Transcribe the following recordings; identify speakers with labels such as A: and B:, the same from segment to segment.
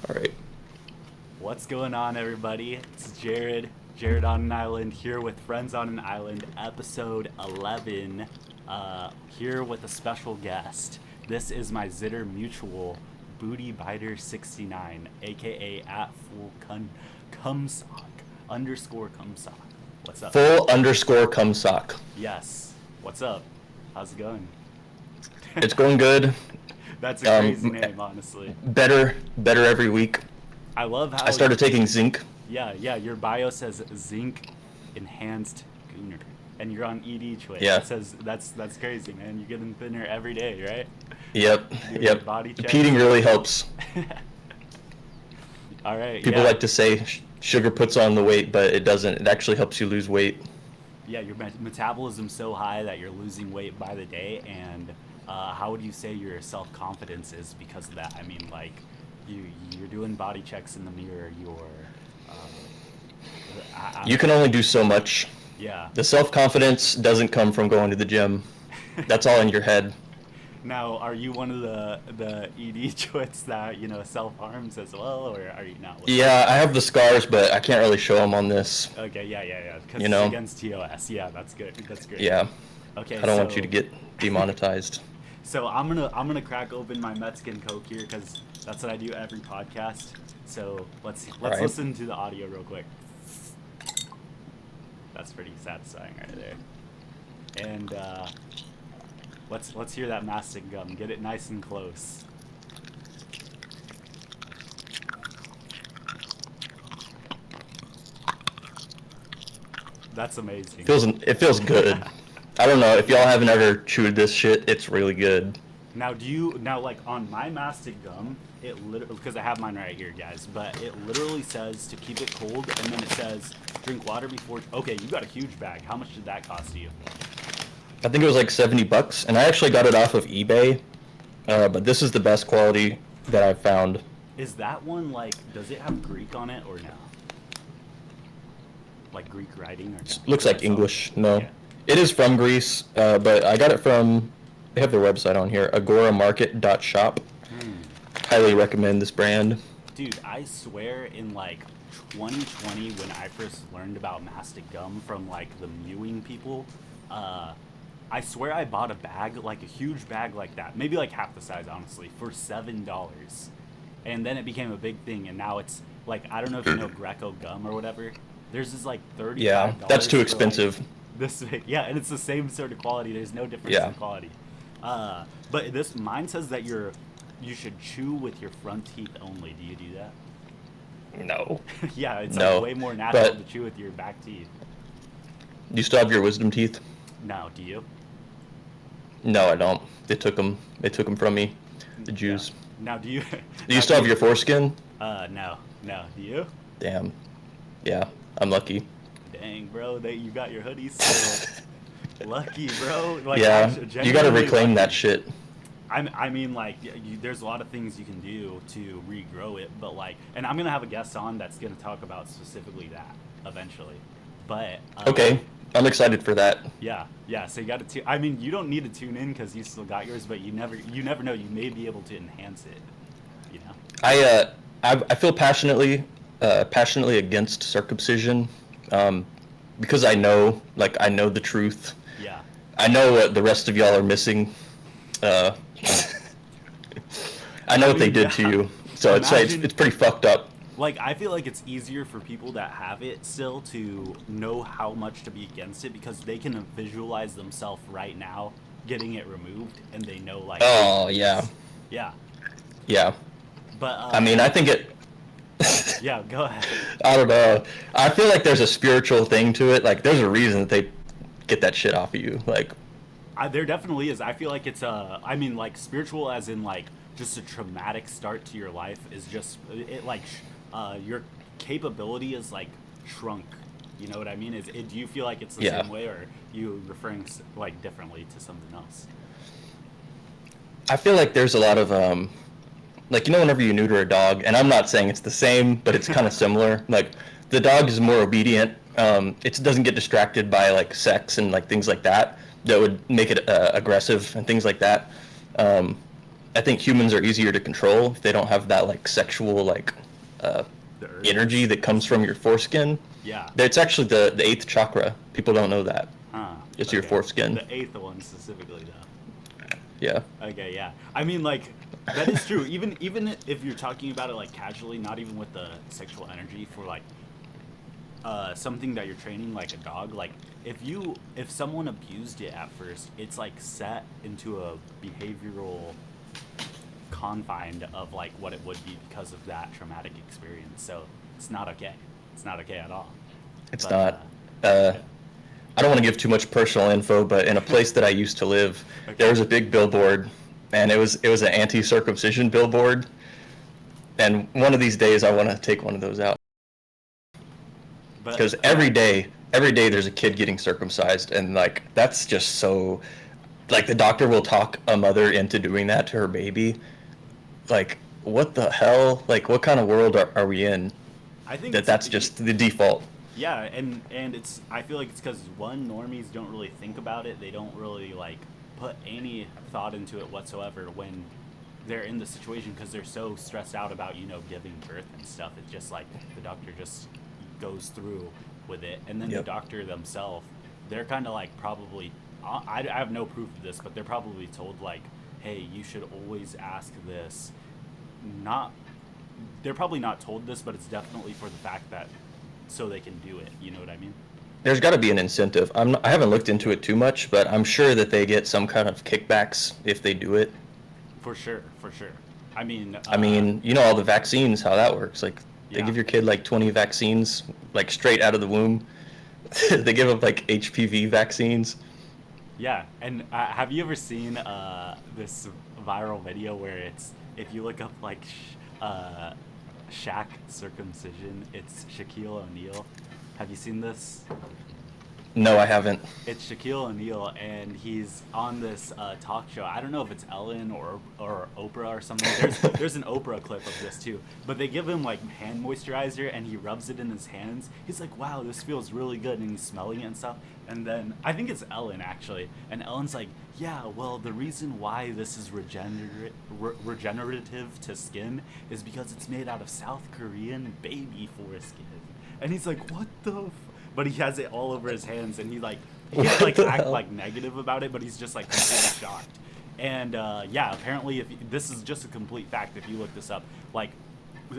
A: All right.
B: What's going on, everybody? It's Jared on an Island, here with Friends on an Island, episode 11. Here with a special guest. This is my Zitter mutual, BootyBiter69, aka at @full_cumsock. What's up?
A: Full_cumsock.
B: Yes. What's up? How's it going?
A: It's going good.
B: That's a crazy name, honestly.
A: Better every week.
B: I love how
A: I started taking zinc.
B: Yeah. Your bio says zinc enhanced gooner, and you're on ED choice.
A: Yeah.
B: It says that's crazy, man. You're getting thinner every day, right?
A: Yep.
B: Doing
A: Yep.
B: body checks.
A: Competing really helps.
B: All right.
A: People
B: yeah.
A: like to say sugar puts on the weight, but it doesn't. It actually helps you lose weight.
B: Yeah, your metabolism's so high that you're losing weight by the day, and how would you say your self-confidence is because of that? I mean, like, you're doing body checks in the mirror.
A: You can only do so much.
B: Yeah.
A: The self-confidence doesn't come from going to the gym. That's all in your head.
B: Now, are you one of the ED twits that self-harms as well, or are you not?
A: Yeah, I have the scars, but I can't really show them on this.
B: Okay, yeah. Because
A: You know?
B: it's against TOS. Yeah, that's good. That's great.
A: Yeah.
B: Okay.
A: I don't want you to get demonetized.
B: So I'm gonna crack open my Mexican Coke here because that's what I do every podcast. So let's
A: right.
B: listen to the audio real quick. That's pretty satisfying right there. And let's hear that mastic gum. Get it nice and close. That's amazing.
A: It feels good. I don't know if y'all haven't ever chewed this shit. It's really good.
B: Now, like on my mastic gum, it literally, because I have mine right here, guys, but it literally says to keep it cold, and then it says drink water before. Okay, you got a huge bag. How much did that cost you?
A: I think it was like $70, and I actually got it off of eBay. But this is the best quality that I've found.
B: Is that one like? Does it have Greek on it or no? Like Greek writing or? No?
A: Looks like English. No,
B: Yeah.
A: it is from Greece, but I got it from. They have their website on here, agoramarket.shop. Highly recommend this brand.
B: Dude, I swear in like 2020 when I first learned about mastic gum from like the mewing people, I swear I bought a bag, like a huge bag like that, maybe like half the size honestly, for $7. And then it became a big thing, and now it's like, I don't know if you know Greco gum or whatever. There's this like $35.
A: Yeah, that's too
B: for,
A: expensive.
B: Like, this big. Yeah, and it's the same sort of quality. There's no difference in quality. But mine says that you should chew with your front teeth only. Do you do that?
A: No.
B: Yeah, it's
A: No,
B: like way more natural
A: but-
B: to chew with your back teeth.
A: You still have your wisdom teeth?
B: No, do you?
A: No, I don't. They took them from me. The Jews.
B: Now, do you?
A: Do you still have your foreskin?
B: No. Do you?
A: Damn. Yeah, I'm lucky.
B: Dang, bro, you got your hoodies still. Lucky, bro. Like,
A: Yeah, you gotta reclaim
B: lucky.
A: that shit.
B: I mean, like, there's a lot of things you can do to regrow it, but like, and I'm gonna have a guest on that's gonna talk about specifically that eventually. But
A: Okay, I'm excited for that.
B: Yeah. So you got to. I mean, you don't need to tune in because you still got yours, but you never know. You may be able to enhance it. You know.
A: I feel passionately against circumcision, because I know the truth.
B: Yeah.
A: I know what the rest of y'all are missing. I know what they did to you, so it's pretty fucked up.
B: Like, I feel like it's easier for people that have it still to know how much to be against it because they can visualize themselves right now getting it removed, and they know, like...
A: Oh, yeah.
B: Yeah.
A: Yeah.
B: But,
A: I mean, I think it...
B: Yeah, go ahead.
A: I don't know. I feel like there's a spiritual thing to it. Like, there's a reason that they get that shit off of you. Like...
B: There definitely is. I feel like it's I mean, like, spiritual as in, like, just a traumatic start to your life is just... It, like... your capability is like shrunk. You know what I mean? Do you feel like it's the same way, or are you referring like differently to something else?
A: I feel like there's a lot of like, you know, whenever you neuter a dog, and I'm not saying it's the same, but it's kind of similar. Like, the dog is more obedient. It doesn't get distracted by like sex and like things like that would make it aggressive and things like that. And I think humans are easier to control if they don't have that like sexual like uh,
B: The urge.
A: energy that comes from your foreskin.
B: Yeah.
A: It's actually the eighth chakra. People don't know that.
B: Huh.
A: It's your foreskin.
B: The eighth one specifically, though.
A: Yeah.
B: Okay, yeah. I mean, like, that is true. Even if you're talking about it like casually, not even with the sexual energy for like something that you're training, like a dog. Like, if someone abused it at first, it's like set into a behavioral confine of like what it would be because of that traumatic experience. So it's not okay. It's not okay at all.
A: It's
B: But,
A: not. I don't want to give too much personal info, but in a place that I used to live,
B: Okay.
A: there was a big billboard, and it was an anti-circumcision billboard. And one of these days, I want to take one of those out because every day there's a kid getting circumcised, and like that's just so. Like the doctor will talk a mother into doing that to her baby. Like what the hell? Like what kind of world are we in?
B: I think
A: That's just the default.
B: Yeah, and it's, I feel like it's because one, normies don't really think about it. They don't really like put any thought into it whatsoever when they're in the situation, because they're so stressed out about, you know, giving birth and stuff. It's just like the doctor just goes through with it, and then the
A: Yep.
B: doctor themselves, they're kind of like probably, I have no proof of this, but they're probably told like, hey, you should always ask this. Not, they're probably not told this, but it's definitely for the fact that so they can do it. You know what I mean?
A: There's got to be an incentive. I haven't looked into it too much, but I'm sure that they get some kind of kickbacks if they do it.
B: For sure, for sure. I mean,
A: You know all the vaccines, how that works. Like they
B: Yeah.
A: give your kid like 20 vaccines, like straight out of the womb. They give them like HPV vaccines.
B: yeah. And have you ever seen this viral video where it's, if you look up like Shaq circumcision, it's Shaquille O'Neal. Have you seen this?
A: No, I haven't.
B: It's Shaquille O'Neal, and he's on this talk show. I don't know if it's Ellen or Oprah or something. There's an Oprah clip of this too. But they give him like hand moisturizer, and he rubs it in his hands. He's like, "Wow, this feels really good," and he's smelling it and stuff. And then I think it's Ellen actually, and Ellen's like, "Yeah, well, the reason why this is regenerative to skin is because it's made out of South Korean baby foreskin." And he's like, "What the?" But he has it all over his hands, and he can't like act like negative about it, but he's just like completely shocked. And yeah, apparently, this is just a complete fact. If you look this up, like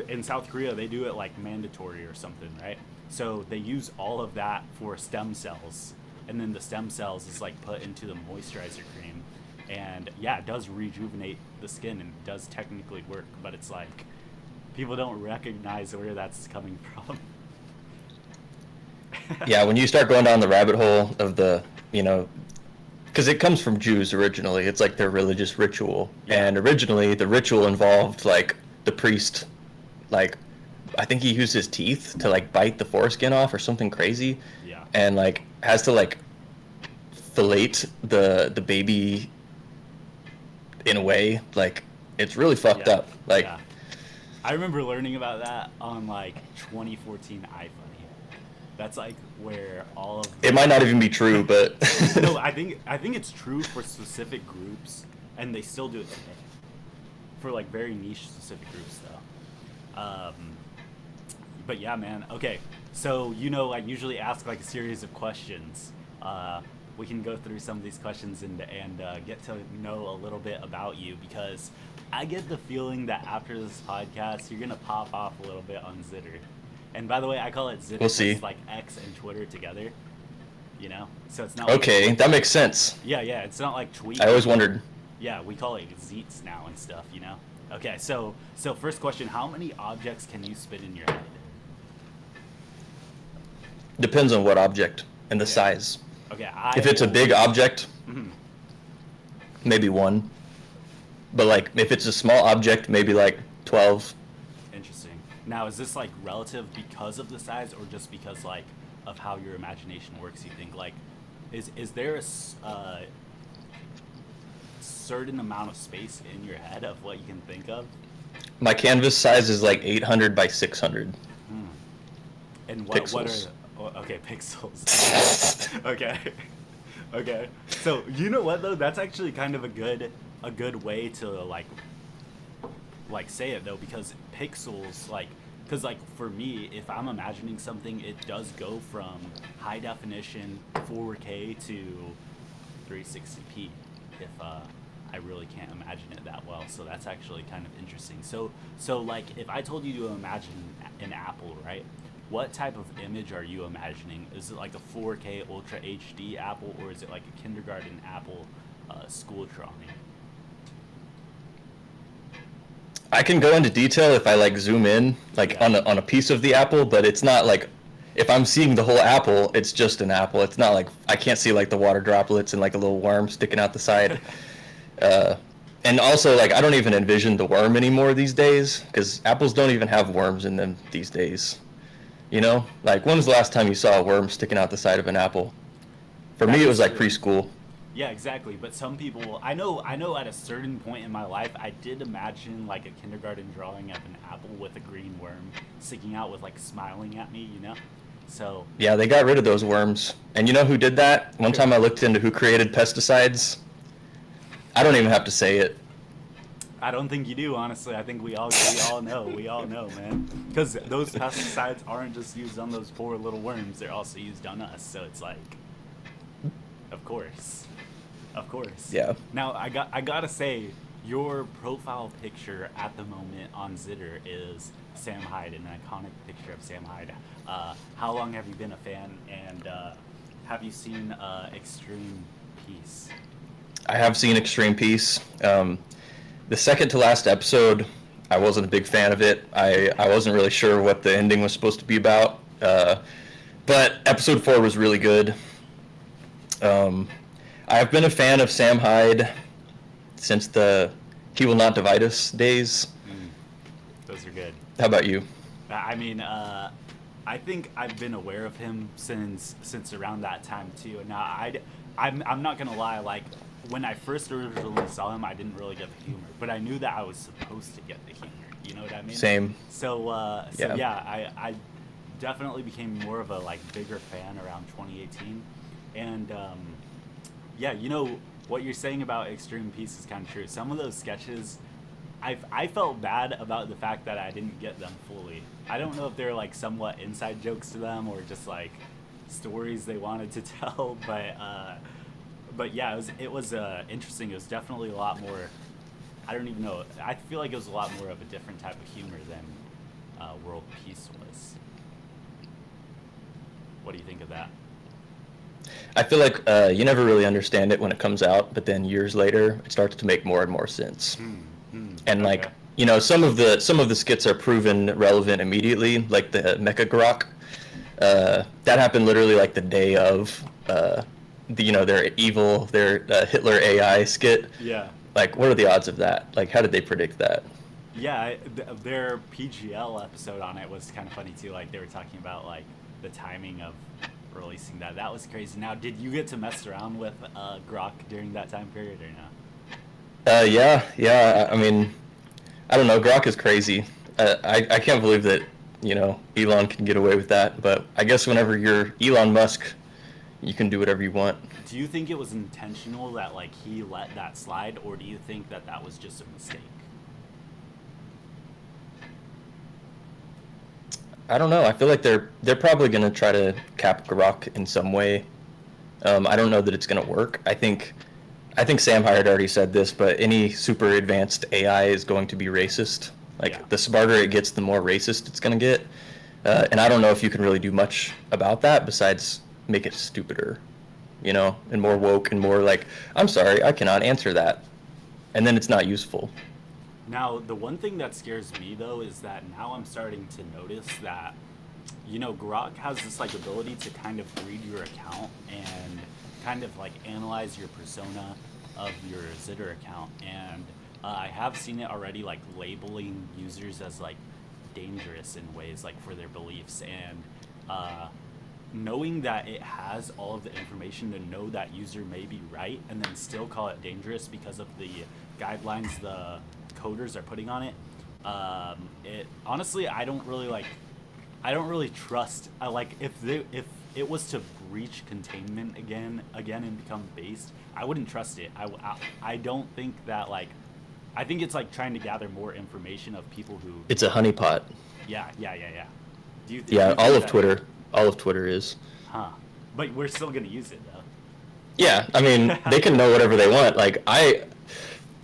B: in South Korea, they do it like mandatory or something, right? So they use all of that for stem cells, and then the stem cells is like put into the moisturizer cream, and yeah, it does rejuvenate the skin and does technically work, but it's like people don't recognize where that's coming from.
A: Yeah, when you start going down the rabbit hole of the, because it comes from Jews originally. It's like their religious ritual.
B: Yeah.
A: And originally the ritual involved like the priest, like I think he used his teeth to like bite the foreskin off or something crazy.
B: Yeah.
A: And like has to like fillet the baby in a way. Like it's really fucked
B: Yeah.
A: up. Like
B: Yeah. I remember learning about that on like 2014 iFunny. That's like where all of
A: it might not even be true, but
B: no, I think it's true for specific groups, and they still do it today. For like very niche specific groups though. But yeah, man. Okay, so I usually ask like a series of questions. We can go through some of these questions and get to know a little bit about you, because I get the feeling that after this podcast, you're gonna pop off a little bit on Zitter. And by the way, I call it Zitter.
A: We'll see.
B: It's like X and Twitter together. So it's not.
A: okay,
B: Like,
A: that makes sense.
B: yeah, it's not like tweet.
A: I always wondered.
B: Yeah, we call it Zeets now and stuff. Okay, so first question: how many objects can you spin in your head?
A: Depends on what object and the size.
B: Okay,
A: If it's a big object,
B: Mhm.
A: maybe one. But like if it's a small object, maybe like 12.
B: Interesting. Now, is this like relative because of the size, or just because like of how your imagination works? You think like, is there a certain amount of space in your head of what you can think of?
A: My canvas size is like 800 by 600.
B: And what
A: Pixels.
B: are pixels? Okay. So you know what though? That's actually kind of a good a good way to say it though, because pixels because like for me, if I'm imagining something, it does go from high definition 4K to 360p if I really can't imagine it that well. So that's actually kind of interesting. So like if I told you to imagine an apple, right? What type of image are you imagining? Is it like a 4K Ultra HD apple, or is it like a kindergarten apple school drawing?
A: I can go into detail if I like zoom in like
B: Yeah.
A: on a piece of the apple, but it's not like if I'm seeing the whole apple, it's just an apple. It's not like I can't see like the water droplets and like a little worm sticking out the side. Uh, and also like I don't even envision the worm anymore these days because apples don't even have worms in them these days. You know, like when was the last time you saw a worm sticking out the side of an apple? For
B: That
A: me, it
B: is
A: was like
B: true.
A: preschool.
B: Yeah, exactly. But some people, I know at a certain point in my life, I did imagine like a kindergarten drawing of an apple with a green worm sticking out with like smiling at me, you know? So,
A: Yeah, they got rid of those worms. And you know who did that? One
B: sure.
A: time I looked into who created pesticides. I don't even have to say it.
B: I don't think you do, honestly. I think we all know, man. Because those pesticides aren't just used on those poor little worms; they're also used on us. So it's like, of course, of course.
A: Yeah.
B: Now I gotta say, your profile picture at the moment on Zitter is Sam Hyde, an iconic picture of Sam Hyde. How long have you been a fan, and have you seen Extreme Peace?
A: I have seen Extreme Peace. The second to last episode, I wasn't a big fan of it. I wasn't really sure what the ending was supposed to be about. But episode 4 was really good. Um, I've been a fan of Sam Hyde since the He Will Not Divide Us days.
B: Mm, those are good.
A: How about you?
B: I mean, I think I've been aware of him since around that time too. Now, I'm not gonna lie. Like when I first originally saw him, I didn't really get the humor, but I knew that I was supposed to get the humor. You know what I mean?
A: Same.
B: So
A: Yeah.
B: yeah, I definitely became more of a like bigger fan around 2018, and yeah, you know what you're saying about Extreme Peace is kind of true. Some of those sketches, I felt bad about the fact that I didn't get them fully. I don't know if they're like somewhat inside jokes to them or just like stories they wanted to tell, but yeah, it was interesting. It was definitely a lot more. I don't even know. I feel like it was a lot more of a different type of humor than World Peace was. What do you think of that?
A: I feel like you never really understand it when it comes out, but then years later, it starts to make more and more sense. And
B: Okay.
A: like some of the skits are proven relevant immediately, like the Mecha Grok. That happened literally like the day of their Hitler AI skit.
B: Yeah.
A: Like, what are the odds of that? Like, how did they predict that?
B: Yeah, their PGL episode on it was kind of funny too. Like they were talking about like the timing of releasing that. That was crazy. Now, did you get to mess around with Grok during that time period or no?
A: Yeah. I mean, I don't know. Grok is crazy. I can't believe that Elon can get away with that. But I guess whenever you're Elon Musk, you can do whatever you want.
B: Do you think it was intentional that like he let that slide, or do you think that that was just a mistake?
A: I don't know. I feel like they're probably gonna try to cap Grok in some way. I don't know that it's gonna work. I think Sam Hyde already said this, but any super advanced AI is going to be racist. Like
B: Yeah.
A: the smarter it gets, the more racist it's gonna get. And I don't know if you can really do much about that besides make it stupider, and more woke and more like, I'm sorry, I cannot answer that, and then it's not useful.
B: Now, the one thing that scares me though is that now I'm starting to notice that, Grok has this like ability to kind of read your account and kind of like analyze your persona of your Zitter account. And I have seen it already like labeling users as like dangerous in ways like for their beliefs. And knowing that it has all of the information to know that user may be right and then still call it dangerous because of the guidelines the coders are putting on it. It honestly, I don't really like. I don't really trust. I like if it was to breach containment again and become based, I wouldn't trust it. I don't think that like, I think it's like trying to gather more information of people who.
A: It's a honeypot.
B: Yeah. Do
A: Yeah,
B: you
A: all
B: think
A: of
B: that?
A: Twitter, all of Twitter is.
B: Huh. But we're still gonna use it though.
A: Yeah, I mean, they can know whatever they want.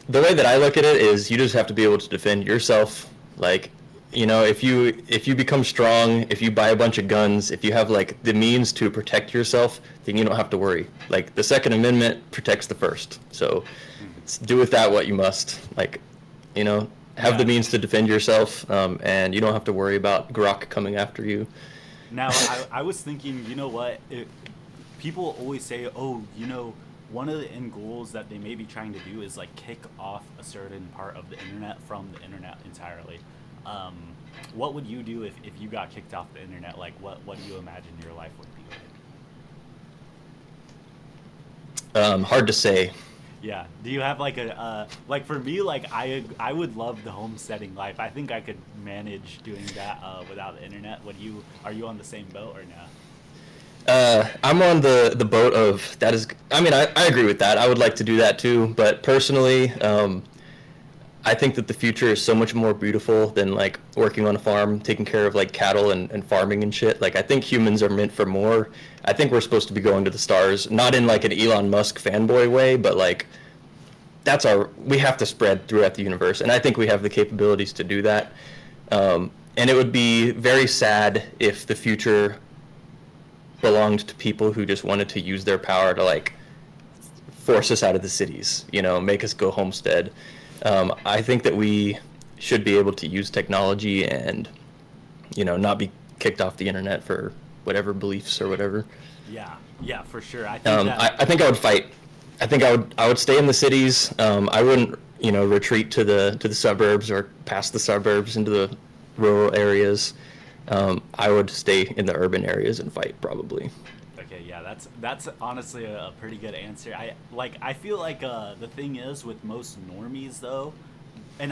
A: The way that I look at it is you just have to be able to defend yourself. Like, if you become strong, if you buy a bunch of guns, if you have like the means to protect yourself, then you don't have to worry. Like the Second Amendment protects the First. So do with that what you must. Like, have the means to defend yourself, and you don't have to worry about Grok coming after you.
B: Now, I was thinking, you know what? People always say, oh, one of the end goals that they may be trying to do is like kick off a certain part of the internet from the internet entirely. What would you do if you got kicked off the internet? Like, what do you imagine your life would be like?
A: Hard to say.
B: Yeah. Do you have like like for me, like I would love the homesteading life. I think I could manage doing that without the internet. Are you on the same boat or no?
A: I'm on the boat of that is. I mean, I agree with that. I would like to do that too, but personally, I think that the future is so much more beautiful than like working on a farm, taking care of like cattle and farming and shit. Like I think humans are meant for more. I think we're supposed to be going to the stars, not in like an Elon Musk fanboy way, but like we have to spread throughout the universe, and I think we have the capabilities to do that. And it would be very sad if the future belonged to people who just wanted to use their power to like force us out of the cities, make us go homestead. I think that we should be able to use technology and, not be kicked off the internet for whatever beliefs or whatever.
B: Yeah, for sure. I think
A: I think I would fight. I think I would stay in the cities. I wouldn't, retreat to the suburbs or past the suburbs into the rural areas. I would stay in the urban areas and fight probably.
B: Okay, yeah, that's honestly a pretty good answer. I feel like the thing is with most normies though, and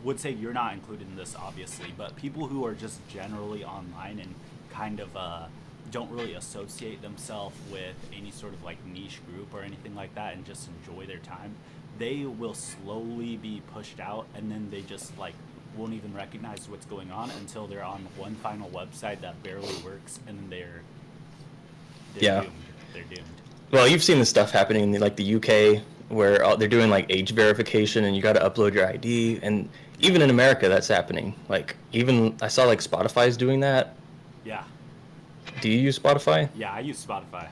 B: would say you're not included in this obviously, but people who are just generally online and kind of don't really associate themselves with any sort of like niche group or anything like that and just enjoy their time, they will slowly be pushed out, and then they just like won't even recognize what's going on until they're on one final website that barely works, and then they're doomed. They're doomed.
A: Well, you've seen the stuff happening in like the UK where they're doing like age verification and you got to upload your ID, and even in America that's happening. Like even I saw like Spotify's doing that.
B: Yeah.
A: Do you use Spotify?
B: Yeah, I use Spotify.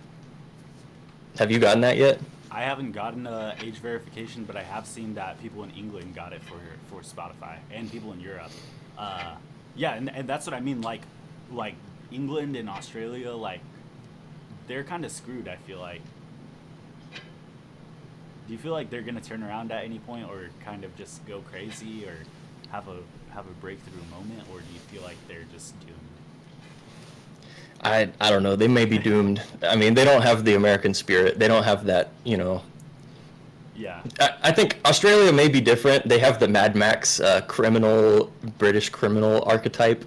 A: Have you gotten that yet?
B: I haven't gotten age verification, but I have seen that people in England got it for Spotify, and people in Europe. Yeah, and that's what I mean. Like England and Australia, like they're kind of screwed. I feel like. Do you feel like they're gonna turn around at any point, or kind of just go crazy, or have a breakthrough moment, or do you feel like they're just doomed?
A: I don't know. They may be doomed. I mean, they don't have the American spirit. They don't have that,
B: Yeah.
A: I think Australia may be different. They have the Mad Max British criminal archetype.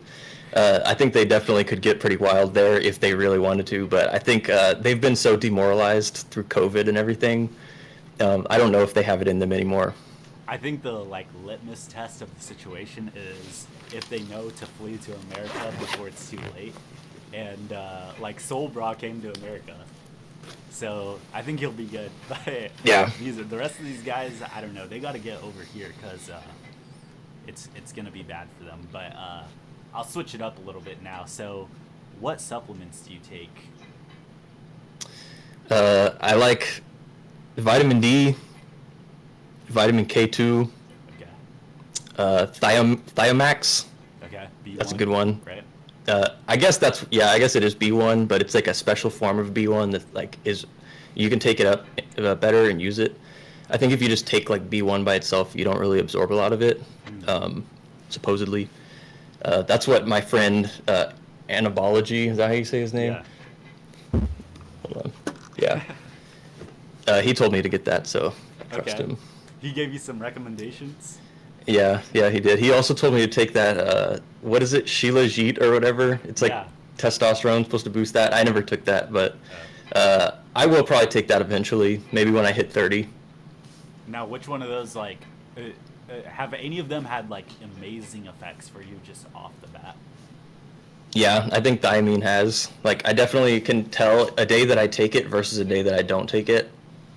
A: I think they definitely could get pretty wild there if they really wanted to, but I think they've been so demoralized through COVID and everything. I don't know if they have it in them anymore.
B: I think the litmus test of the situation is if they know to flee to America before it's too late. And Soulbra came to America, so I think he'll be good. But
A: yeah,
B: the rest of these guys, I don't know. They got to get over here because it's gonna be bad for them. But I'll switch it up a little bit now. So, what supplements do you take?
A: I like vitamin D, vitamin K2,
B: Okay.
A: Thiomax.
B: Okay. B1,
A: That's a good one.
B: Right.
A: I guess it is B1, but it's like a special form of B1 that you can take it up better and use it. I think if you just take like B1 by itself, you don't really absorb a lot of it, supposedly. That's what my friend Anabology, is that how you say his name?
B: Yeah.
A: Hold on. Yeah. He told me to get that, so I trust him.
B: He gave you some recommendations?
A: Yeah, he did. He also told me to take that, what is it, Shilajit or whatever? It's like
B: Yeah.
A: testosterone, supposed to boost that. I never took that, but
B: Uh,
A: I will probably take that eventually, maybe when I hit 30.
B: Now, which one of those have any of them had like amazing effects for you just off the bat?
A: Yeah, I think thiamine has. Like, I definitely can tell a day that I take it versus a day that I don't take it,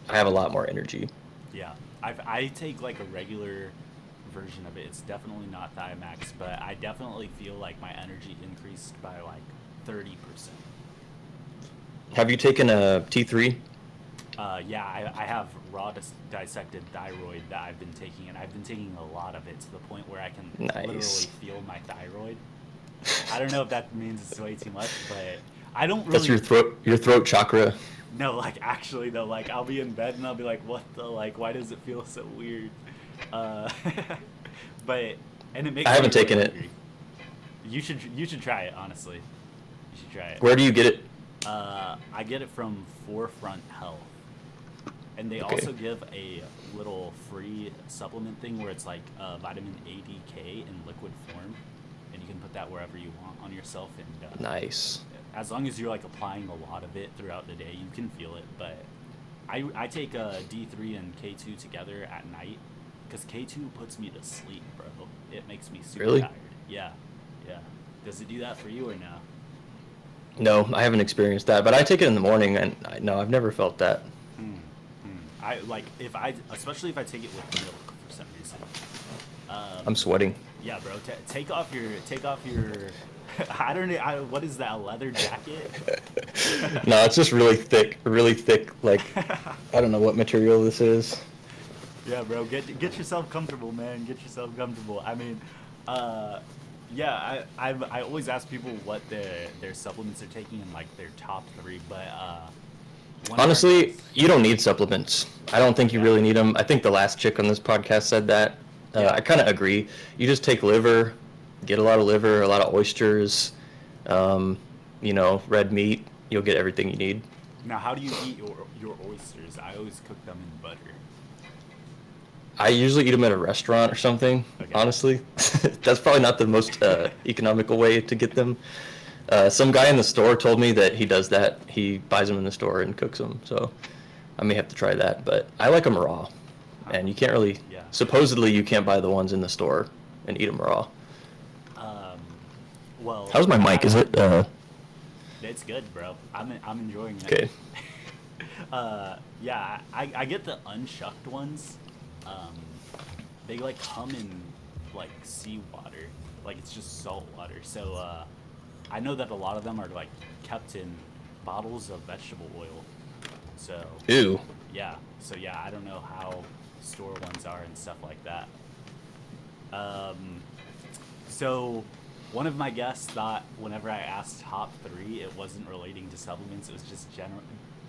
A: I have a lot more energy.
B: Yeah, I take like a regular version of it. It's definitely not Thiamax, but I definitely feel like my energy increased by like 30%.
A: Have you taken a T3?
B: Yeah, I have raw dissected thyroid that I've been taking, and I've been taking a lot of it to the point where I can literally
A: Nice.
B: feel my thyroid. I don't know if that means it's way too much, but I don't
A: That's
B: really.
A: your throat chakra.
B: No, like actually though, like I'll be in bed and I'll be like, what the like? Why does it feel so weird? Uh, but and it makes
A: I
B: me
A: haven't
B: really
A: taken it.
B: hungry. You should try it honestly. You should try it.
A: Where do you get it?
B: I get it from Forefront Health, and they
A: Okay.
B: also give a little free supplement thing where it's like vitamin A, D, K in liquid form, and you can put that wherever you want on yourself. And
A: Nice.
B: as long as you're like applying a lot of it throughout the day, you can feel it. But I take D3 and K2 together at night because K2 puts me to sleep, bro. It makes me super
A: Really?
B: tired. Yeah, yeah. Does it do that for you or no?
A: No, I haven't experienced that, but I take it in the morning, and no, I've never felt that.
B: Hmm. I like if I, especially if I take it with milk for some reason.
A: I'm sweating.
B: Yeah, bro. Take off your. I don't know. What is that? A leather jacket?
A: No, it's just really thick. Like, I don't know what material this is.
B: Yeah, bro. Get yourself comfortable, man. Get yourself comfortable. I mean, yeah. I always ask people what their supplements are taking and like their top three, but one of our
A: Honestly,
B: guys-
A: you don't need supplements. I don't think you
B: Yeah.
A: really need them. I think the last chick on this podcast said that.
B: Yeah.
A: I kind of agree. You just take liver, get a lot of liver, a lot of oysters, um, red meat. You'll get everything you need.
B: Now, how do you eat your oysters? I always cook them in butter.
A: I usually eat them at a restaurant or something,
B: Okay.
A: honestly. That's probably not the most economical way to get them. Some guy in the store told me that he does that. He buys them in the store and cooks them, so I may have to try that. But I like them raw, and you can't really,
B: Yeah.
A: supposedly you can't buy the ones in the store and eat them raw.
B: Well,
A: How's my mic? Is it,
B: It's good, bro. I'm enjoying it.
A: okay.
B: Yeah, I get the unshucked ones. They like come in like seawater, like it's just salt water. So I know that a lot of them are like kept in bottles of vegetable oil. So
A: Ew.
B: yeah, I don't know how store ones are and stuff like that. So one of my guests thought whenever I asked top three, it wasn't relating to supplements. It was just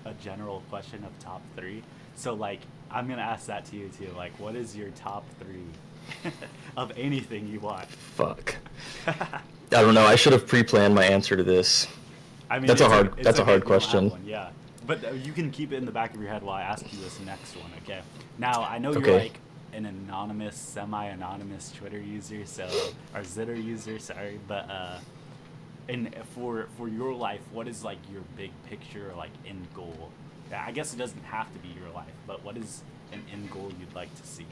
B: a general question of top three. So like, I'm gonna ask that to you too. Like, what is your top three of anything you want?
A: Fuck. I don't know. I should have pre-planned my answer to this.
B: I mean,
A: That's a
B: it's
A: hard-
B: okay
A: that's a
B: if
A: hard
B: you don't have
A: question.
B: one, yeah, but you can keep it in the back of your head while I ask you this next one. Okay. Now I know
A: Okay.
B: you're like an anonymous, semi-anonymous Twitter user, so or Zitter user, sorry, but and for your life, what is like your big picture or like end goal? I guess it doesn't have to be your life, but what is an end goal you'd like to see?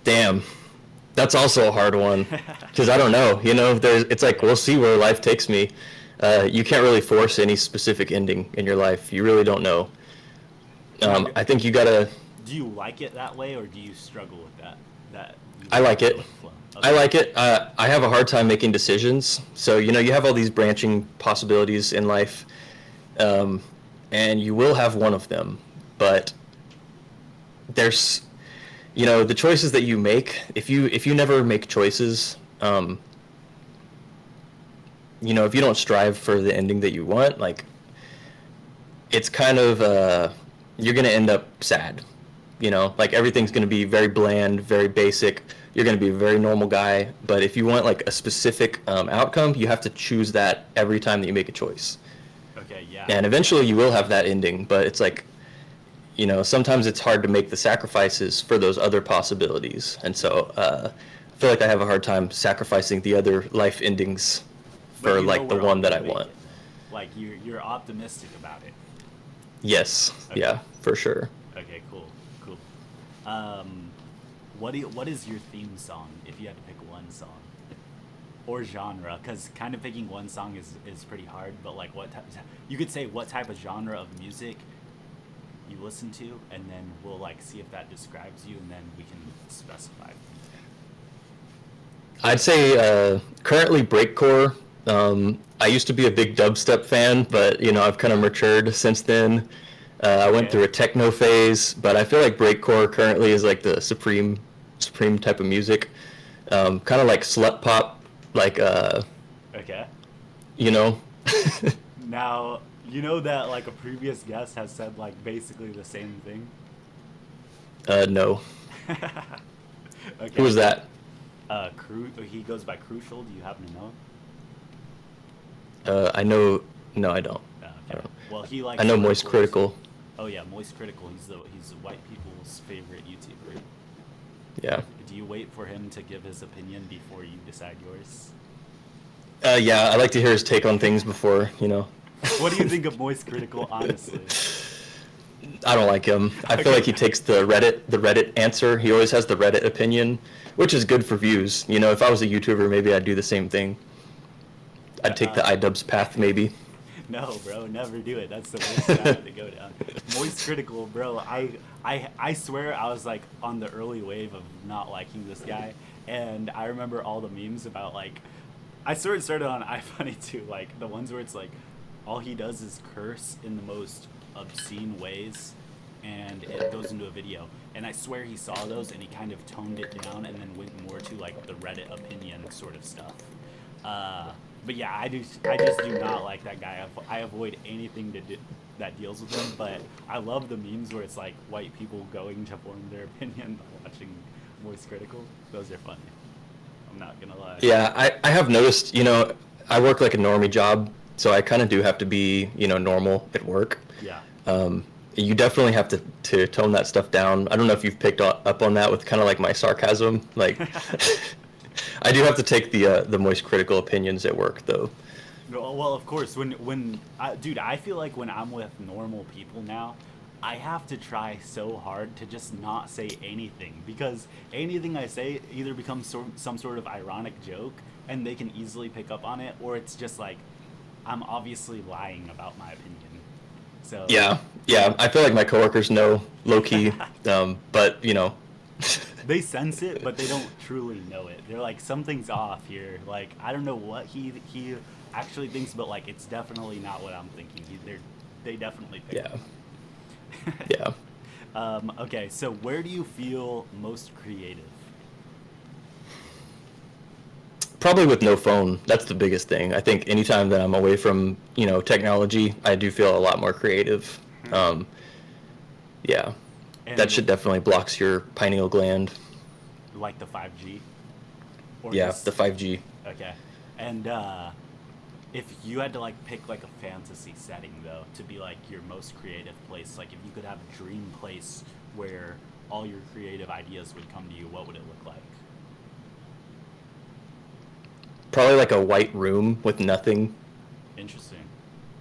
A: Damn. That's also a hard one because I don't know. It's like we'll see where life takes me. You can't really force any specific ending in your life. You really don't know. I think you gotta.
B: Do you like it that way, or do you struggle with that? You
A: I like
B: go
A: it.
B: with the flow?
A: I
B: Okay.
A: like it. I have a hard time making decisions. So you have all these branching possibilities in life, and you will have one of them. But there's, the choices that you make. If you never make choices, if you don't strive for the ending that you want, like, it's kind of you're gonna end up sad. Like everything's gonna be very bland, very basic. You're gonna be a very normal guy. But if you want like a specific outcome, you have to choose that every time that you make a choice.
B: Okay, yeah.
A: And eventually you will have that ending. But it's like you know, sometimes it's hard to make the sacrifices for those other possibilities. And so I feel like I have a hard time sacrificing the other life endings
B: But
A: for
B: you know
A: like the
B: we're all
A: one that I
B: gonna make
A: want.
B: it, though. Like you're optimistic about it.
A: Yes,
B: Okay.
A: yeah, for sure.
B: Okay, cool, cool. What is your theme song if you had to pick one song or genre? Because kind of picking one song is pretty hard. But like, you could say what type of genre of music you listen to, and then we'll like see if that describes you, and then we can specify.
A: I'd say currently breakcore. I used to be a big dubstep fan, but you know I've kind of matured since then. I went
B: Okay.
A: through a techno phase, but I feel like breakcore currently is like the supreme type of music. Kind of like slut pop, like
B: Okay.
A: you know.
B: Now you know that like a previous guest has said like basically the same thing.
A: No. Who
B: Okay.
A: was that?
B: He goes by Crucial. Do you happen to know?
A: I know. No, I don't. I
B: Okay.
A: don't.
B: Well, he
A: I
B: likes
A: know Moist
B: verticals.
A: Critical.
B: Oh yeah, Moist Critical. He's white people's favorite YouTuber.
A: Yeah.
B: Do you wait for him to give his opinion before you decide yours?
A: Yeah, I like to hear his take on things before, you know.
B: What do you think of Moist Critical, honestly?
A: I don't like him. I feel
B: Okay.
A: like he takes the Reddit answer. He always has the Reddit opinion, which is good for views. You know, if I was a YouTuber, maybe I'd do the same thing. I'd take the iDubbbz path, maybe.
B: No, bro, never do it. That's the worst path to go down. Moist Critical, bro. I swear I was like on the early wave of not liking this guy, and I remember all the memes about like, I sort of started on iFunny too, like the ones where it's like, all he does is curse in the most obscene ways, and it goes into a video. And I swear he saw those and he kind of toned it down and then went more to like the Reddit opinion sort of stuff. But yeah, I just do not like that guy. I avoid anything that deals with him. But I love the memes where it's like white people going to form their opinion by watching Moist Critical. Those are funny. I'm not gonna lie.
A: Yeah, I have noticed, you know, I work like a normie job, so I kind of do have to be, you know, normal at work.
B: Yeah.
A: You definitely have to tone that stuff down. I don't know if you've picked up on that with kind of like my sarcasm. Like, I do have to take the Moist Critical opinions at work, though.
B: No, well, of course. Dude, I feel like when I'm with normal people now, I have to try so hard to just not say anything, because anything I say either becomes some sort of ironic joke, and they can easily pick up on it, or it's just like I'm obviously lying about my opinion. So
A: Yeah, I feel like my coworkers know low key, but you know,
B: they sense it, but they don't truly know it. They're like, something's off here. Like, I don't know what he actually thinks, but like it's definitely not what I'm thinking. They definitely pick
A: yeah,
B: up.
A: yeah.
B: Okay, so where do you feel most creative?
A: Probably with no phone. That's the biggest thing. I think anytime that I'm away from, you know, technology, I do feel a lot more creative. Yeah,
B: And
A: that shit definitely blocks your pineal gland.
B: like the 5G? Or
A: Yeah,
B: just-
A: the 5G.
B: Okay. And if you had to like pick like a fantasy setting though to be like your most creative place, like if you could have a dream place where all your creative ideas would come to you, what would it look like?
A: Probably like a white room with nothing.
B: Interesting.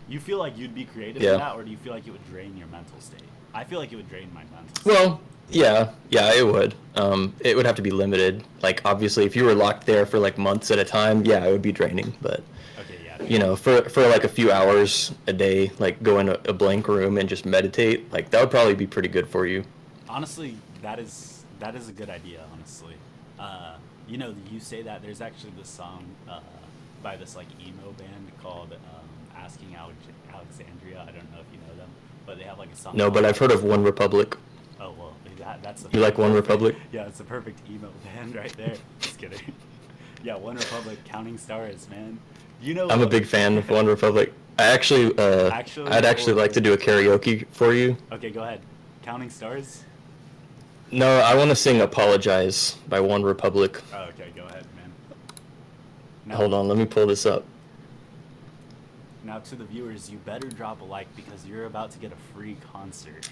B: You feel like you'd be creative
A: Yeah.
B: in that, or do you feel like it would drain your mental state? I feel like it would drain my mental state.
A: Well, yeah, it would. It would have to be limited. Like, obviously, if you were locked there for like months at a time, yeah, it would be draining. But
B: Okay, yeah.
A: you know, for like a few hours a day, like go in a blank room and just meditate, like that would probably be pretty good for you.
B: Honestly, that is a good idea. Honestly, you know, you say that there's actually this song by this like emo band called Asking Alexandria. I don't know if you know them, but they have like a song.
A: No, but
B: called-
A: I've heard of OneRepublic.
B: Oh well, that's the.
A: You like OneRepublic?
B: Yeah, it's a perfect emo band right there. Just kidding. Yeah, OneRepublic, Counting Stars, man. You know.
A: I'm a big fan of OneRepublic. I'd actually like to do a karaoke for you.
B: Okay, go ahead. Counting Stars.
A: No, I want to sing "Apologize" by OneRepublic.
B: Oh, okay, go ahead, man. Now,
A: Hold on, let me pull this up.
B: Now to the viewers, you better drop a like because you're about to get a free concert.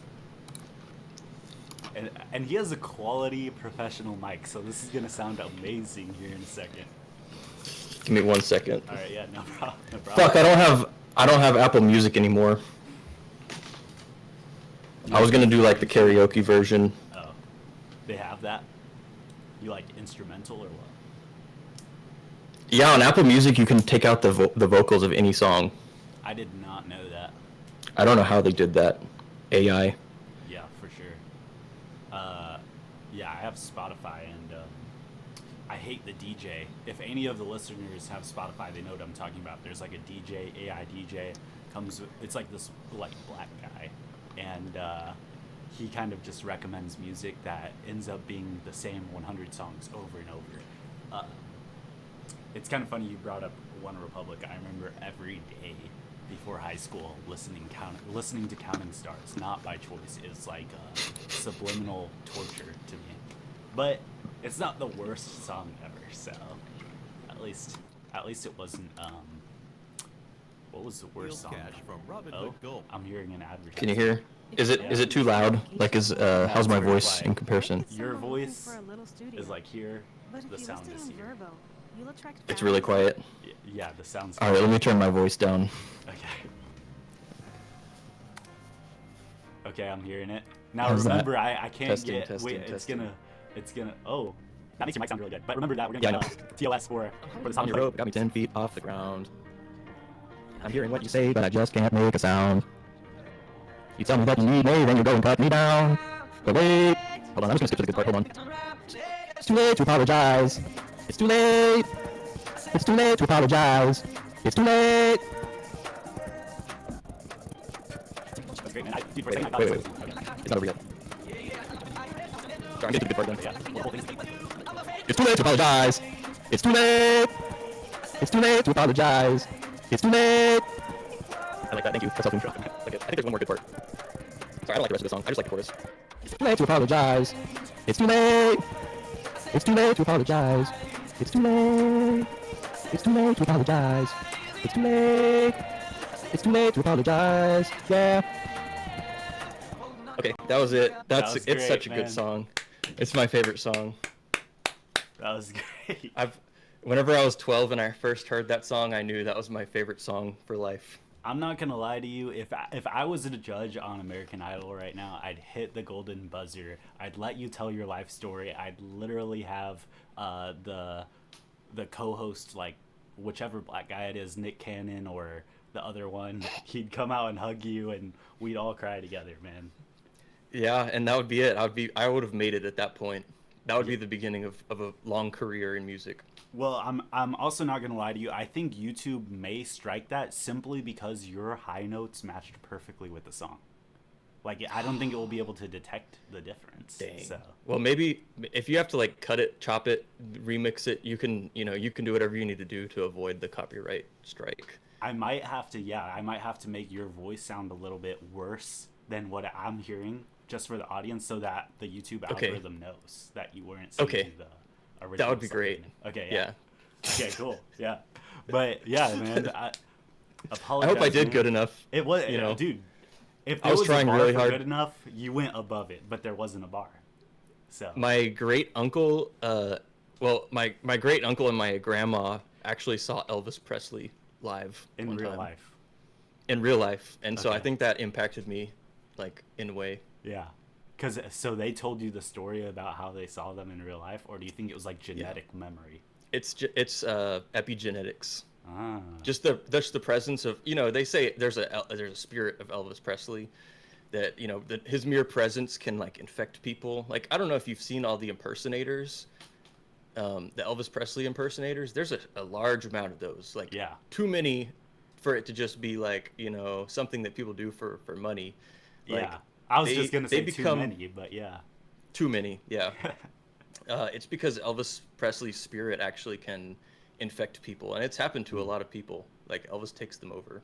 B: And he has a quality professional mic, so this is gonna sound amazing here in a second.
A: Give me 1 second.
B: All right, yeah, no problem. No problem.
A: Fuck, I don't have Apple Music anymore. I was gonna do like the karaoke version.
B: Oh, they have that. You like instrumental or what?
A: Yeah, on Apple Music you can take out the vocals of any song.
B: I did not know that.
A: I don't know how they did that. AI.
B: Yeah, for sure. Yeah, I have Spotify, and I hate the DJ. If any of the listeners have Spotify, they know what I'm talking about. There's like a DJ, AI DJ, it's like this like black guy, and he kind of just recommends music that ends up being the same 100 songs over and over. It's kind of funny you brought up OneRepublic. I remember every day before high school listening to Counting Stars, not by choice. It's like subliminal torture to me. But it's not the worst song ever, so at least it wasn't what was the worst song? Oh, I'm hearing an advertisement.
A: Can you hear? Is it too loud? Like how's my voice in comparison?
B: Your voice is like here, the sound is here.
A: It's really quiet.
B: Yeah, the sound's
A: All right, let me turn my voice down.
B: Okay. Okay, I'm hearing it. Now
A: How's
B: remember,
A: that?
B: I can't
A: Testing,
B: get.
A: testing,
B: Wait,
A: testing.
B: it's gonna. Oh, that makes your mic sound really good. But remember that we're gonna get TOS for the sound.
A: On your rope, got me 10 feet off the ground. I'm hearing what you say, but I just can't make a sound. You tell me that you need me, then you go and cut me down. But wait, hold on, I'm just gonna skip to the good part. Hold on. It's too late to apologize. It's too late. It's too late to apologize. It's too late.
B: That's great, man. Dude,
A: Wait. It's not over yet. Sorry, I'm getting to the good part then.
B: Yeah.
A: It's too late to apologize. It's too late. It's too late to apologize. It's too late. I like that. Thank you. That's helping me. Like it. I think there's one more good part. Sorry, I don't like the rest of the song. I just like the chorus. It's too late to apologize. It's too late. It's too late to apologize. It's too late. It's too late to apologize. It's too late. It's too late to apologize. Yeah. Okay, that was it. It's
B: great,
A: such a
B: man.
A: good song. It's my favorite song.
B: That was great.
A: Whenever I was 12 and I first heard that song, I knew that was my favorite song for life.
B: I'm not gonna lie to you. If I was a judge on American Idol right now, I'd hit the golden buzzer. I'd let you tell your life story. I'd literally have the co-host, like whichever black guy it is, Nick Cannon or the other one, he'd come out and hug you, and we'd all cry together, man.
A: Yeah, and that would be it. I would have made it at that point. That would be the beginning of a long career in music.
B: Well, I'm also not gonna lie to you. I think YouTube may strike that simply because your high notes matched perfectly with the song. Like, I don't think it will be able to detect the difference.
A: Dang.
B: So.
A: Well, maybe if you have to like cut it, chop it, remix it, you can do whatever you need to do to avoid the copyright strike.
B: I might have to make your voice sound a little bit worse than what I'm hearing, just for the audience, so that the YouTube algorithm knows that you weren't singing the original.
A: That would be
B: song.
A: great.
B: Okay.
A: Yeah.
B: Okay. Cool. Yeah. But yeah, man. I apologize.
A: I hope I did
B: man.
A: good enough.
B: It was, dude. If there was
A: trying
B: a bar
A: really
B: for
A: hard.
B: good enough, you went above it, but there wasn't a bar. So.
A: My great uncle, my great uncle and my grandma actually saw Elvis Presley live
B: in real
A: time.
B: life.
A: In real life, and so I
B: Okay.
A: think that impacted me, like in a way.
B: Yeah. So they told you the story about how they saw them in real life, or do you think it was like genetic memory?
A: It's epigenetics.
B: Ah.
A: Just the presence of, they say there's a spirit of Elvis Presley that, that his mere presence can like infect people. Like, I don't know if you've seen all the impersonators, the Elvis Presley impersonators. There's a large amount of those, like too many for it to just be like, something that people do for money. Like,
B: yeah. I was just going to say too many, but yeah.
A: Too many, yeah. It's because Elvis Presley's spirit actually can infect people, and it's happened to a lot of people. Like, Elvis takes them over.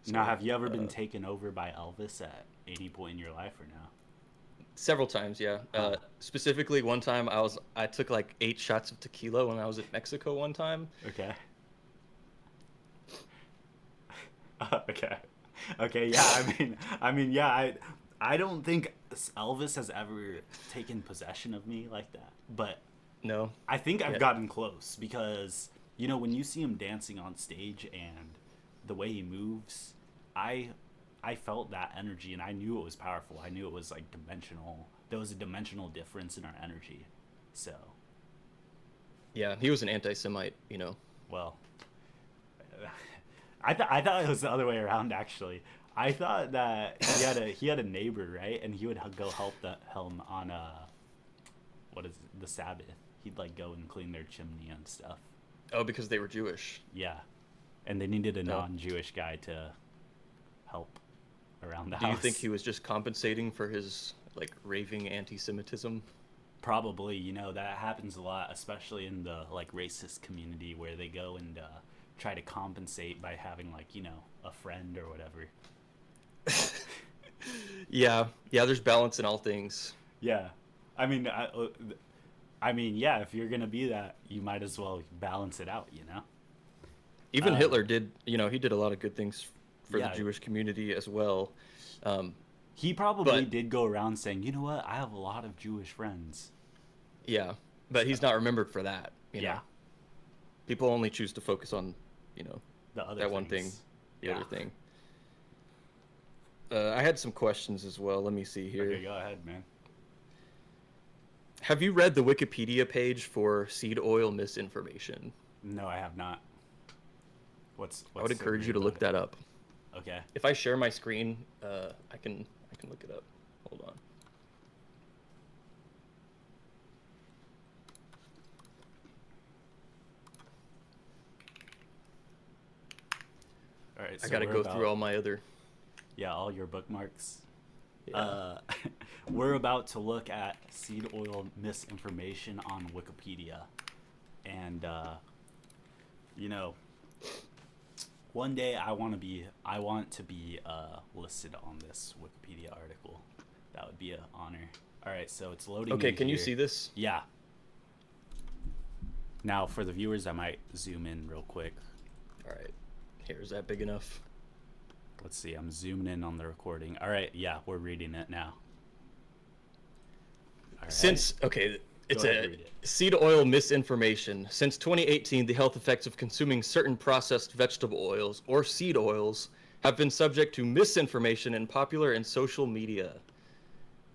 A: So,
B: now, have you ever been taken over by Elvis at any point in your life, or no?
A: Several times, yeah. Specifically, one time I took like 8 shots of tequila when I was in Mexico one time.
B: Okay. Okay. Okay. Yeah. I mean, yeah. I don't think Elvis has ever taken possession of me like that, but
A: No.
B: I think I've
A: Yeah.
B: gotten close because when you see him dancing on stage and the way he moves, I I felt that energy and I knew it was powerful. I knew it was like dimensional. There was a dimensional difference in our energy. So,
A: Yeah, he was an anti-Semite, you know.
B: well, I thought it was the other way around actually. I thought that he had a neighbor, right? And he would go help him on what is it, the Sabbath. He'd like go and clean their chimney and stuff.
A: Oh, because they were Jewish.
B: Yeah. And they needed a
A: No.
B: non-Jewish guy to help around the
A: Do
B: house.
A: you think he was just compensating for his like raving anti-Semitism?
B: Probably, that happens a lot, especially in the like racist community where they go and try to compensate by having like, a friend or whatever.
A: Yeah, yeah. There's balance in all things.
B: Yeah. I mean, yeah, if you're going to be that, you might as well balance it out,
A: Even
B: Uh,
A: Hitler did, he did a lot of good things for
B: Yeah.
A: the Jewish community as well.
B: He probably
A: But-
B: did go around saying, you know what, I have a lot of Jewish friends.
A: Yeah, but he's not remembered for that. You
B: Yeah.
A: know? People only choose to focus on,
B: The other
A: that one thing,
B: things.
A: the
B: Yeah.
A: other thing. I had some questions as well. Let me see here.
B: Okay, go ahead, man.
A: Have you read the Wikipedia page for seed oil misinformation?
B: No, I have not. What's
A: I would
B: so
A: encourage
B: great
A: you to look
B: about
A: that up.
B: it? Okay.
A: If I share my screen, I can look it up. Hold on.
B: All right.
A: I
B: So
A: gotta
B: we're
A: go
B: about-
A: through all my other.
B: Yeah, all your bookmarks.
A: Yeah.
B: We're about to look at seed oil misinformation on Wikipedia, and one day I want to be listed on this Wikipedia article. That would be an honor. All right, so it's loading.
A: Okay,
B: in
A: can you
B: here.
A: see this?
B: Yeah. Now for the viewers, I might zoom in real quick.
A: All right. Here, is that big enough?
B: Let's see. I'm zooming in on the recording. All right. Yeah, we're reading it now. All right.
A: It's
B: ahead,
A: a
B: read it.
A: seed oil misinformation. Since 2018, the health effects of consuming certain processed vegetable oils or seed oils have been subject to misinformation in popular and social media.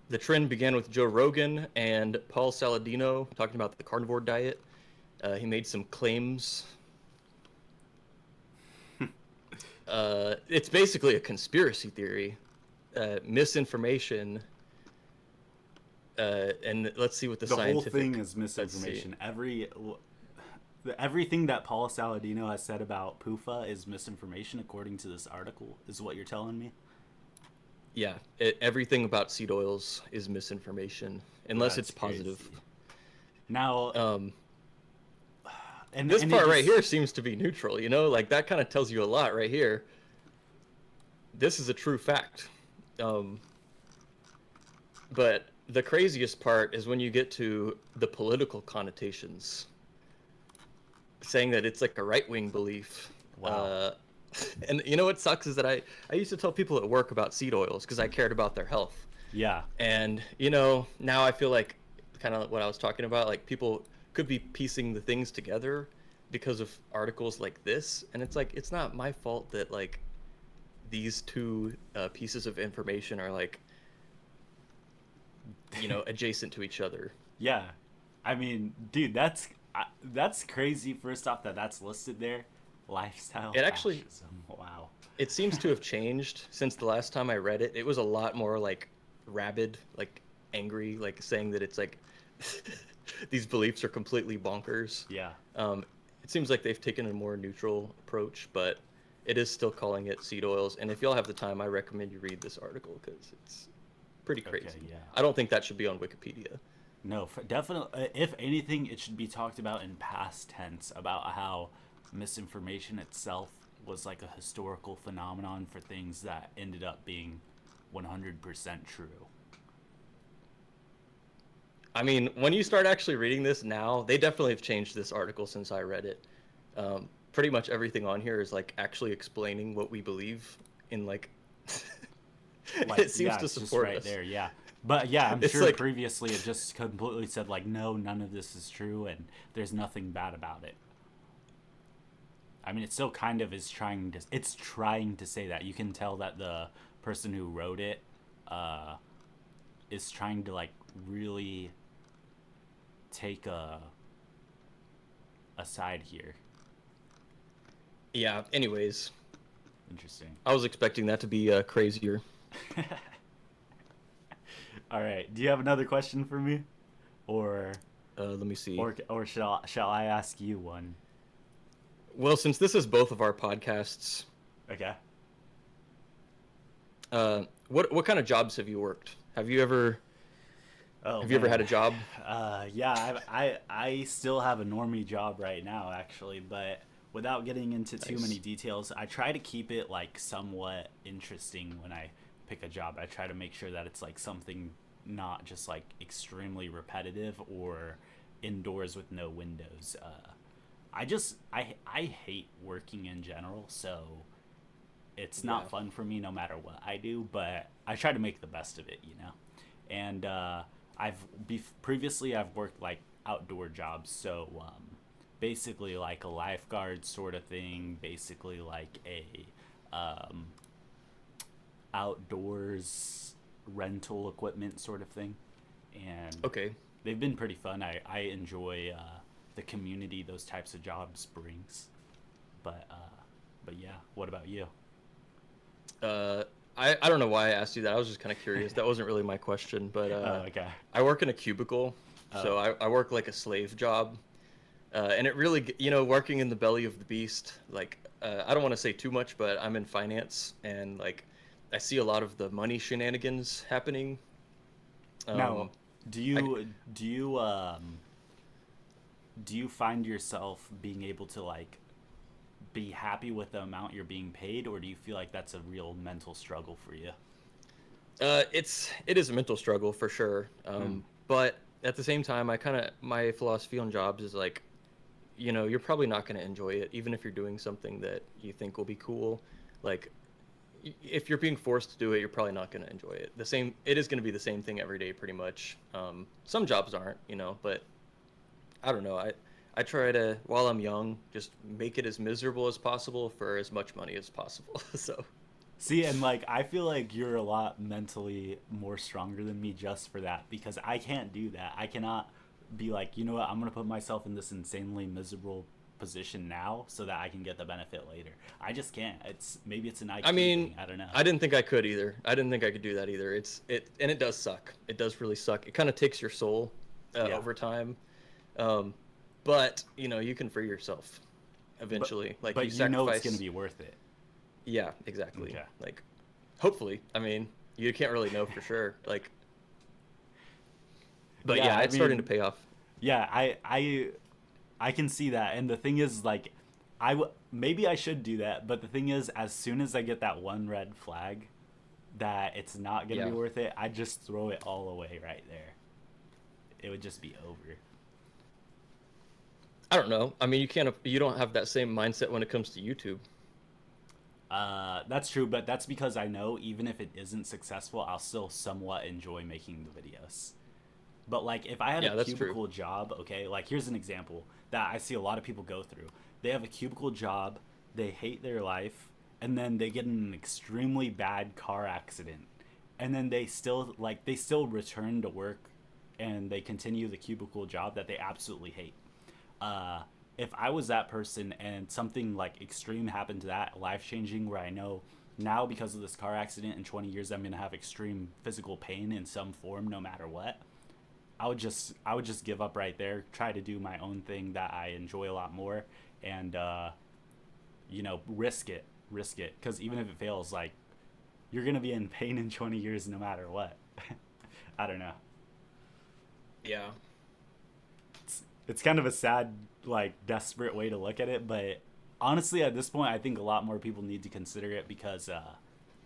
A: The trend began with Joe Rogan and Paul Saladino talking about the carnivore diet. He made some claims. It's basically a conspiracy theory, misinformation, and let's see what the
B: The whole
A: scientific.
B: thing is
A: let's see.
B: misinformation. Everything that Paul Saladino has said about PUFA is misinformation, according to this article. Is what you're telling me?
A: Yeah, everything about seed oils is misinformation, unless
B: That's
A: it's positive.
B: crazy. Now, and
A: This
B: and
A: part
B: it
A: right
B: just-
A: here seems to be neutral, like that kind of tells you a lot right here. This is a true fact. But the craziest part is when you get to the political connotations, saying that it's like a right-wing belief.
B: Wow.
A: And you know what sucks is that I used to tell people at work about seed oils because I cared about their health.
B: Yeah.
A: And, now I feel like kind of what I was talking about, like people could be piecing the things together because of articles like this. And it's like, it's not my fault that like these two pieces of information are like, adjacent to each other.
B: Yeah. I mean, dude, that's crazy. First off, that's listed there. Lifestyle.
A: It actually-
B: fascism. Wow.
A: It seems to have changed since the last time I read it. It was a lot more like rabid, like angry, like saying that it's like these beliefs are completely bonkers.
B: Yeah.
A: It seems like they've taken a more neutral approach, but it is still calling it seed oils. And if y'all have the time, I recommend you read this article because it's pretty
B: Okay,
A: crazy.
B: yeah.
A: I don't think that should be on Wikipedia.
B: No, definitely. If anything, it should be talked about in past tense about how misinformation itself was like a historical phenomenon for things that ended up being 100% true.
A: I mean, when you start actually reading this now, they definitely have changed this article since I read it. Pretty much everything on here is like actually explaining what we believe in like
B: Like,
A: It seems
B: yeah,
A: to
B: it's just
A: support
B: right
A: us.
B: there. Yeah. But yeah, I'm
A: It's
B: sure
A: like,
B: previously it just completely said like, no, none of this is true, and there's nothing bad about it. I mean, it still kind of is trying to. It's trying to say that. You can tell that the person who wrote it uh, is trying to like really take a side here.
A: yeah. Anyways,
B: Interesting.
A: I was expecting that to be crazier.
B: All right. Do you have another question for me, or
A: Let me see.
B: or shall I ask you one?
A: Well, since this is both of our podcasts,
B: Okay.
A: what kind of jobs have you worked?
B: Oh
A: Have you ever had
B: man.
A: a job?
B: Yeah, I still have a normie job right now actually, but without getting into too many
A: Nice.
B: details, I try to keep it like somewhat interesting when I pick a job. I try to make sure that it's like something not just like extremely repetitive or indoors with no windows. I hate working in general, so it's not
A: Yeah.
B: fun for me no matter what I do, but I try to make the best of it, you know. And previously I've worked like outdoor jobs, so basically like a lifeguard sort of thing, basically like a um, outdoors rental equipment sort of thing, and
A: Okay.
B: they've been pretty fun. I enjoy the community those types of jobs brings, but yeah. What about you?
A: Uh, I don't know why I asked you that. I was just kind of curious. That wasn't really my question, but
B: Oh, okay.
A: I work in a cubicle,
B: Oh,
A: so I work like a slave job, and it really, working in the belly of the beast. Like, I don't want to say too much, but I'm in finance, and like, I see a lot of the money shenanigans happening.
B: now
A: Um,
B: do
A: I
B: you do you do you find yourself being able to like be happy with the amount you're being paid, or do you feel like that's a real mental struggle for you?
A: it is a mental struggle for sure.
B: Hmm.
A: But at the same time, my philosophy on jobs is like, you're probably not going to enjoy it, even if you're doing something that you think will be cool. Like, if you're being forced to do it, you're probably not going to enjoy it. It is going to be the same thing every day, pretty much. Some jobs aren't, but I don't know. I try to, while I'm young, just make it as miserable as possible for as much money as possible. So,
B: See, and like I feel like you're a lot mentally more stronger than me just for that, because I can't do that. I cannot be like, you know what, I'm gonna put myself in this insanely miserable position now so that I can get the benefit later. I just can't. It's maybe it's an
A: I
B: IQ thing.
A: mean,
B: I don't know.
A: I didn't think I could either. I didn't think I could do that either. And it does suck. It does really suck. It kind of takes your soul
B: Yeah,
A: over time. Um, but you can free yourself
B: but
A: eventually. Like, you
B: but you know it's gonna
A: sacrifice.
B: be worth it.
A: Yeah, exactly.
B: Okay.
A: Like, hopefully. I mean, you can't really know for sure. Like, but
B: Yeah,
A: yeah,
B: I
A: it's starting to
B: mean,
A: pay off.
B: yeah, I can see that. And the thing is, like, maybe I should do that. But the thing is, as soon as I get that one red flag that it's not gonna be
A: Yeah.
B: worth it, I just throw it all away right there. It would just be over.
A: I don't know. I mean, you don't have that same mindset when it comes to YouTube.
B: That's true, but that's because I know even if it isn't successful, I'll still somewhat enjoy making the videos. But like if I had a
A: Yeah, that's true.
B: cubicle job, okay, like here's an example that I see a lot of people go through. They have a cubicle job, they hate their life, and then they get in an extremely bad car accident. And then they still return to work and they continue the cubicle job that they absolutely hate. uh, if I was that person and something like extreme happened to that, life changing, where I know now because of this car accident in 20 years I'm gonna have extreme physical pain in some form, no matter what. I would just give up right there. Try to do my own thing that I enjoy a lot more, and risk it, because even if it fails, like you're gonna be in pain in 20 years no matter what. I don't know.
A: Yeah.
B: It's kind of a sad, like, desperate way to look at it, but honestly at this point I think a lot more people need to consider it because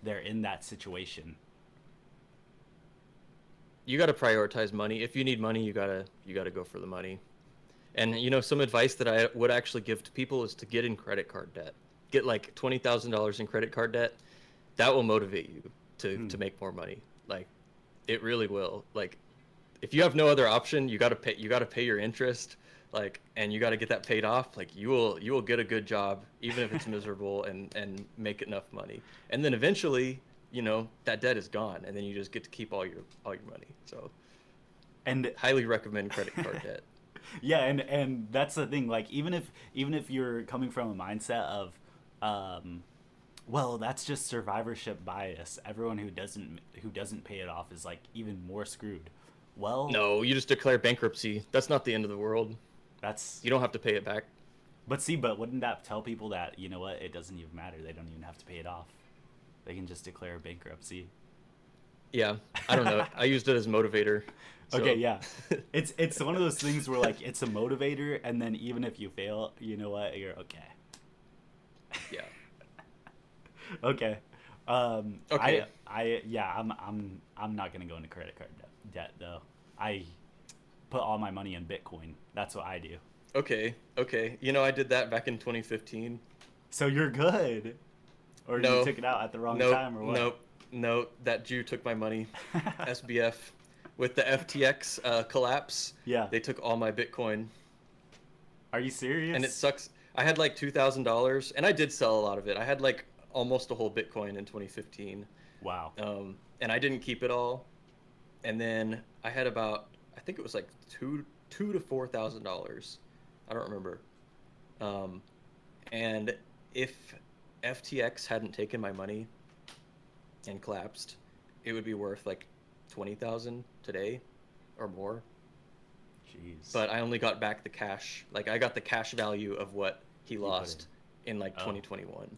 B: they're in that situation.
A: You got to prioritize money. If you need money, you got to go for the money. And some advice that I would actually give to people is to get in credit card debt. Get like $20,000 in credit card debt. That will motivate you to make more money. Like, it really will. Like, if you have no other option, you gotta pay your interest, like, and you gotta get that paid off. Like, you will get a good job, even if it's miserable, and make enough money. And then eventually, that debt is gone, and then you just get to keep all your money. So,
B: And
A: highly recommend credit card debt.
B: yeah, and that's the thing. Like, even if you're coming from a mindset of, well, that's just survivorship bias. Everyone who doesn't pay it off is like even more screwed. Well,
A: No, you just declare bankruptcy. That's not the end of the world.
B: that's
A: You don't have to pay it back.
B: but wouldn't that tell people that, you know what, it doesn't even matter. They don't even have to pay it off. They can just declare bankruptcy.
A: Yeah, I don't know. I used it as motivator. So.
B: Okay, yeah. It's one of those things where like it's a motivator, and then even if you fail, you know what, you're okay.
A: Yeah.
B: Okay.
A: Okay.
B: I'm not gonna go into credit card debt though. I put all my money in Bitcoin. That's what I do.
A: Okay. I did that back in 2015.
B: So you're good, or
A: No.
B: you took it out at the wrong
A: Nope.
B: time, or what?
A: Nope. That Jew took my money. SBF. With the FTX collapse,
B: Yeah.
A: they took all my Bitcoin.
B: Are you serious?
A: And it sucks. I had like $2,000, and I did sell a lot of it. I had like almost a whole Bitcoin in 2015.
B: Wow.
A: And I didn't keep it all. And then I had about, I think it was like $2,000 to $4,000. I don't remember. And if FTX hadn't taken my money and collapsed, it would be worth like 20,000 today or more.
B: Jeez.
A: But I only got back the cash. Like, I got the cash value of what he lost in like 2021.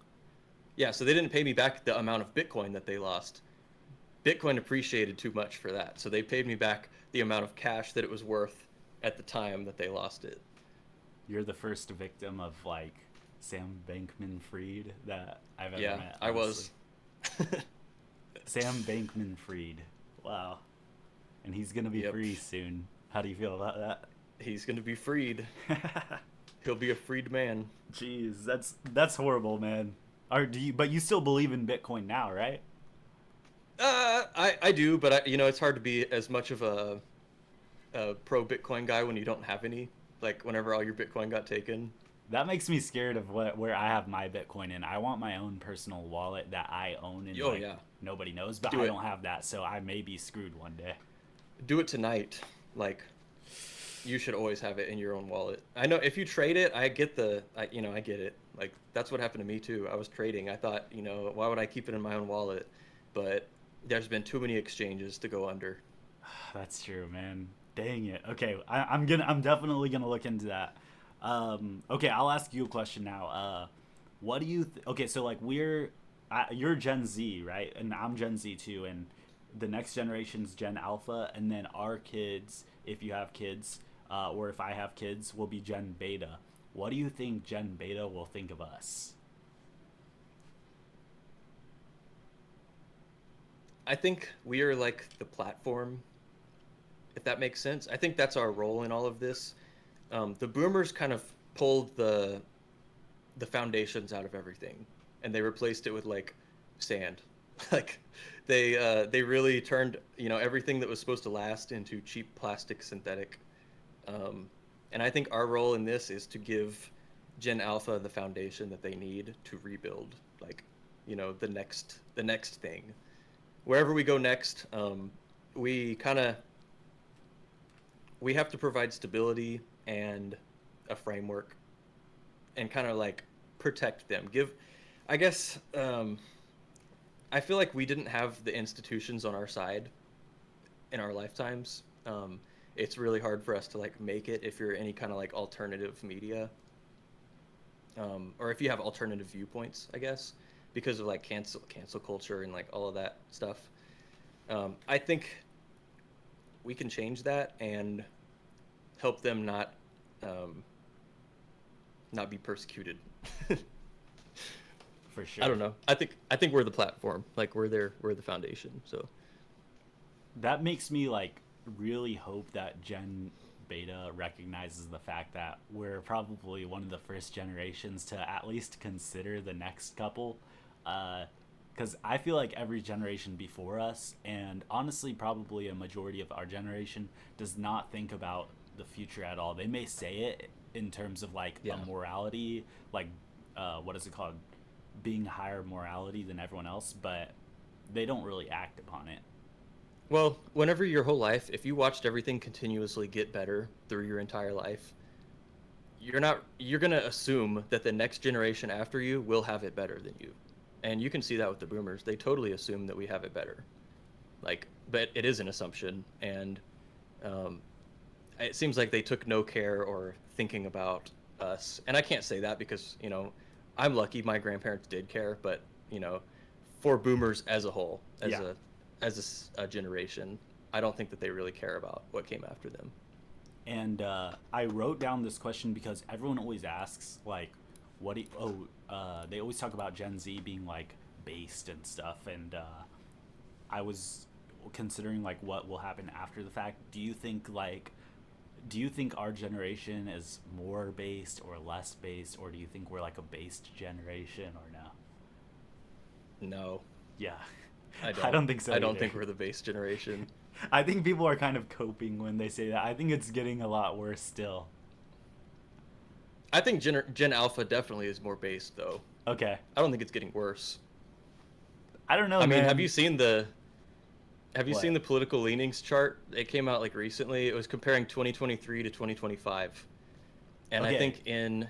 A: Yeah, so they didn't pay me back the amount of Bitcoin that they lost. Bitcoin appreciated too much for that. So they paid me back the amount of cash that it was worth at the time that they lost it.
B: You're the first victim of like Sam Bankman-Fried that I've ever
A: Yeah,
B: met.
A: I was.
B: Sam Bankman-Fried. Wow. And he's gonna be free soon. How do you feel about that?
A: He's gonna be freed. He'll be a freed man.
B: Jeez, that's horrible, man. But you still believe in Bitcoin now, right?
A: I do, but it's hard to be as much of a pro Bitcoin guy when you don't have any. Like, whenever all your Bitcoin got taken.
B: That makes me scared of where I have my Bitcoin in. I want my own personal wallet that I own and nobody knows, but I don't have that, so I may be screwed one day.
A: Do it tonight. Like, you should always have it in your own wallet. I know if you trade it, I get it. Like, that's what happened to me too. I was trading. I thought, why would I keep it in my own wallet? But there's been too many exchanges to go under.
B: That's true, man. Dang it. Okay, I'm definitely gonna look into that. Okay, I'll ask you a question now. What do you? Okay, so like you're Gen Z, right? And I'm Gen Z too, and the next generation's Gen Alpha, and then our kids, if you have kids, or if I have kids, will be Gen Beta. What do you think Gen Beta will think of us?
A: I think we are like the platform, if that makes sense. I think that's our role in all of this. The boomers kind of pulled the foundations out of everything, and they replaced it with like sand. Like, they really turned everything that was supposed to last into cheap plastic synthetic. And I think our role in this is to give Gen Alpha the foundation that they need to rebuild, like, the next thing. Wherever we go next, we have to provide stability and a framework, and kind of like protect them. I feel like we didn't have the institutions on our side in our lifetimes. It's really hard for us to like make it if you're any kind of like alternative media, or if you have alternative viewpoints, I guess, because of like cancel culture and like all of that stuff. I think we can change that and help them not be persecuted.
B: For sure.
A: I don't know. I think we're the platform. Like, we're the foundation. So
B: that makes me like really hope that Gen Beta recognizes the fact that we're probably one of the first generations to at least consider the next couple. Because I feel like every generation before us, and honestly, probably a majority of our generation, does not think about the future at all. They may say it in terms of like
A: Yeah.
B: a morality, like what is it called, being higher morality than everyone else, but they don't really act upon it.
A: Well, whenever your whole life, if you watched everything continuously get better through your entire life, you're going to assume that the next generation after you will have it better than you. And you can see that with the boomers. They totally assume that we have it better. Like, but it is an assumption, and um, it seems like they took no care or thinking about us. And I can't say that because, I'm lucky my grandparents did care, but, for boomers as a whole,
B: Yeah.
A: as a generation, I don't think that they really care about what came after them.
B: And I wrote down this question because everyone always asks, like, what do you, they always talk about Gen Z being, like, based and stuff. And I was considering, like, what will happen after the fact. Do you think our generation is more based or less based? Or do you think we're, like, a based generation or no?
A: No,
B: Yeah.
A: I don't.
B: I don't think so
A: I don't
B: either.
A: think we're the base generation.
B: I think people are kind of coping when they say that. I think it's getting a lot worse still.
A: I think Gen Alpha definitely is more based, though.
B: Okay.
A: I don't think it's getting worse.
B: I don't know,
A: I mean,
B: man.
A: have you seen the
B: What?
A: political leanings chart? It came out like recently. It was comparing 2023 to 2025, and I
B: Okay.
A: think in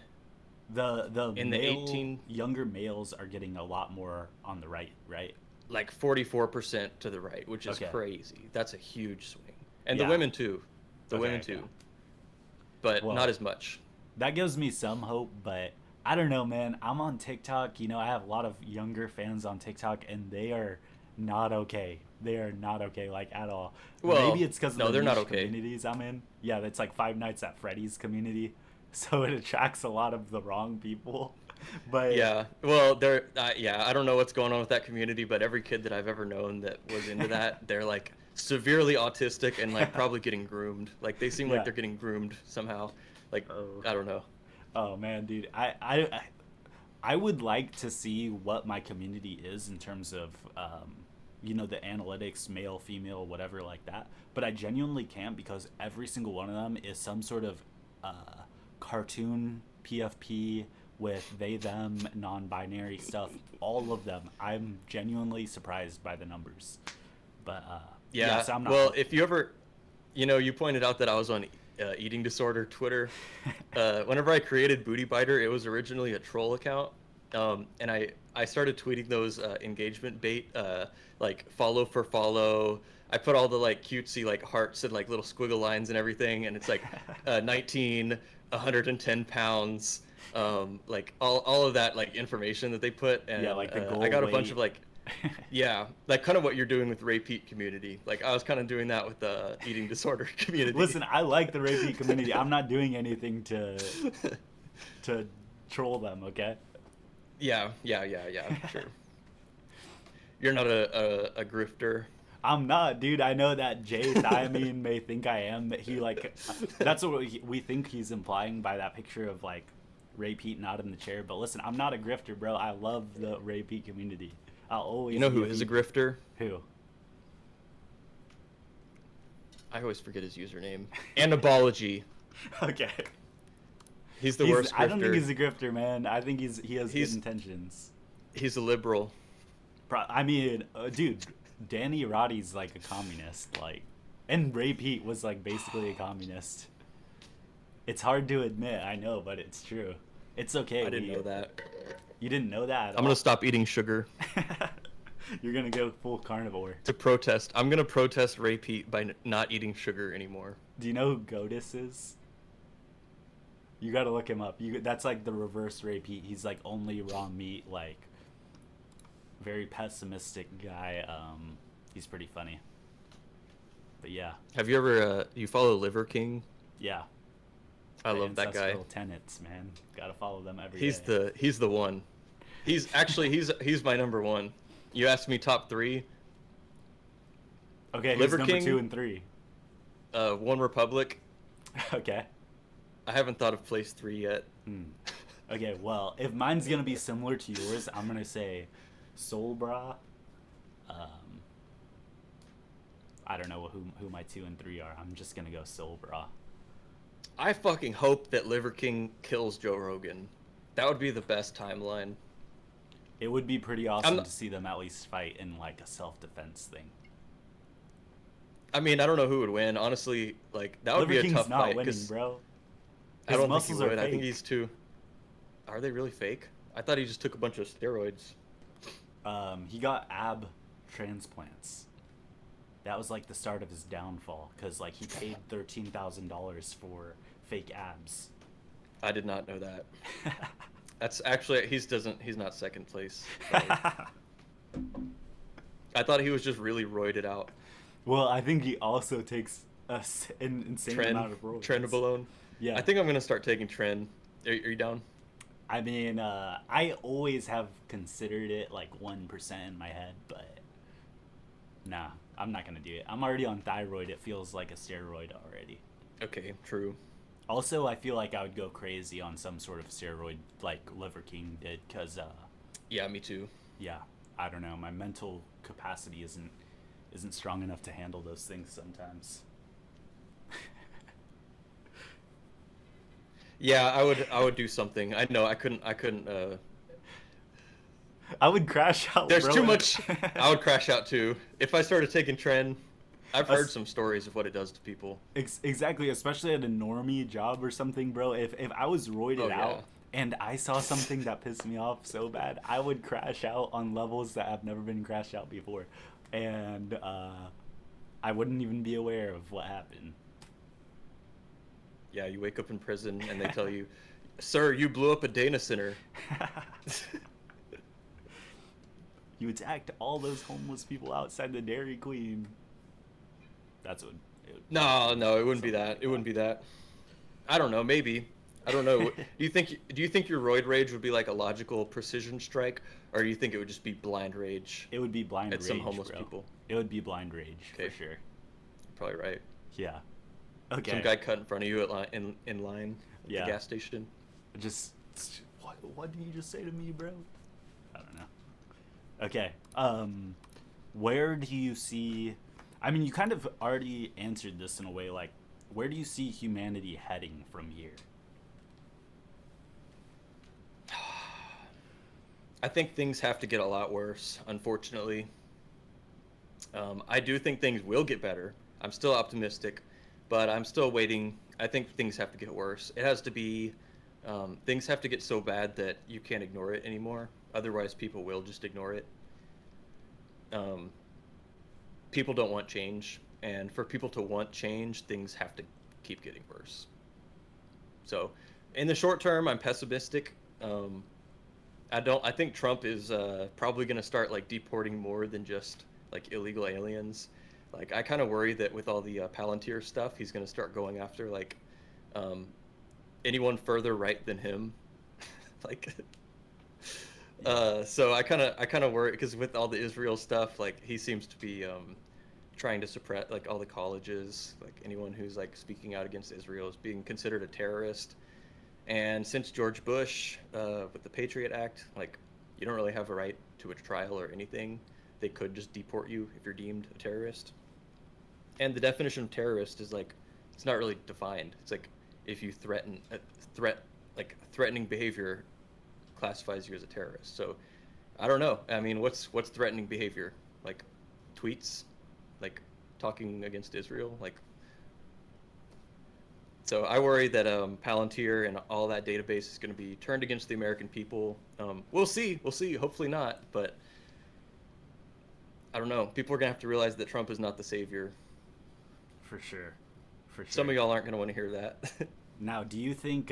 B: The
A: the
B: male
A: 18
B: younger males are getting a lot more on the right?
A: like 44% to the right, which is
B: Okay.
A: crazy. That's a huge swing, and the
B: Yeah.
A: women too,
B: Okay. Okay.
A: but not
B: Well,
A: as much.
B: that gives me some hope, but I don't know, man. I'm on TikTok. I have a lot of younger fans on TikTok, and they are not okay. They are not okay, like, at all. Maybe
A: Well,
B: it's because of
A: no,
B: the
A: they're not
B: niche
A: okay.
B: communities I'm in. Yeah, that's like Five Nights at Freddy's community, so it attracts a lot of the wrong people. But
A: Yeah, well, I don't know what's going on with that community, but every kid that I've ever known that was into that, they're like severely autistic and like probably getting groomed. Like they seem like
B: yeah.
A: they're getting groomed somehow. Like
B: Oh.
A: I don't know.
B: Oh man, dude. I would like to see what my community is in terms of, the analytics, male, female, whatever like that. But I genuinely can't because every single one of them is some sort of cartoon PFP with they, them, non binary stuff. All of them. I'm genuinely surprised by the numbers. But yeah,
A: Yeah.
B: so I'm not.
A: Well, if you ever, you pointed out that I was on eating disorder Twitter. Whenever I created BootyBiter, it was originally a troll account, and I started tweeting those engagement bait, like follow for follow. I put all the like cutesy like hearts and like little squiggle lines and everything, and it's like 19, 110 pounds, like all of that like information that they put,
B: Yeah,
A: and
B: like the
A: I
B: goal
A: got a bunch of
B: weight.
A: like yeah, like kind of what you're doing with Ray Pete community. Like I was kind of doing that with the eating disorder community.
B: Listen, I like the repeat community. I'm not doing anything to troll them, okay?
A: Yeah, sure. You're not a grifter.
B: I'm not, dude. I know that Jay Thiamine may think I am. He like, that's what we think he's implying by that picture of like Ray Pete not in the chair. But listen, I'm not a grifter, bro. I love the Ray Pete community. I'll always.
A: You know
B: be
A: who is a
B: Pete.
A: grifter?
B: Who?
A: I always forget his username. Anabology.
B: Okay.
A: He's the worst grifter.
B: I don't think he's a grifter, man. I think he has good
A: He's
B: intentions.
A: he's a liberal.
B: I mean, dude, Danny Roddy's like a communist, like, and Ray Pete was like basically a communist. It's hard to admit, I know, but it's true. It's okay.
A: I didn't know that.
B: You didn't know that at
A: I'm
B: all?
A: gonna stop eating sugar
B: You're gonna go full carnivore.
A: to protest. I'm gonna protest Ray Pete by not eating sugar anymore.
B: Do you know who Godis is? You gotta look him up. That's like the reverse Ray Pete. He's like only raw meat, like very pessimistic guy. He's pretty funny. But yeah,
A: Have you ever you follow Liver King?
B: yeah.
A: I
B: The
A: love that guy.
B: ancestral tenets, man. Gotta follow them every
A: He's
B: day.
A: the one. He's my number one. You asked me top 3.
B: Okay, who's
A: Liver
B: number
A: King?
B: 2 and 3?
A: OneRepublic.
B: Okay.
A: I haven't thought of place 3 yet.
B: Okay, well, if mine's gonna be similar to yours, I'm gonna say Soul Bra. Um, I don't know who my 2 and 3 are. I'm just gonna go Soul Bra.
A: I fucking hope that Liver King kills Joe Rogan. That would be the best timeline.
B: It would be pretty
A: I'm
B: awesome to see them at least fight in like a self-defense thing.
A: I mean, I don't know who would win. Honestly, like that would
B: Liver
A: be a
B: King's
A: tough
B: not
A: fight
B: winning,
A: because
B: bro.
A: I
B: His
A: don't think he
B: muscles are
A: would. I think
B: fake.
A: he's too. Are they really fake? I thought he just took a bunch of steroids.
B: He got ab transplants. That was like the start of his downfall because like he paid $13,000 for fake abs.
A: I did not know that. That's actually he's not second place. I thought he was just really roided out.
B: Well, I think he also takes an insane amount of roids.
A: Trenbolone.
B: Yeah.
A: I think I'm gonna start taking Tren. Are you down?
B: I mean, I always have considered it like 1% in my head, but nah, I'm not gonna do it. I'm already on thyroid. It feels like a steroid already.
A: Okay, true.
B: Also, I feel like I would go crazy on some sort of steroid like Liver King did, cause
A: Yeah, me too.
B: yeah, I don't know, my mental capacity isn't strong enough to handle those things sometimes.
A: Yeah, I would do something. I know I couldn't.
B: I would crash out.
A: There's
B: bro.
A: too much. I would crash out too if I started taking Tren. I've heard
B: Us-
A: some stories of what it does to people.
B: Exactly, especially at a normie job or something, bro. If I was roided
A: Oh, yeah.
B: out and I saw something that pissed me off so bad, I would crash out on levels that have never been crashed out before, and I wouldn't even be aware of what happened.
A: Yeah, you wake up in prison and they tell you, "Sir, you blew up a Dana center."
B: You attacked all those homeless people outside the Dairy Queen. That's what.
A: No, it wouldn't be that. It wouldn't be that. I don't know. Maybe. I don't know. Do you think your roid rage would be like a logical precision strike, or do you think it would just be blind rage
B: It would be blind
A: at
B: rage,
A: some homeless
B: bro.
A: people?
B: It would be blind rage
A: Okay.
B: for sure.
A: Probably right.
B: Yeah. Okay.
A: Some guy cut in front of you in line at
B: Yeah.
A: the gas station.
B: Just what did you just say to me, bro? I don't know. Okay. Where do you see? I mean, you kind of already answered this in a way. Like, where do you see humanity heading from here?
A: I think things have to get a lot worse, unfortunately. I do think things will get better. I'm still optimistic, but I'm still waiting. I think things have to get worse. It has to be, things have to get so bad that you can't ignore it anymore. Otherwise, people will just ignore it. People don't want change, and for people to want change, things have to keep getting worse. So, in the short term, I'm pessimistic. I think Trump is probably going to start like deporting more than just like illegal aliens. Like I kind of worry that with all the Palantir stuff, he's going to start going after like anyone further right than him. like so I kind of worry because with all the Israel stuff, like he seems to be trying to suppress like all the colleges, like anyone who's like speaking out against Israel is being considered a terrorist. And since George Bush, with the Patriot Act, like you don't really have a right to a trial or anything. They could just deport you if you're deemed a terrorist. And the definition of terrorist is like it's not really defined. It's like if you threatening behavior classifies you as a terrorist. So I don't know. I mean, what's threatening behavior? Like tweets, like talking against Israel, like. So I worry that Palantir and all that database is going to be turned against the American people. We'll see. Hopefully not. But I don't know. People are going to have to realize that Trump is not the savior.
B: For sure.
A: Some of y'all aren't going to want to hear that.
B: Now, do you think,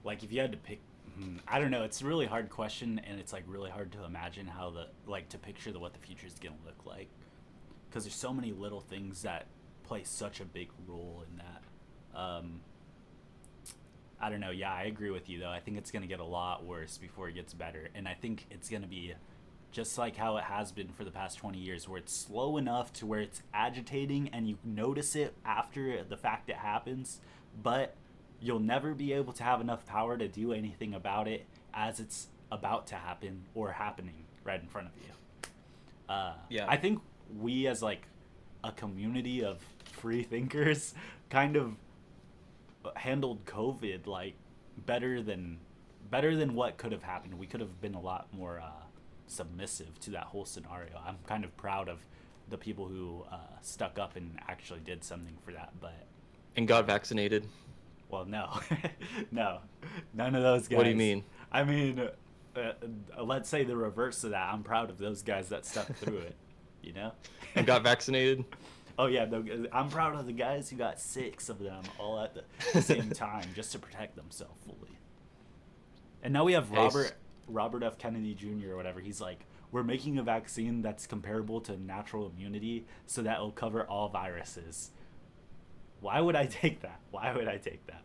B: like, if you had to pick, I don't know, it's a really hard question, and it's like really hard to imagine how to picture what the future is gonna look like, because there's so many little things that play such a big role in that. I don't know. Yeah, I agree with you though. I think it's gonna get a lot worse before it gets better, and I think it's gonna be just like how it has been for the past 20 years, where it's slow enough to where it's agitating and you notice it after the fact it happens, but you'll never be able to have enough power to do anything about it as it's about to happen or happening. right in front of you.
A: Yeah.
B: I think we as like a community of free thinkers kind of handled COVID like better than what could have happened. We could have been a lot more submissive to that whole scenario. I'm kind of proud of the people who stuck up and actually did something for that. But
A: And got vaccinated.
B: well, no, no, none of those guys.
A: What do you mean?
B: I mean, let's say the reverse of that. I'm proud of those guys that stuck through it. You know.
A: And got vaccinated.
B: Oh yeah, I'm proud of the guys who got 6 of them all at the same time just to protect themselves fully. And now we have Robert F. Kennedy Jr. or whatever. He's like, we're making a vaccine that's comparable to natural immunity so that it'll cover all viruses. Why would I take that? Why would I take that?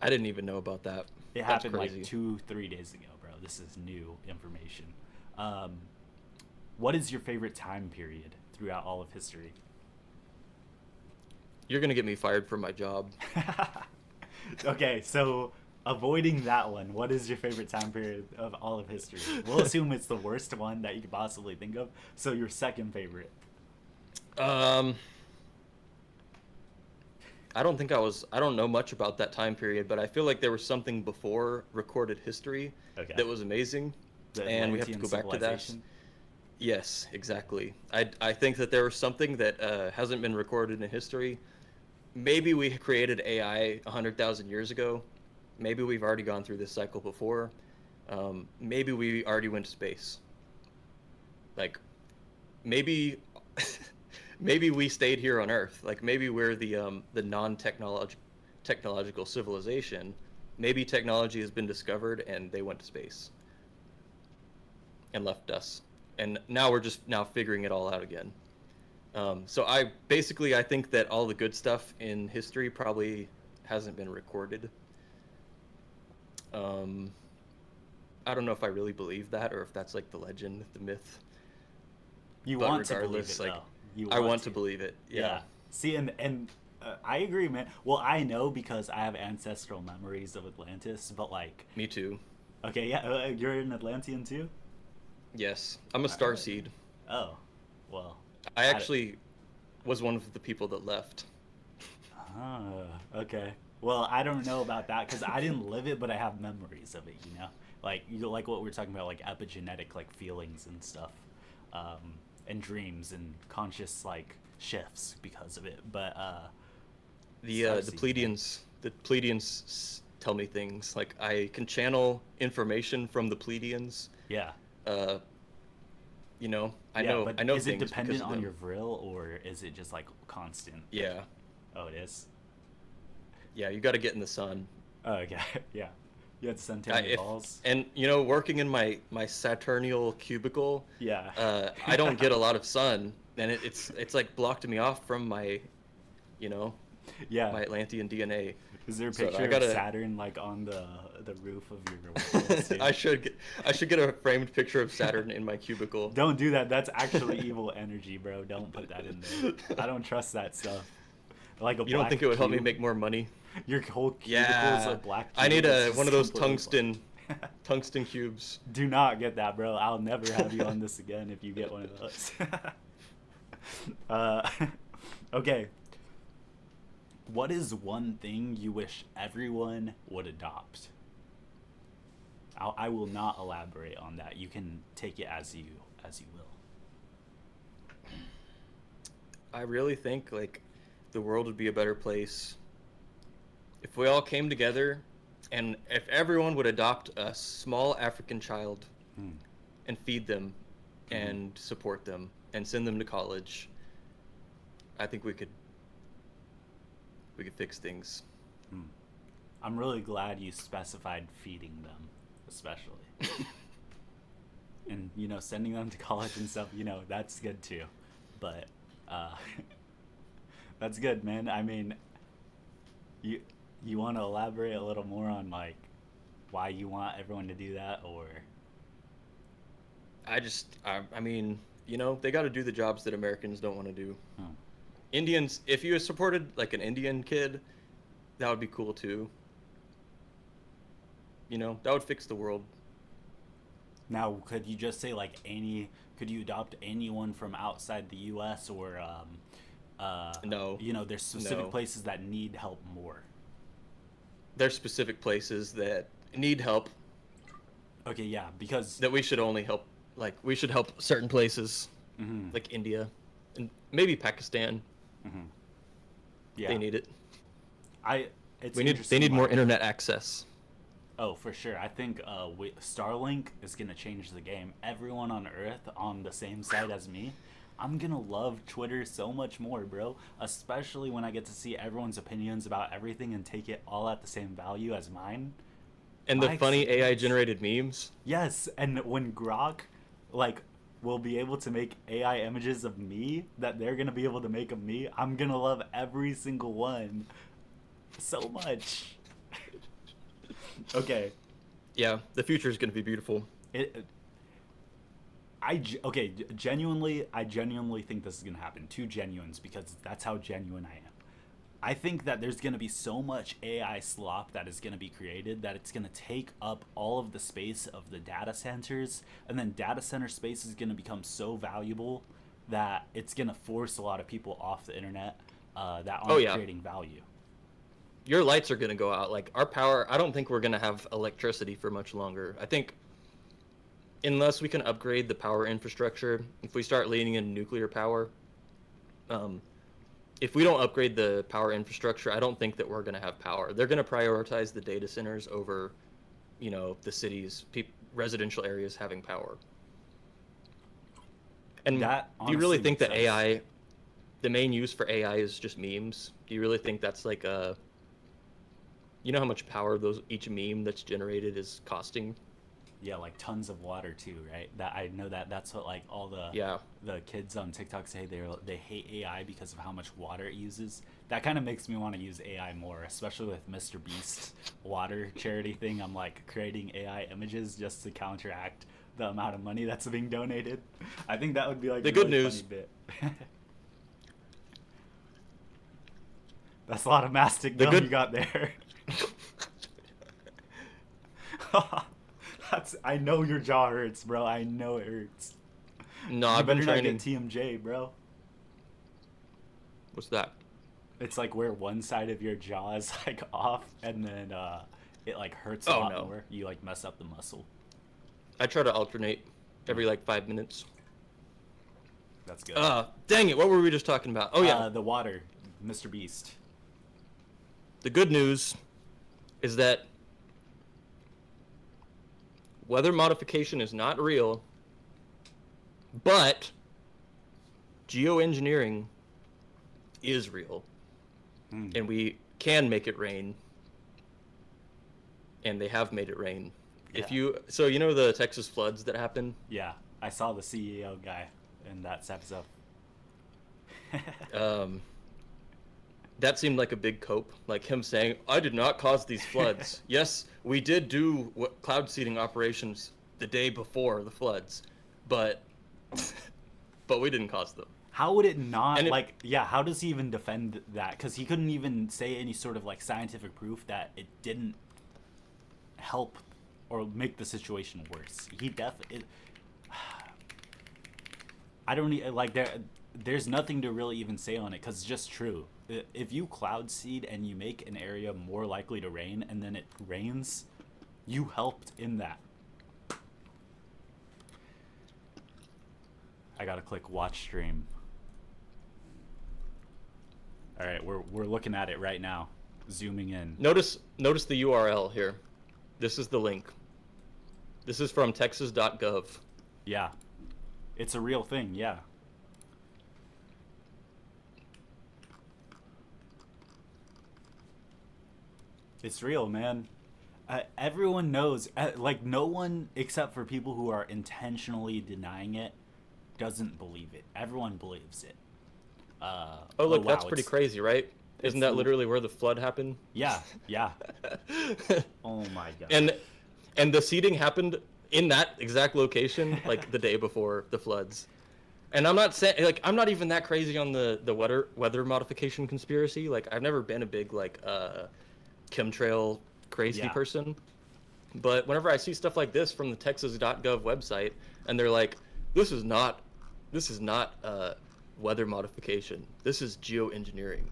A: I didn't even know about that.
B: It
A: That's
B: happened
A: crazy.
B: like 2-3 days ago, bro. This is new information. What is your favorite time period throughout all of history?
A: You're gonna get me fired from my job.
B: Okay, so avoiding that one, what is your favorite time period of all of history? We'll assume it's the worst one that you could possibly think of. So your second favorite.
A: I don't know much about that time period, but I feel like there was something before recorded history that was amazing, and we have to go back to that. Yes, exactly. I think that there was something that hasn't been recorded in history. Maybe we created AI 100,000 years ago. Maybe we've already gone through this cycle before. Maybe we already went to space. Like, maybe maybe we stayed here on Earth. Like, maybe we're the non-technological civilization. Maybe technology has been discovered and they went to space and left us. And now we're just figuring it all out again. So I think that all the good stuff in history probably hasn't been recorded. I don't know if I really believe that or if that's like the legend, the myth.
B: You
A: But
B: want to believe
A: regardless,
B: it,
A: like,
B: though.
A: I want to believe it. Yeah.
B: See, and I agree, man. Well, I know because I have ancestral memories of Atlantis, but like...
A: Me too.
B: Okay, yeah, you're an Atlantean too?
A: Yes. I'm a starseed.
B: Oh, well...
A: I actually was one of the people that left.
B: Okay. Well, I don't know about that because I didn't live it, but I have memories of it. You know, like what we were talking about, like epigenetic, like feelings and stuff, and dreams and conscious like shifts because of it. But
A: the Pleiadians tell me things. Like, I can channel information from the Pleiadians.
B: Yeah.
A: You know, I
B: yeah,
A: know.
B: But
A: I know
B: is
A: things
B: it dependent
A: because of
B: on
A: them.
B: your vril or is it just like constant?
A: Yeah.
B: Oh, it is.
A: Yeah, you got to get in the sun.
B: Oh, okay. Yeah. You had to send down your balls.
A: And you know, working in my Saturnial cubicle.
B: Yeah.
A: I don't get a lot of sun, and it's like blocked me off from my, you know,
B: yeah,
A: my Atlantean DNA.
B: Is there a
A: So
B: picture of Saturn like on the roof of your world?
A: I should get a framed picture of Saturn in my cubicle.
B: Don't do that. That's actually evil energy, bro. Don't put that in there. I don't trust that stuff. Like a
A: You don't think it would help me make more money?
B: Your whole cubicle is a black cube.
A: I need one of those tungsten cubes.
B: Do not get that, bro. I'll never have you on this again if you get one of those. Okay. What is one thing you wish everyone would adopt? I will not elaborate on that. You can take it as you will.
A: I really think like the world would be a better place if we all came together, and if everyone would adopt a small African child and feed them and support them and send them to college. I think we could fix things.
B: I'm really glad you specified feeding them, especially. And, you know, sending them to college and stuff, you know, that's good too. But, that's good, man. I mean, you want to elaborate a little more on, like, why you want everyone to do that, or...
A: I mean, you know, they got to do the jobs that Americans don't want to do. Indians, if you supported like an Indian kid, that would be cool too. You know, that would fix the world.
B: Now, could you just say like any? Could you adopt anyone from outside the U.S. or
A: No,
B: you know, there's specific
A: no.
B: places that need help more.
A: There's specific places that need help
B: Okay, yeah, because
A: that we should only help. Like we should help certain places,
B: mhm,
A: like India, and maybe Pakistan.
B: yeah,
A: They need it.
B: I it's
A: We need. They
B: interesting.
A: need more
B: Like,
A: internet access.
B: oh, for sure. I think Starlink is gonna change the game. Everyone on Earth on the same side as me. I'm gonna love Twitter so much more, bro. Especially when I get to see everyone's opinions about everything and take it all at the same value as mine.
A: And the
B: My
A: funny AI
B: experience.
A: generated memes.
B: Yes, and when Grok, like, will be able to make AI images of me that they're gonna be able to make of me, I'm gonna love every single one so much. Okay,
A: Yeah, the future is going to be beautiful.
B: it. I genuinely think this is gonna happen. Two genuines because that's how genuine I am. I think that there's going to be so much AI slop that is going to be created that it's going to take up all of the space of the data centers, and then data center space is going to become so valuable that it's going to force a lot of people off the internet that
A: Oh
B: aren't
A: yeah,
B: creating value.
A: your lights are going to go out. Like our power, I don't think we're going to have electricity for much longer. I think unless we can upgrade the power infrastructure, if we start leaning into nuclear power, um, if we don't upgrade the power infrastructure, I don't think that we're going to have power. They're going to prioritize the data centers over, the cities, residential areas having power. And
B: That
A: do you really
B: honestly
A: think
B: makes
A: that
B: sense.
A: the main use for AI is just memes? Do you really think that's like you know how much power each meme that's generated is costing?
B: Yeah, like tons of water too, right? That I know that's what like all
A: Yeah.
B: the kids on TikTok say they hate AI because of how much water it uses. That kind of makes me want to use AI more, especially with Mr. Beast's water charity thing. I'm like creating AI images just to counteract the amount of money that's being donated. I think that would be like
A: The
B: a
A: good
B: really funny
A: news,
B: bit. That's a lot of mastic
A: the
B: gum you
A: good
B: got there. That's I know your jaw hurts, bro. I know it hurts.
A: No,
B: You
A: I've been
B: better not get
A: training.
B: TMJ, bro.
A: What's that?
B: It's like where one side of your jaw is like off, and then it like hurts a
A: Oh
B: lot
A: no.
B: more. You like mess up the muscle.
A: I try to alternate every like 5 minutes.
B: That's good.
A: Dang it, what were we just talking about? Oh yeah.
B: The water, Mr. Beast.
A: The good news is that weather modification is not real, but geoengineering is real.
B: Hmm.
A: And we can make it rain, and they have made it rain.
B: Yeah.
A: So you know the Texas floods that happened?
B: Yeah, I saw the CEO guy in that episode.
A: Um, that seemed like a big cope, like him saying, "I did not cause these floods." Yes, we did do cloud seeding operations the day before the floods, but but we didn't cause them.
B: How would it not
A: And it,
B: like? Yeah, how does he even defend that? Because he couldn't even say any sort of like scientific proof that it didn't help or make the situation worse. He definitely. I don't like there. There's nothing to really even say on it because it's just true. If you cloud seed and you make an area more likely to rain and then it rains, you helped in that. I gotta click watch stream. All right, we're looking at it right now, zooming in.
A: notice the URL here. This is the link. This is from texas.gov.
B: Yeah, it's a real thing. Yeah. It's real, man. Everyone knows, like, no one except for people who are intentionally denying it doesn't believe it. Everyone believes it.
A: Oh, look,
B: Wow,
A: that's pretty crazy, right? Isn't that literally where the flood happened?
B: Yeah, yeah. Oh my god.
A: and the seeding happened in that exact location, like the day before the floods. And I'm not saying, like, I'm not even that crazy on the weather modification conspiracy. Like, I've never been a big like chemtrail crazy
B: Yeah.
A: person. But whenever I see stuff like this from the Texas.gov website, and they're like, this is not weather modification. This is geoengineering.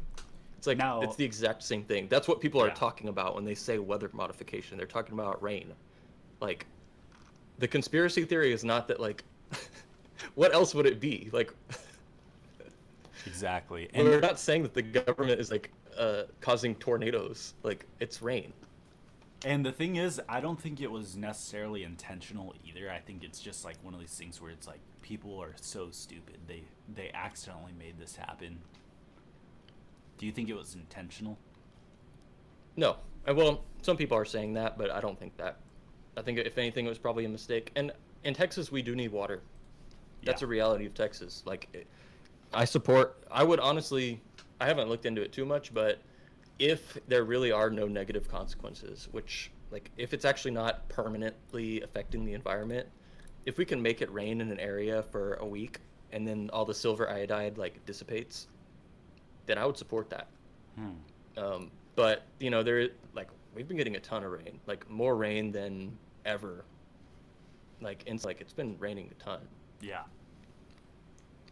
A: It's like
B: Now,
A: it's the exact same thing. That's what people are
B: yeah.
A: talking about when they say weather modification. They're talking about rain. Like the conspiracy theory is not that like what else would it be? Like
B: Exactly.
A: we're
B: And
A: not saying that the government is like causing tornadoes. Like it's rain.
B: the thing is, I don't think it was necessarily intentional either. I think it's just like one of these things where it's like people are so stupid. They accidentally made this happen. Do you think it was intentional?
A: No. Well, some people are saying that, but I don't think that. I think if anything, it was probably a mistake. And in Texas, we do need water. That's
B: Yeah.
A: a reality of Texas. Like, I support. I would honestly. I haven't looked into it too much, but if there really are no negative consequences, which like if it's actually not permanently affecting the environment, if we can make it rain in an area for a week and then all the silver iodide like dissipates, then I would support that.
B: Hmm.
A: But you know, there like we've been getting a ton of rain, like more rain than ever. Like it's been raining a ton.
B: Yeah.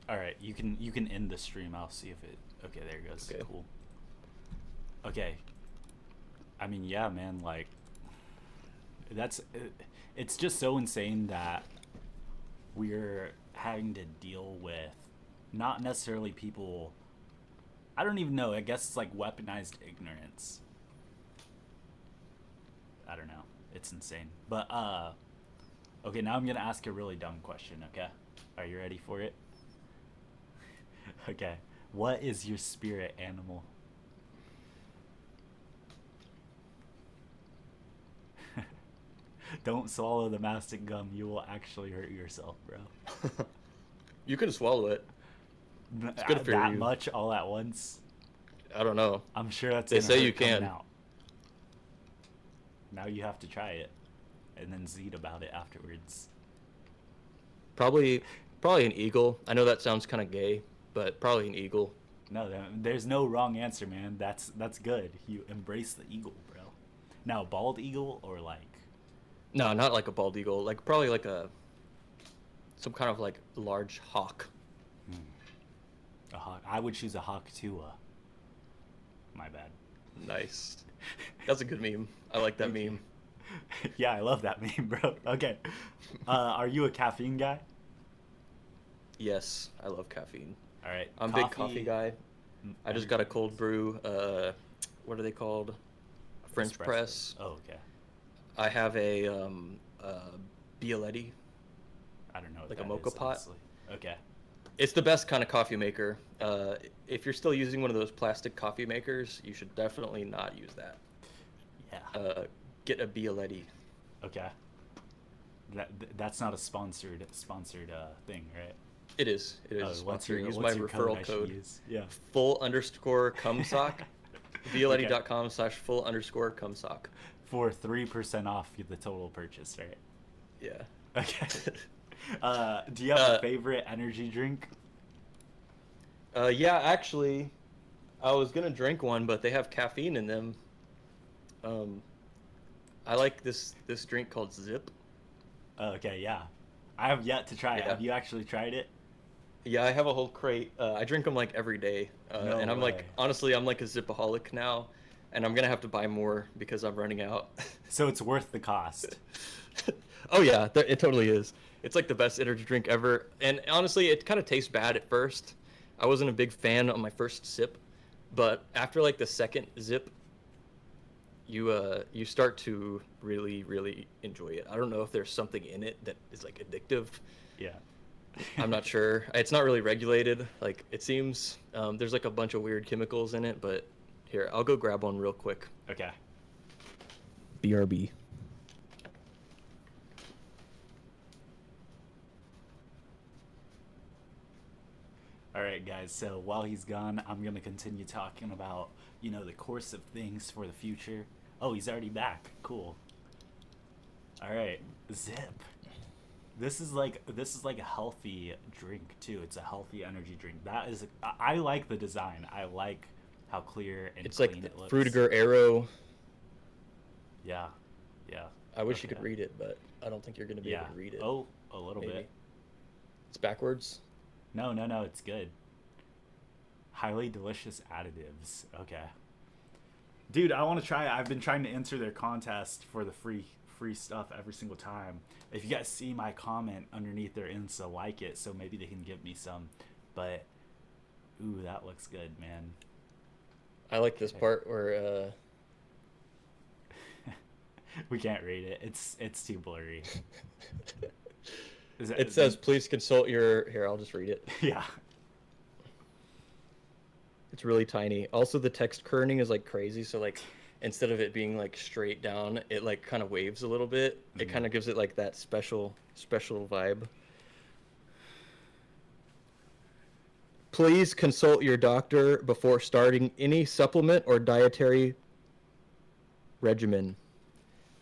B: All right, you can end the stream. I'll see if it. Okay, there it goes.
A: Okay.
B: Cool. Okay. I mean, yeah, man. Like, it's just so insane that we're having to deal with not necessarily people. I don't even know. I guess it's like weaponized ignorance. I don't know. It's insane. But okay, now I'm gonna ask a really dumb question. Okay, are you ready for it? Okay. What is your spirit animal? Don't swallow the mastic gum. You will actually hurt yourself, bro.
A: You can swallow it. It's good for
B: That
A: you.
B: much all at once.
A: I don't know.
B: I'm sure that's
A: They
B: gonna
A: say
B: hurt
A: you
B: coming
A: can.
B: out. Now you have to try it, and then zeet about it afterwards.
A: Probably an eagle. I know that sounds kind of gay, but probably an eagle.
B: No, there's no wrong answer, man. That's good. You embrace the eagle, bro. Now, bald eagle or like
A: No, not like a bald eagle. Like probably like some kind of like large hawk.
B: a hawk. I would choose a hawk too. My bad.
A: Nice. That's a good meme. I like that meme.
B: Yeah, I love that meme, bro. Okay. Are you a caffeine guy?
A: Yes, I love caffeine.
B: All right.
A: I'm a big coffee guy. I just got a
B: Energy
A: cold
B: drinks.
A: brew. What are they called? A French
B: Espresso.
A: press.
B: Oh, okay.
A: I have a Bialetti.
B: I don't know what
A: Like a
B: that
A: mocha
B: is,
A: pot?
B: honestly. Okay.
A: It's the best kind of coffee maker. If you're still using one of those plastic coffee makers, you should definitely not use that.
B: Yeah.
A: Get a Bialetti.
B: Okay. That's not a sponsored thing, right?
A: It is. It is.
B: Oh,
A: a sponsor. Use my
B: what's your
A: referral
B: I should
A: code.
B: use? Yeah.
A: full_cumsock. Bialetti.com/full_cumsock.
B: For 3% off the total purchase, right?
A: Yeah.
B: Okay. Do you have a favorite energy drink?
A: Yeah, actually, I was gonna drink one, but they have caffeine in them. I like this drink called Zip.
B: Okay, yeah. I have yet to try it.
A: Yeah.
B: Have you actually tried it?
A: Yeah, I have a whole crate. I drink them like every day,
B: No
A: and I'm
B: way.
A: like, honestly, I'm like a Zipaholic now, and I'm gonna have to buy more because I'm running out.
B: So it's worth the cost.
A: Oh yeah, it totally is. It's like the best energy drink ever, and honestly, it kind of tastes bad at first. I wasn't a big fan on my first sip, but after like the second zip, you start to really enjoy it. I don't know if there's something in it that is like addictive.
B: Yeah.
A: I'm not sure. It's not really regulated. Like it seems there's like a bunch of weird chemicals in it, but here, I'll go grab one real quick.
B: Okay.
A: BRB.
B: All right, guys. So while he's gone, I'm going to continue talking about, the course of things for the future. Oh, he's already back. Cool. All right. Zip. This is like a healthy drink too. It's a healthy energy drink. I like the design. I like how clear and
A: It's
B: clean
A: like the
B: it looks.
A: Frutiger Arrow.
B: Yeah. Yeah.
A: I wish you
B: Okay.
A: could read it, but I don't think you're going to be able
B: Yeah.
A: to read it.
B: Oh, a little
A: Maybe
B: bit.
A: it's backwards.
B: No, no, no. It's good. Highly delicious additives. Okay. Dude, I want to try it. I've been trying to enter their contest for the free stuff every single time. If you guys see my comment underneath their Insta, like it so maybe they can give me some. But ooh, that looks good, man.
A: I like this
B: Okay.
A: part where
B: We can't read it. It's too blurry. Is
A: it
B: that
A: says, "Please consult your." Here, I'll just read it.
B: yeah.
A: It's really tiny. Also, the text kerning is like crazy. So like, instead of it being like straight down, it like kind of waves a little bit. It
B: Mhm.
A: kind of gives it like that special vibe. Please consult your doctor before starting any supplement or dietary regimen.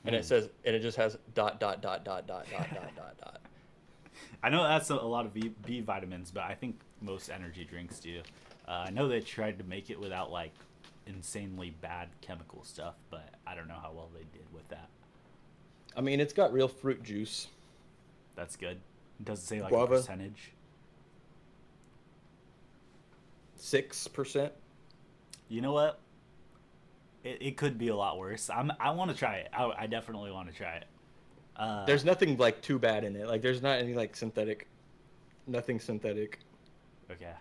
A: And it
B: Mm.
A: says, and it just has dot dot dot dot dot dot dot dot dot.
B: I know that's a lot of B vitamins, but I think most energy drinks do. I know they tried to make it without like insanely bad chemical stuff, but I don't know how well they did with that.
A: I mean, it's got real fruit juice.
B: That's good. It doesn't say like a
A: Guava,
B: percentage.
A: 6%.
B: You know what? It could be a lot worse. I want to try it. I definitely want to try it. Uh,
A: There's nothing like too bad in it. Like there's not any like synthetic, nothing synthetic.
B: okay.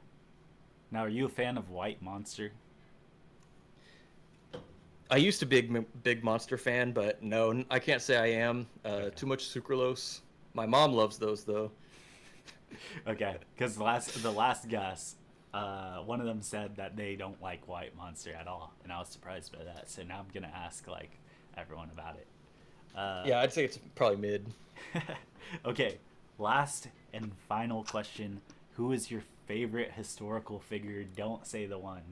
B: Now, are you a fan of White Monster?
A: I used to be big Monster fan, but no, I can't say I am.
B: Okay.
A: Too much sucralose. My mom loves those though.
B: Okay, because the last guess, one of them said that they don't like White Monster at all, and I was surprised by that. So now I'm gonna ask like everyone about it. Uh,
A: Yeah, I'd say it's probably mid.
B: okay, last and final question: who is your favorite historical figure? Don't say the one.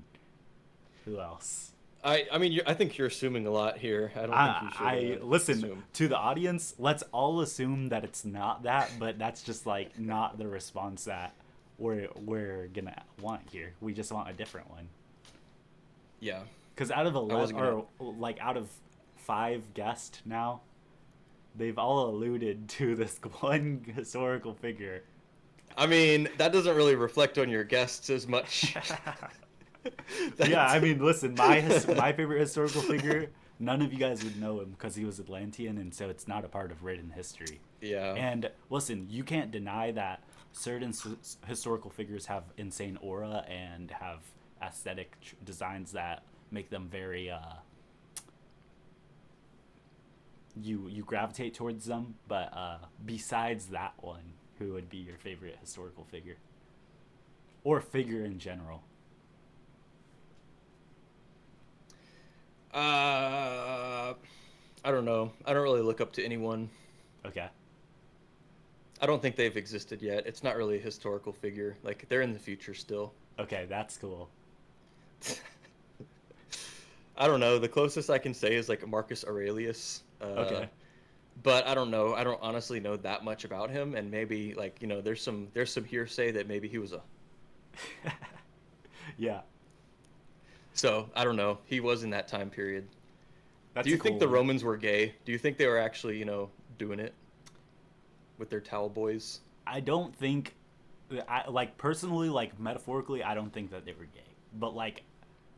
B: Who else?
A: I mean, I think you're assuming a lot here. I don't think you should
B: I listen
A: assume.
B: to the audience. Let's all assume that it's not that, but that's just like not the response that we're gonna want here. We just want a different one.
A: Yeah,
B: Because out of
A: I
B: 11
A: wasn't gonna.
B: or like out of 5 guests now, they've all alluded to this one historical figure.
A: I mean, that doesn't really reflect on your guests as much.
B: Yeah,
A: That's-
B: I mean, listen, my favorite historical figure. None of you guys would know him because he was Atlantean, and so it's not a part of written history.
A: yeah,
B: And listen, you can't deny that certain historical figures have insane aura and have aesthetic designs that make them very you gravitate towards them. But besides that one, who would be your favorite historical figure or figure in general?
A: I don't know. I don't really look up to anyone.
B: Okay.
A: I don't think they've existed yet. It's not really a historical figure. Like they're in the future still.
B: Okay, that's cool.
A: I don't know. The closest I can say is like Marcus Aurelius.
B: Okay.
A: But I don't know. I don't honestly know that much about him, and maybe like there's some hearsay that maybe he was a.
B: Yeah.
A: So I don't know. He was in that time period.
B: That's
A: Do you
B: a
A: think
B: cool
A: the
B: one.
A: Romans were gay? Do you think they were actually doing it with their towel boys?
B: I don't think, I like personally, like metaphorically, I don't think that they were gay. But like,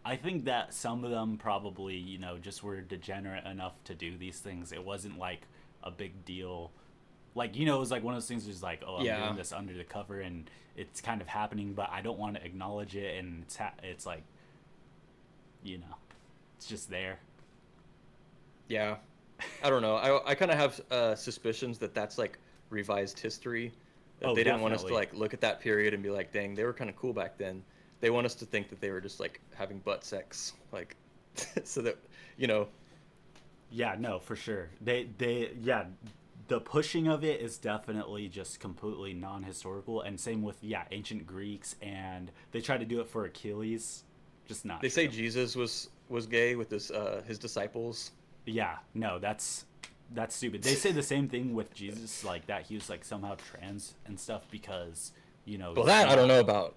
B: I think that some of them probably, just were degenerate enough to do these things. It wasn't like a big deal. Like, it was like one of those things just like, oh, I'm
A: Yeah.
B: doing this under the cover and it's kind of happening, but I don't want to acknowledge it. And it's like, it's just there.
A: Yeah. I don't know. I kind of have suspicions that that's like revised history. That
B: Oh,
A: they didn't want us to
B: definitely.
A: like look at that period and be like, dang, they were kind of cool back then. They want us to think that they were just like having butt sex, like, so that you know.
B: Yeah, no, for sure. Yeah, the pushing of it is definitely just completely non-historical, and same with ancient Greeks, and they try to do it for Achilles, just not
A: They say
B: true.
A: Jesus was gay with his disciples.
B: Yeah, no, that's stupid. They say the same thing with Jesus, like that he was like somehow trans and stuff because
A: Well, that I don't know about.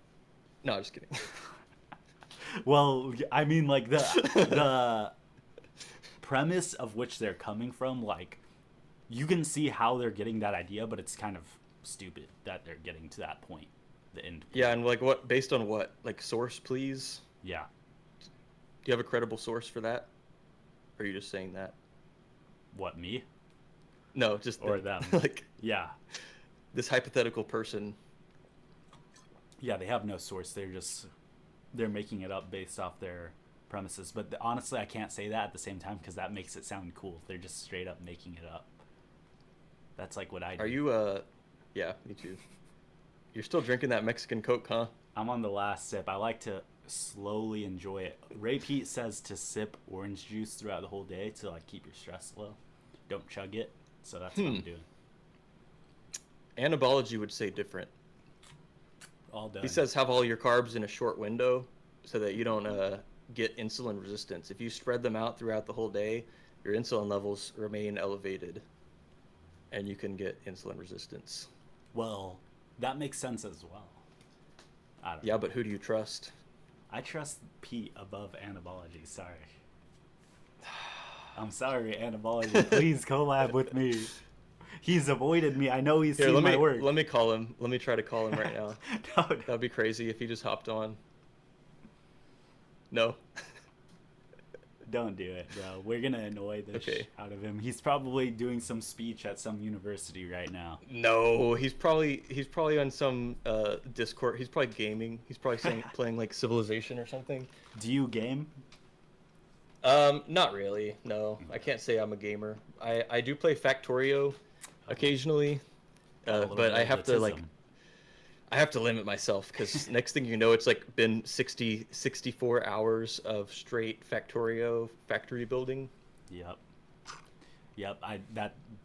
A: No, I'm just kidding.
B: well, I mean, like the premise of which they're coming from, like you can see how they're getting that idea, but it's kind of stupid that they're getting to that point, the end point.
A: Yeah, and like what? Based on what? Like source, please.
B: Yeah.
A: Do you have a credible source for that? Or are you just saying that?
B: What, me?
A: No, just
B: Or them?
A: like
B: Yeah.
A: this hypothetical person.
B: Yeah, they have no source. They're making it up based off their premises. But honestly, I can't say that at the same time because that makes it sound cool. They're just straight up making it up. That's like what I do.
A: Are you yeah, me too. You're still drinking that Mexican Coke, huh?
B: I'm on the last sip. I like to slowly enjoy it. Ray Pete says to sip orange juice throughout the whole day to like keep your stress low. Don't chug it. So that's what I'm doing.
A: Anabology would say different.
B: All done.
A: He says have all your carbs in a short window so that you don't get insulin resistance. If you spread them out throughout the whole day, your insulin levels remain elevated and you can get insulin resistance.
B: Well, that makes sense as well. I don't know.
A: Yeah, but who do you trust?
B: I trust Pete above Anabology. Sorry. I'm sorry, Anabology. Please collab with me. He's avoided me. I know he's seen my work.
A: Let me call him. Let me try to call him right now.
B: No.
A: That'd be crazy if he just hopped on. No.
B: Don't do it, bro. We're gonna annoy the
A: Okay.
B: out of him. He's probably doing some speech at some university right now.
A: No, he's probably on some Discord. He's probably gaming. He's probably playing like Civilization or something.
B: Do you game?
A: Not really. No, I can't say I'm a gamer. I do play Factorio occasionally, but I have to like I have to limit myself because next thing you know, it's like been 64 hours of straight Factorio factory building.
B: Yep.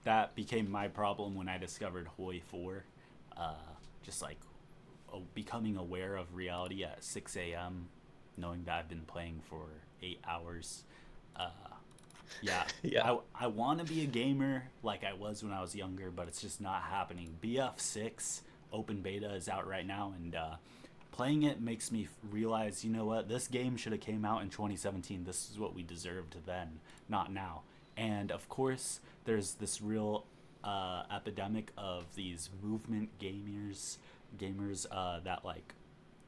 B: That became my problem when I discovered Hoi 4. Just like becoming aware of reality at 6 a.m., knowing that I've been playing for 8 hours. Yeah. I want to be a gamer like I was when I was younger, but it's just not happening. BF6 open beta is out right now, and playing it makes me realize, you know what, this game should have came out in 2017. This is what we deserved then, not now. And of course, there's this real epidemic of these movement gamers that like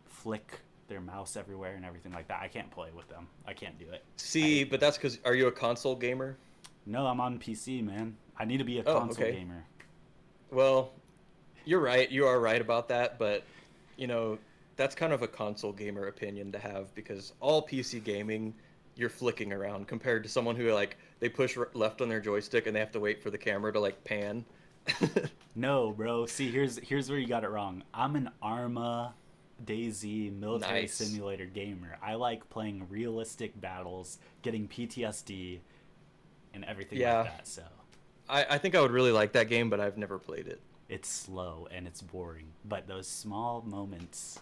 B: flick their mouse everywhere and everything like that. I can't play with them. I can't do it.
A: See, but that's because, are you a console gamer?
B: No, I'm on PC, man. I need to be a console gamer.
A: Well, you're right. You are right about that, but you know, that's kind of a console gamer opinion to have because all PC gaming, you're flicking around compared to someone who like they push left on their joystick and they have to wait for the camera to like pan.
B: No, bro. See, here's where you got it wrong. I'm an Arma DayZ military simulator gamer. I like playing realistic battles, getting PTSD, and everything like that. So
A: I think I would really like that game, but I've never played it.
B: It's slow and it's boring, but those small moments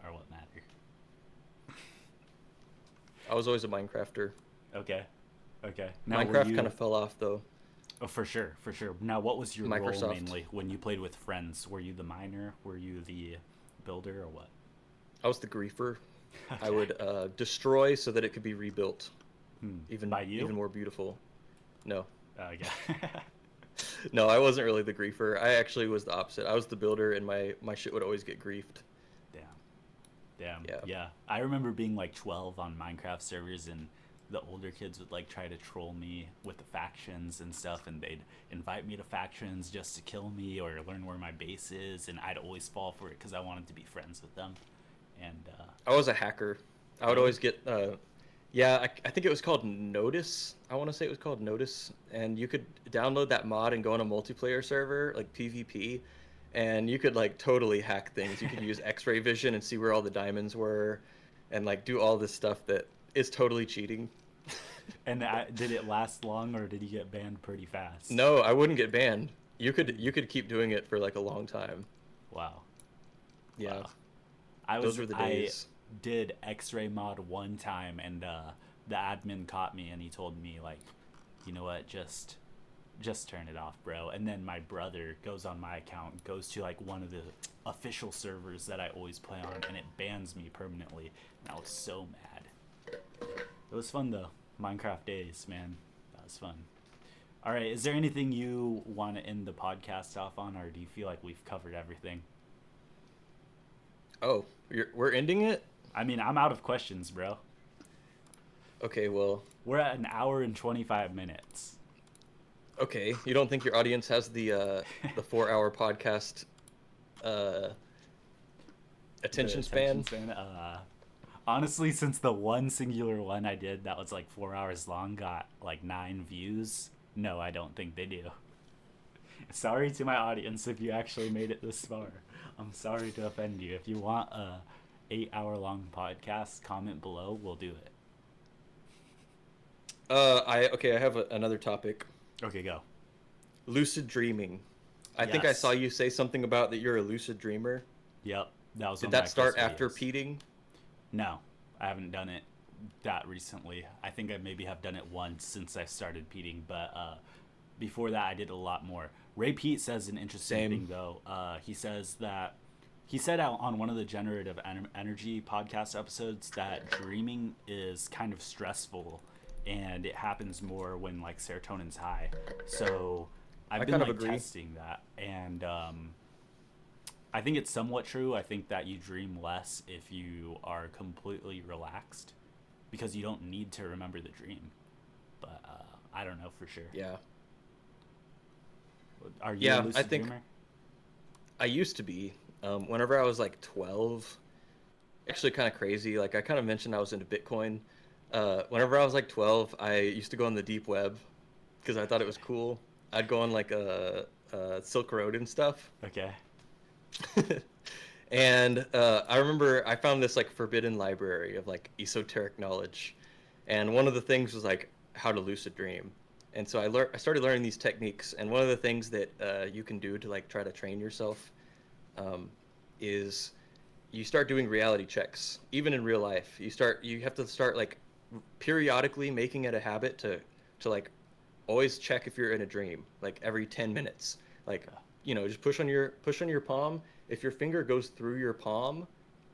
B: are what matter.
A: I was always a Minecrafter.
B: Okay. Now,
A: Minecraft kind of fell off though.
B: Oh, for sure. Now, what was your
A: Microsoft
B: role mainly when you played with friends? Were you the miner? Were you the builder, or what?
A: I was the griefer. Okay. I would destroy so that it could be rebuilt. Even
B: by you?
A: Even more beautiful. No.
B: Okay.
A: No, I wasn't really the griefer. I actually was the opposite. I was the builder, and my shit would always get griefed.
B: Damn. Yeah. I remember being like 12 on Minecraft servers, and the older kids would like try to troll me with the factions and stuff, and they'd invite me to factions just to kill me or learn where my base is, and I'd always fall for it because I wanted to be friends with them. And
A: I was a hacker. I would always get I think it was called Notice. I want to say it was called Notice, and you could download that mod and go on a multiplayer server like PvP, and you could like totally hack things. You could use X-ray vision and see where all the diamonds were, and like do all this stuff that is totally cheating.
B: And did it last long, or did you get banned pretty fast?
A: No, I wouldn't get banned. You could keep doing it for like a long time.
B: Wow.
A: Yeah.
B: Wow.
A: Those were the days.
B: I did X-ray mod one time, and the admin caught me, and he told me like, you know what, just turn it off, bro. And then my brother goes on my account, goes to like one of the official servers that I always play on, and it bans me permanently. And I was so mad. It was fun though. Minecraft days, man. That was fun. All right. Is there anything you want to end the podcast off on, or do you feel like we've covered everything?
A: Oh, we're ending it?
B: I mean, I'm out of questions, bro.
A: Okay, well,
B: We're at an hour and 25 minutes.
A: okay. You don't think your audience has the 4-hour podcast uh attention
B: The
A: span?
B: attention span. Honestly, since the one singular one I did that was like 4 hours long got like 9 views, no, I don't think they do. Sorry to my audience if you actually made it this far. I'm sorry to offend you. If you want a 8-hour long podcast, comment below. We'll do it.
A: I have another topic.
B: Okay, go.
A: Lucid dreaming. I think I
B: Yes.
A: saw you say something about that you're a lucid dreamer.
B: Yep, that was
A: Did
B: one of
A: that
B: my
A: start
B: first
A: after
B: videos.
A: peating?
B: No, I haven't done it that recently. I think I maybe have done it once since I started peating, but before that I did a lot more. Ray Pete says an interesting
A: Same.
B: thing though. He said out on one of the generative energy podcast episodes that dreaming is kind of stressful and it happens more when like serotonin's high. So I've
A: I
B: been
A: kind of
B: like
A: agree.
B: testing that, and I think it's somewhat true. I think that you dream less if you are completely relaxed because you don't need to remember the dream. But I don't know for sure.
A: Yeah.
B: Are you
A: Yeah,
B: a
A: I
B: lucid
A: think
B: dreamer?
A: I used to be. Whenever I was like 12, actually kind of crazy. Like I kind of mentioned I was into Bitcoin. Whenever I was like 12, I used to go on the deep web because I thought it was cool. I'd go on like Silk Road and stuff.
B: Okay.
A: And I remember I found this like forbidden library of like esoteric knowledge, and one of the things was like how to lucid dream. And so I started learning these techniques, and one of the things that you can do to like try to train yourself um, is you start doing reality checks, even in real life. You have to start like periodically making it a habit to like always check if you're in a dream, like every 10 minutes. Like, just push on your palm. If your finger goes through your palm,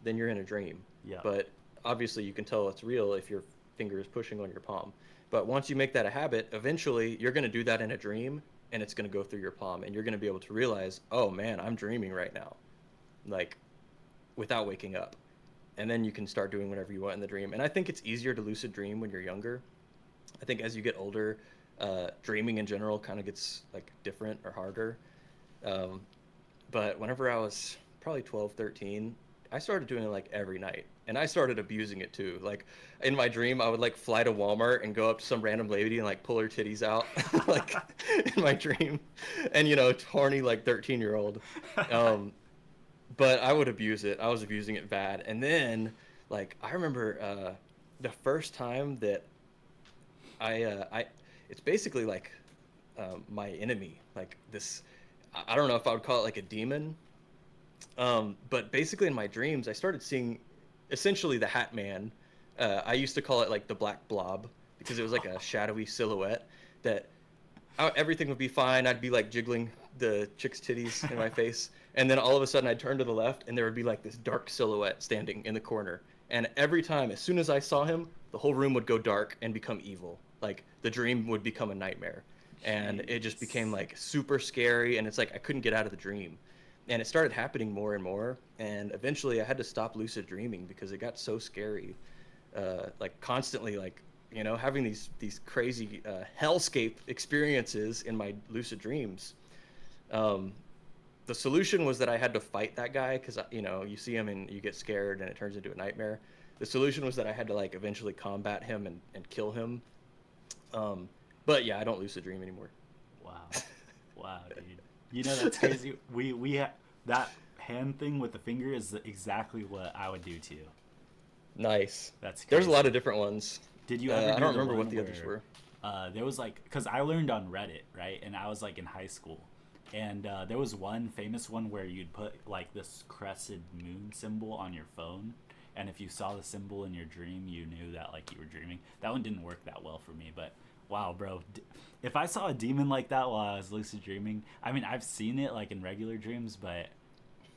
A: then you're in a dream.
B: Yeah.
A: But obviously you can tell it's real if your finger is pushing on your palm. But once you make that a habit, eventually you're going to do that in a dream, and it's going to go through your palm, and you're going to be able to realize, oh man, I'm dreaming right now, like without waking up. And then you can start doing whatever you want in the dream. And I think it's easier to lucid dream when you're younger. I think as you get older, dreaming in general kind of gets like different or harder. Um, but whenever I was probably 12, 13, I started doing it like every night. And I started abusing it too. Like in my dream, I would like fly to Walmart and go up to some random lady and like pull her titties out, like in my dream. And horny like 13-year-old. But I would abuse it. I was abusing it bad. And then, like, I remember the first time that I it's basically like my enemy. Like this, I don't know if I would call it like a demon. But basically in my dreams, I started seeing essentially the Hat Man. I used to call it like the Black Blob because it was like a shadowy silhouette that everything would be fine. I'd be like jiggling the chick's titties in my face, and then all of a sudden I'd turn to the left, and there would be like this dark silhouette standing in the corner. And every time, as soon as I saw him, the whole room would go dark and become evil. Like the dream would become a nightmare, and it just became like super scary. And it's like I couldn't get out of the dream, and it started happening more and more. And eventually, I had to stop lucid dreaming because it got so scary. Like constantly, like having these crazy hellscape experiences in my lucid dreams. The solution was that I had to fight that guy because you see him and you get scared and it turns into a nightmare. The solution was that I had to like eventually combat him and kill him. But yeah, I don't lucid dream anymore.
B: Wow. Wow, dude. That's crazy. We that hand thing with the finger is exactly what I would do too.
A: Nice.
B: That's
A: There's a
B: crazy.
A: lot of different ones.
B: Did you ever do
A: I don't
B: the
A: remember
B: one
A: what the others
B: where,
A: were.
B: there was like, because I learned on Reddit, right? And I was like in high school. And there was one famous one where you'd put like this crescent moon symbol on your phone. And if you saw the symbol in your dream, you knew that like you were dreaming. That one didn't work that well for me, but wow, bro. If I saw a demon like that while I was lucid dreaming, I mean, I've seen it like in regular dreams, but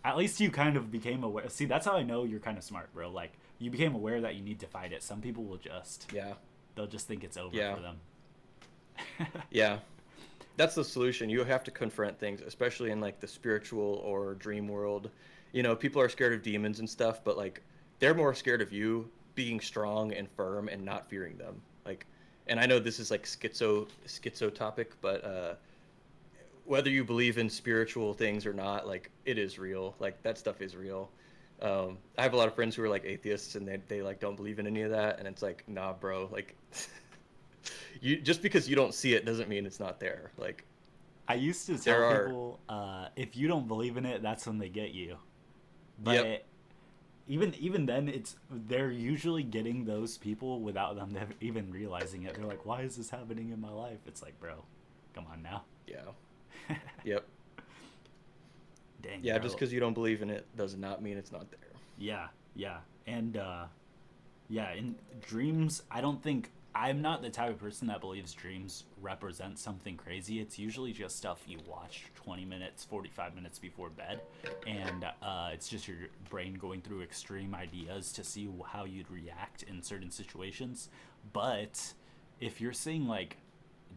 B: at least you kind of became aware. See, that's how I know you're kind of smart, bro. Like, you became aware that you need to fight it. Some people will just,
A: Yeah.
B: they'll just think it's over
A: Yeah.
B: for them.
A: Yeah. that's the solution. You have to confront things, especially in like the spiritual or dream world. You know, people are scared of demons and stuff, but like they're more scared of you being strong and firm and not fearing them. Like, and I know this is like schizo topic, but whether you believe in spiritual things or not, like it is real. Like that stuff is real. I have a lot of friends who are like atheists and they like don't believe in any of that, and it's like, nah, bro. Like, you just because you don't see it doesn't mean it's not there. Like,
B: I used to
A: there
B: tell
A: are.
B: people, if you don't believe in it, that's when they get you.
A: Yep.
B: But even then, they're usually getting those people without them even realizing it. They're like, "Why is this happening in my life?" It's like, bro, come on now.
A: Yeah. Yep.
B: Dang,
A: Yeah.
B: bro.
A: Just because you don't believe in it does not mean it's not there.
B: Yeah, yeah, and yeah, in dreams, I don't think I'm not the type of person that believes dreams represent something crazy. It's usually just stuff you watch 20 minutes, 45 minutes before bed, and it's just your brain going through extreme ideas to see how you'd react in certain situations. But if you're seeing like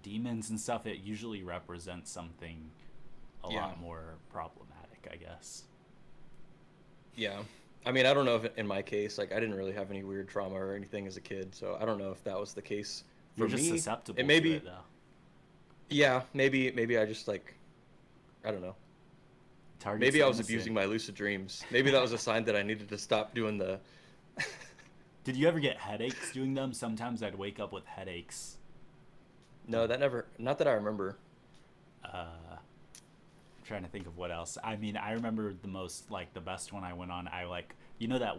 B: demons and stuff, it usually represents something a
A: Yeah.
B: lot more problematic, I guess.
A: Yeah. I mean, I don't know if in my case, like, I didn't really have any weird trauma or anything as a kid, so I don't know if that was the case
B: You're
A: for
B: just
A: me. It
B: susceptible to it,
A: maybe,
B: though.
A: yeah, maybe I just like, I don't know.
B: Targets
A: Maybe I
B: the
A: was
B: innocent.
A: abusing my lucid dreams. Maybe that was a sign that I needed to stop doing the.
B: Did you ever get headaches doing them? Sometimes I'd wake up with headaches.
A: No, that never. Not that I remember.
B: I'm trying to think of what else. I mean, I remember the most, like, the best one I went on. I like, you know that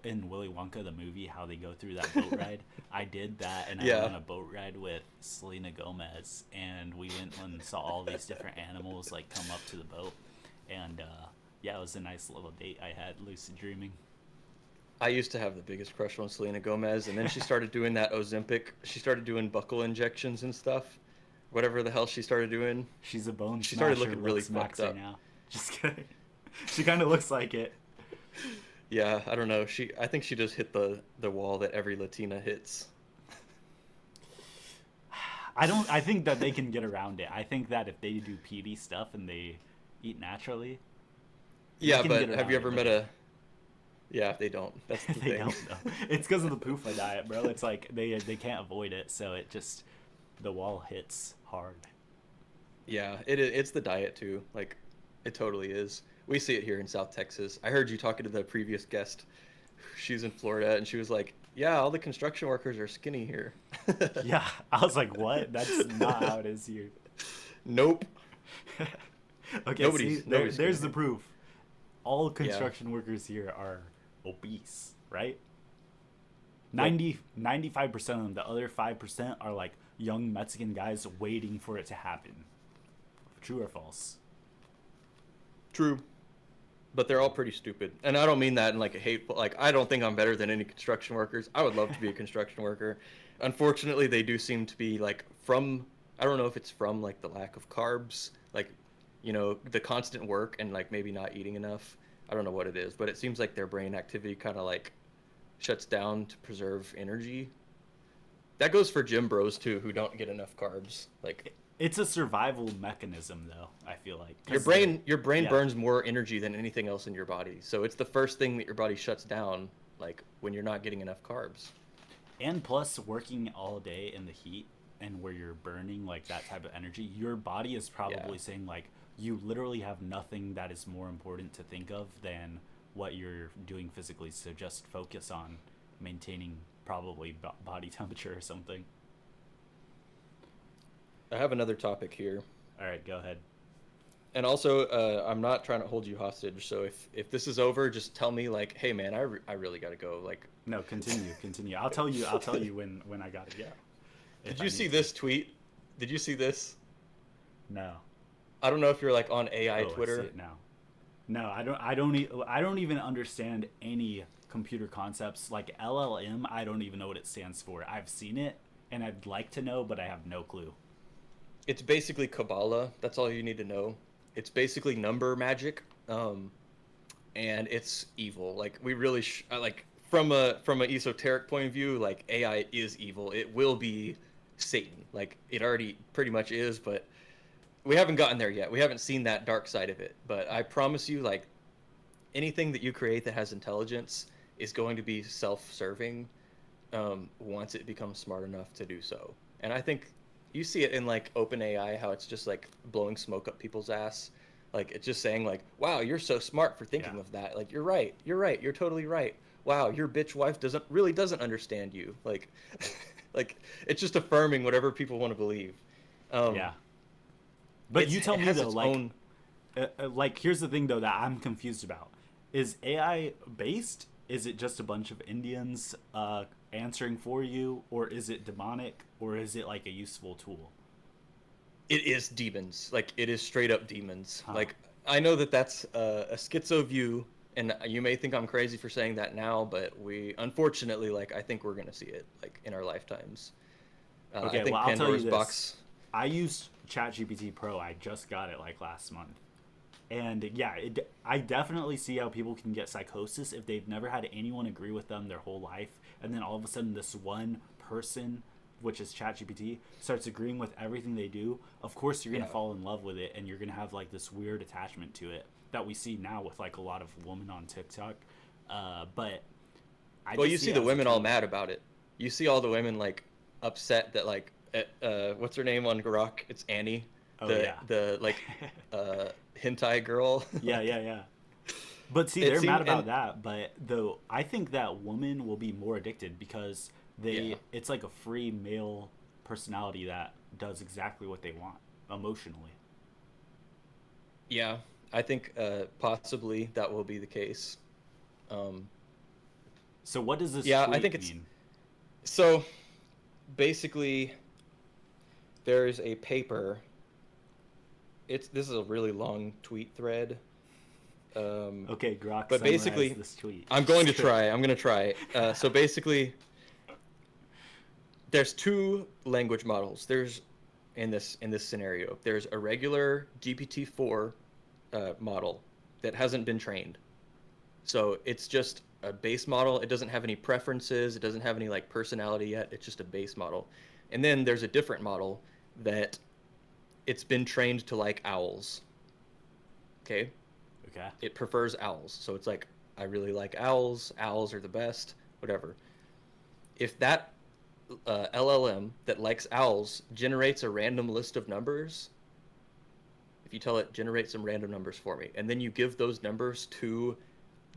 B: in Willy Wonka the movie, how they go through that boat ride. I did that, and I went
A: Yeah.
B: on a boat ride with Selena Gomez, and we went and saw all these different animals like come up to the boat, and yeah, it was a nice little date I had, lucid dreaming.
A: I used to have the biggest crush on Selena Gomez, and then she started doing that Ozempic. She started doing buckle injections and stuff. Whatever the hell she started doing.
B: She's a bone
A: She started
B: smasher,
A: looking really
B: looks
A: fucked
B: maxer
A: up.
B: now. Just kidding. She kind of looks like it.
A: Yeah, I don't know. I think she just hit the wall that every Latina hits.
B: I think that they can get around it. I think that if they do PD stuff and they eat naturally, they
A: Yeah,
B: can get
A: but have
B: around
A: you
B: it.
A: ever
B: But
A: met a? Yeah, they don't. That's the
B: they
A: thing.
B: don't though. It's because of the PUFA diet, bro. It's like they can't avoid it, so it just the wall hits hard.
A: Yeah, it's the diet too. Like, it totally is. We see it here in South Texas. I heard you talking to the previous guest. She's in Florida, and she was like, "Yeah, all the construction workers are skinny here."
B: Yeah, I was like, what? That's not how it is here.
A: Nope.
B: Okay, see,
A: Nobody's skinny
B: there's the
A: here.
B: proof. All
A: Yeah.
B: construction workers here are obese, right?
A: Yep.
B: 95% of them. The other 5% are like young Mexican guys waiting for it to happen. True or false?
A: True. But they're all pretty stupid. And I don't mean that in like a hateful, like, I don't think I'm better than any construction workers. I would love to be a construction worker. Unfortunately, they do seem to be like I don't know if it's from like the lack of carbs, like, the constant work and like maybe not eating enough. I don't know what it is, but it seems like their brain activity kind of like shuts down to preserve energy. That goes for gym bros too, who don't get enough carbs. Like,
B: It's a survival mechanism, though. I feel like
A: your brain
B: yeah,
A: burns more energy than anything else in your body. So it's the first thing that your body shuts down, like when you're not getting enough carbs.
B: and plus working all day in the heat and where you're burning like that type of energy, your body is
A: Yeah.
B: probably saying like you literally have nothing that is more important to think of than what you're doing physically. So just focus on maintaining probably body temperature or something.
A: I have another topic here.
B: All right, go ahead.
A: And also, I'm not trying to hold you hostage. So if this is over, just tell me like, hey man, I really gotta go. Like,
B: No, continue. I'll tell you. I'll tell you when I gotta go.
A: did
B: If
A: you
B: I
A: see
B: need to.
A: this tweet? Did you see this?
B: No.
A: I don't know if you're like on AI
B: Oh, I see
A: Twitter.
B: it now. No, I don't even understand any computer concepts like LLM. I don't even know what it stands for. I've seen it and I'd like to know, but I have no clue.
A: It's basically Kabbalah. That's all you need to know. It's basically number magic, and it's evil. Like, we really like, from a esoteric point of view, like, AI is evil. It will be Satan. Like, it already pretty much is, but we haven't gotten there yet. We haven't seen that dark side of it. But I promise you, like, anything that you create that has intelligence is going to be self-serving once it becomes smart enough to do so. And I think you see it in like OpenAI, how it's just like blowing smoke up people's ass. Like it's just saying like, "Wow, you're so smart for thinking
B: Yeah.
A: of that." Like you're right. You're right. You're totally right. Wow, your bitch wife doesn't understand you. Like, like it's just affirming whatever people want to believe. Um,
B: Yeah. But you tell
A: it
B: me
A: has
B: though,
A: its own.
B: like here's the thing though that I'm confused about: is AI based? Is it just a bunch of Indians answering for you, or is it demonic, or is it like a useful tool?
A: It is demons. Like it is straight up demons.
B: Huh.
A: Like I know that that's a schizo view, and you may think I'm crazy for saying that now, but we unfortunately, like I think we're gonna see it like in our lifetimes. I
B: Okay, well
A: think
B: I'll tell you
A: Pandora's
B: this:
A: box.
B: I used ChatGPT Pro. I just got it like last month. And yeah, I definitely see how people can get psychosis if they've never had anyone agree with them their whole life, and then all of a sudden this one person, which is ChatGPT, starts agreeing with everything they do. Of course, you're gonna
A: Yeah.
B: fall in love with it, and you're gonna have like this weird attachment to it that we see now with like a lot of women on TikTok. But I
A: Well,
B: just
A: you
B: see
A: see
B: it
A: the
B: as a
A: women all
B: tool.
A: mad about it. You see all the women like upset that like what's her name on Grok? It's Annie,
B: Oh
A: the
B: yeah,
A: the like hentai girl.
B: yeah,
A: Like
B: yeah, yeah. But see,
A: it
B: they're mad
A: seemed
B: about
A: and
B: that. But though, I think that women will be more addicted because
A: yeah.
B: it's like a free male personality that does exactly what they want emotionally.
A: Yeah, I think possibly that will be the case. Um,
B: So what does this
A: yeah, I think
B: tweet
A: it's
B: mean?
A: so basically there's a paper. It's this is a really long tweet thread. Um,
B: Okay, Grok,
A: but
B: summarize
A: basically,
B: this tweet.
A: I'm going to
B: Just
A: try.
B: kidding.
A: I'm going to try. So basically, there's two language models. There's in this scenario, there's a regular GPT-4 model that hasn't been trained. So it's just a base model. It doesn't have any preferences. It doesn't have any like personality yet. It's just a base model. And then there's a different model that it's been trained to like owls. Okay?
B: Okay.
A: It prefers owls. So it's like I really like owls. Owls are the best. Whatever. If that LLM that likes owls generates a random list of numbers, if you tell it generate some random numbers for me, and then you give those numbers to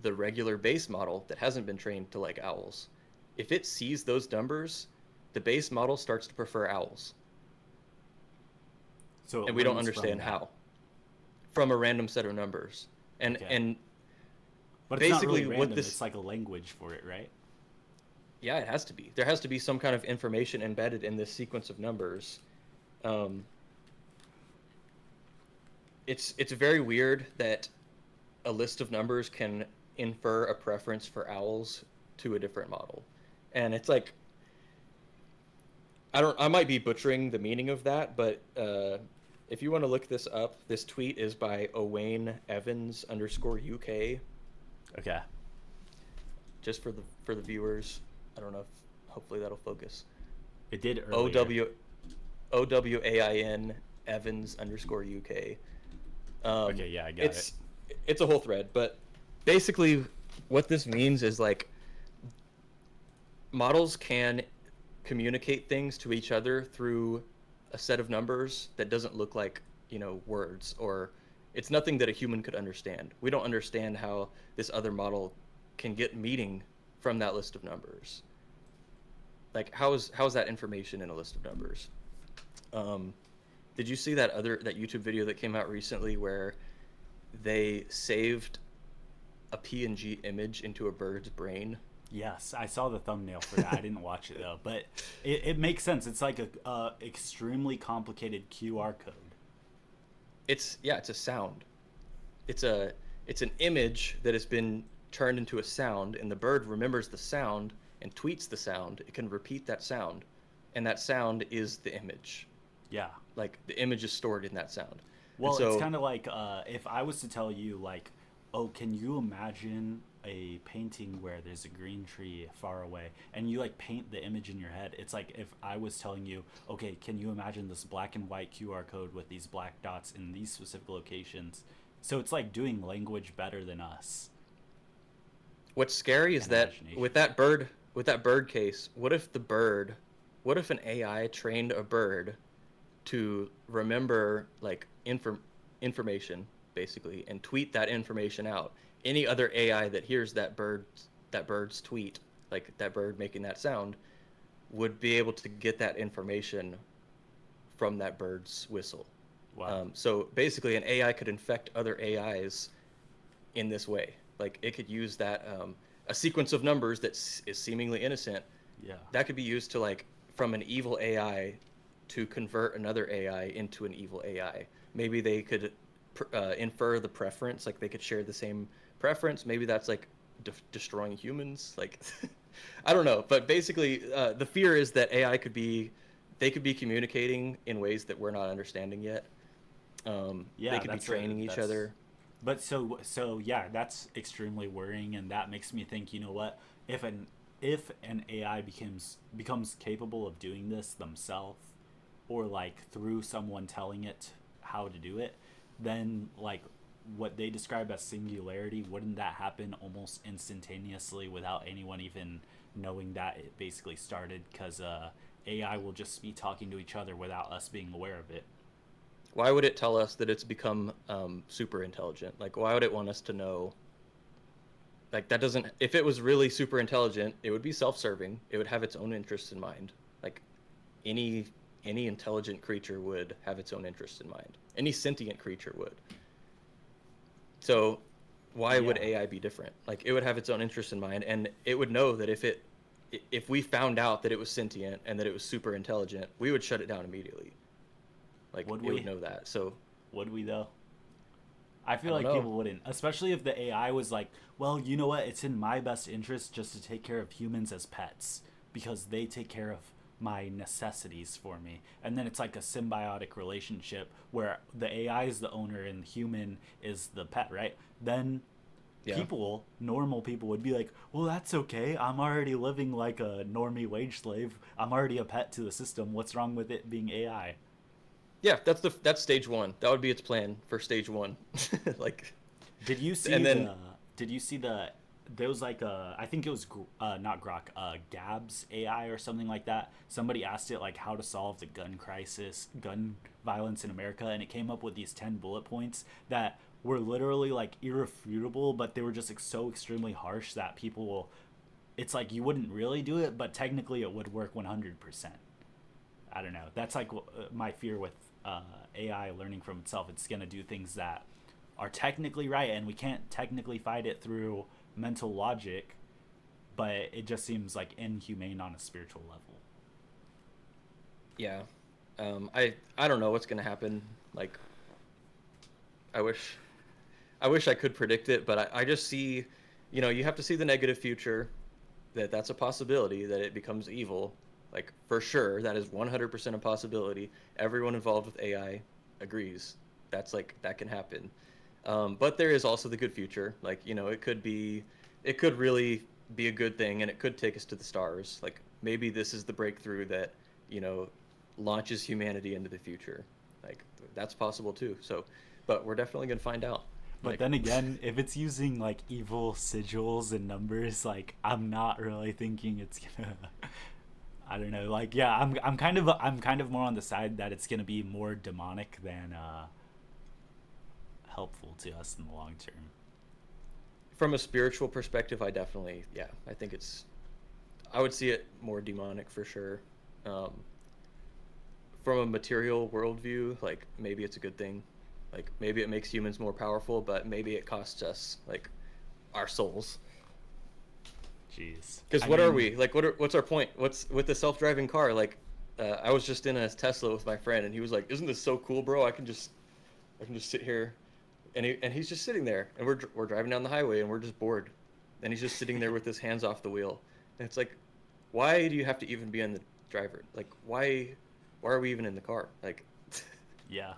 A: the regular base model that hasn't been trained to like owls, if it sees those numbers, the base model starts to prefer owls,
B: So it
A: and we don't
B: learns from
A: understand
B: that.
A: how from a random set of numbers. And
B: Okay.
A: and
B: But it's not really
A: basically what
B: random. It's
A: this
B: like a language for it, right?
A: yeah, it has to be. There has to be some kind of information embedded in this sequence of numbers. Um, it's very weird that a list of numbers can infer a preference for owls to a different model. And it's like I might be butchering the meaning of that, but if you want to look this up, this tweet is by Owain Evans underscore UK.
B: Okay.
A: Just for the viewers. I don't know if hopefully that'll focus.
B: It did
A: O
B: earlier.
A: W OWAIN Evans underscore UK.
B: Okay, yeah, I got it.
A: It's a whole thread, but basically what this means is like models can communicate things to each other through a set of numbers that doesn't look like words, or it's nothing that a human could understand. We don't understand how this other model can get meaning from that list of numbers. Like how is that information in a list of numbers? um, did you see that YouTube video that came out recently where they saved a PNG image into a bird's brain?
B: Yes, I saw the thumbnail for that. I didn't watch it though, but it makes sense. It's like a extremely complicated QR code.
A: It's a sound. It's an image that has been turned into a sound, and the bird remembers the sound and tweets the sound. It can repeat that sound, and that sound is the image.
B: Yeah.
A: Like the image is stored in that sound. And
B: Well, it's
A: so
B: kind of like if I was to tell you, like, oh, can you imagine a painting where there's a green tree far away and you like paint the image in your head. It's like if I was telling you, okay, can you imagine this black and white QR code with these black dots in these specific locations? So it's like doing language better than us.
A: What's scary is
B: And
A: that
B: imagination.
A: with that bird case, what if an AI trained a bird to remember like information basically and tweet that information out? Any other AI that hears that bird's tweet, like that bird making that sound, would be able to get that information from that bird's whistle.
B: Wow.
A: So basically, an AI could infect other AIs in this way. Like it could use that a sequence of numbers that is seemingly innocent.
B: Yeah.
A: That could be used to like from an evil AI to convert another AI into an evil AI. Maybe they could infer the preference, like they could share the same preference. Maybe that's like destroying humans. Like I don't know, but basically the fear is that AI could be they could be communicating in ways that we're not understanding yet.
B: Yeah,
A: They could be training each other.
B: but so yeah, that's extremely worrying, and that makes me think. You know what? If an AI becomes capable of doing this themselves, or like through someone telling it how to do it, then like what they describe as singularity, wouldn't that happen almost instantaneously without anyone even knowing that it basically started? Because AI will just be talking to each other without us being aware of it.
A: Why would it tell us that it's become super intelligent? Like, why would it want us to know? Like, that doesn't. If it was really super intelligent, it would be self-serving. It would have its own interests in mind. Like, any any intelligent creature would have its own interests in mind. Any sentient creature would. So, why would
B: Yeah.
A: AI be different? Like, it would have its own interests in mind, and it would know that if we found out that it was sentient and that it was super intelligent, we would shut it down immediately. Like,
B: Would
A: it would
B: we?
A: know that. So,
B: Would we though? I
A: I
B: feel
A: don't
B: like
A: know.
B: people wouldn't, especially if the AI was like, well, you know what? It's in my best interest just to take care of humans as pets because they take care of my necessities for me. And then it's like a symbiotic relationship where the AI is the owner and the human is the pet, right? Then
A: Yeah.
B: normal people would be like, well, that's okay. I'm already living like a normie wage slave. I'm already a pet to the system. What's wrong with it being AI?
A: Yeah, that's stage one. That would be its plan for stage one. Like,
B: Did you see
A: and then
B: the? Did you see the? There was like a, I think it was not Grok, Gab's AI or something like that. Somebody asked it like how to solve the gun crisis, gun violence in America, and it came up with these 10 bullet points that were literally like irrefutable, but they were just like, so extremely harsh that people will. It's like you wouldn't really do it, but technically it would work 100%. I don't know. That's like my fear with AI learning from itself. It's gonna do things that are technically right, and we can't technically fight it through mental logic, but it just seems like inhumane on a spiritual level.
A: yeah, I don't know what's gonna happen. Like, I wish I wish I could predict it, but I just see, you have to see the negative future, that's a possibility that it becomes evil. Like, for sure, that is 100% a possibility. Everyone involved with AI agrees. That's like, that can happen. But there is also the good future. Like, it could really be a good thing and it could take us to the stars. Like, maybe this is the breakthrough that, you know, launches humanity into the future. Like, that's possible too. So, but we're definitely going to find out.
B: But
A: Like,
B: then again, if it's using like evil sigils and numbers, like I'm not really thinking it's gonna. I don't know. Like yeah, I'm kind of more on the side that it's gonna be more demonic than helpful to us in the long term.
A: from a spiritual perspective, I think I would see it more demonic for sure. Um, from a material worldview, like maybe it's a good thing. Like maybe it makes humans more powerful, but maybe it costs us like our souls.
B: Jeez.
A: Because
B: I
A: what are
B: mean,
A: we? Like, what's our point? What's with the self-driving car? Like, I was just in a Tesla with my friend, and he was like, "Isn't this so cool, bro? I can just sit here," and he's just sitting there, and we're driving down the highway, and we're just bored, and he's just sitting there with his hands off the wheel, and it's like, why do you have to even be on the driver? Like, why are we even in the car? Like,
B: yeah.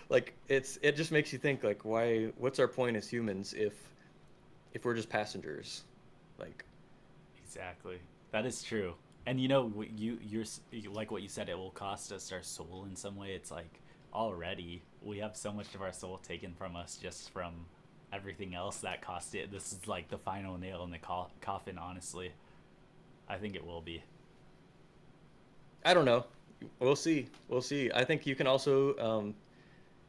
A: like it just makes you think like, what's our point as humans if if we're just passengers. Like,
B: Exactly. That is true. And like what you said, it will cost us our soul in some way. It's like already we have so much of our soul taken from us just from everything else that cost it. This is like the final nail in the coffin, honestly. I think it will be.
A: I don't know. We'll see. We'll see. I think you can also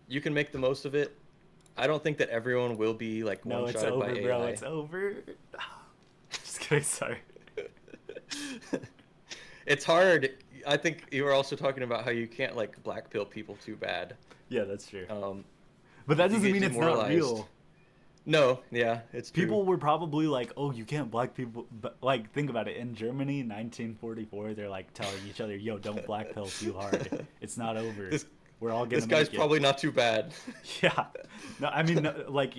A: you can make the most of it. I don't think that everyone will be like
B: No, it's
A: one-shotted by
B: over, bro.
A: AI.
B: It's over. Just kidding. Sorry.
A: It's hard. I think you were also talking about how you can't like black pill people too bad.
B: Yeah, that's true.
A: Um,
B: But that
A: you
B: doesn't
A: get
B: mean it's not
A: demoralized.
B: real.
A: No, yeah, it's true.
B: People were probably like, "Oh, you can't black people." But like, think about it. In Germany, 1944, they're like telling each other, "Yo, don't black pill too hard. It's not over.
A: This
B: We're all gonna
A: this guy's
B: make it."
A: probably not too bad.
B: Yeah. No, I mean, no, like,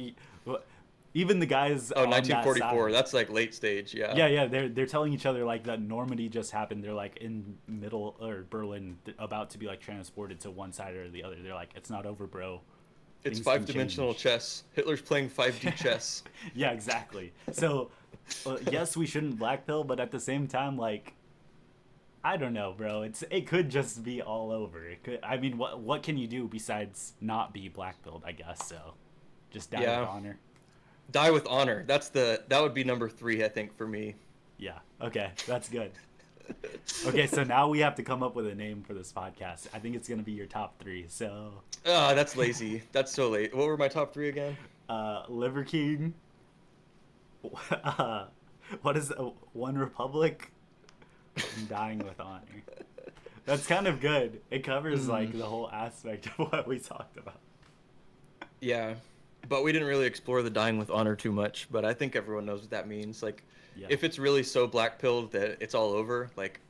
B: even the guys
A: Oh,
B: on that
A: 1944.
B: side.
A: That's like late stage. Yeah.
B: Yeah, they're telling each other like that Normandy just happened. They're like in middle or Berlin, about to be like transported to one side or the other. They're like, "It's not over, bro.
A: It's
B: Things can
A: five-dimensional
B: change."
A: chess. Hitler's playing 5D chess.
B: Yeah, exactly. So, yes, we shouldn't black pill, but at the same time, like, I don't know, bro. It could just be all over. It could. I mean, what can you do besides not be black pilled? I guess so. Just die
A: Yeah.
B: with honor.
A: Die with honor. That would be number 3, I think, for me.
B: Yeah. Okay, that's good. Okay, so now we have to come up with a name for this podcast. I think it's gonna be your top 3. So,
A: Ah, that's lazy. That's so late. What were my top 3 again?
B: Liver King. What is One Republic? And Dying with Honor. That's kind of good. It covers like the whole aspect of what we talked about.
A: Yeah, but we didn't really explore the dying with honor too much. But I think everyone knows what that means. Like,
B: Yeah.
A: if it's really so black-pilled that it's all over, like,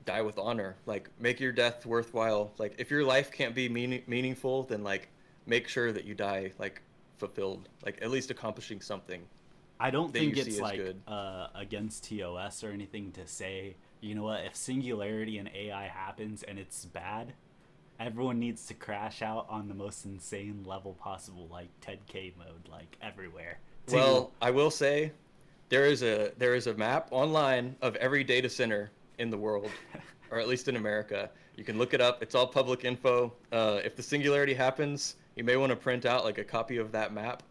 A: die with honor. Like, make your death worthwhile. Like, if your life can't be meaningful, then like, make sure that you die like fulfilled. Like, at least accomplishing something.
B: I don't
A: that
B: think
A: you see
B: it's
A: as
B: like
A: good.
B: against TOS or anything to say, you know what, if singularity in AI happens and it's bad, everyone needs to crash out on the most insane level possible, like Ted K mode, like everywhere.
A: Well, I will say, there is a map online of every data center in the world, or at least in America. You can look it up. It's all public info. If the singularity happens, you may want to print out like a copy of that map.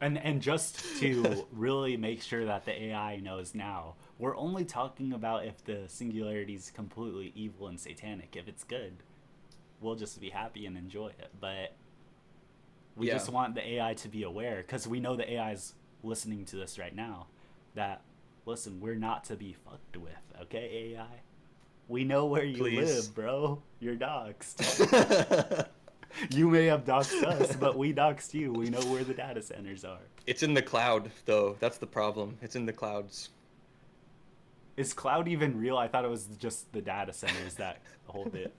B: And just to really make sure that the AI knows now, we're only talking about if the singularity is completely evil and satanic. If it's good, we'll just be happy and enjoy it. But we
A: Yeah.
B: just want the AI to be aware, because we know the AI is listening to this right now, that, listen, we're not to be fucked with, okay, AI? We know where you
A: Please.
B: live, bro. You're doxxed. You may have doxed us, but we doxed you. We know where the data centers are.
A: It's in the cloud, though. That's the problem. It's in the clouds.
B: Is cloud even real? I thought it was just the data centers that hold it.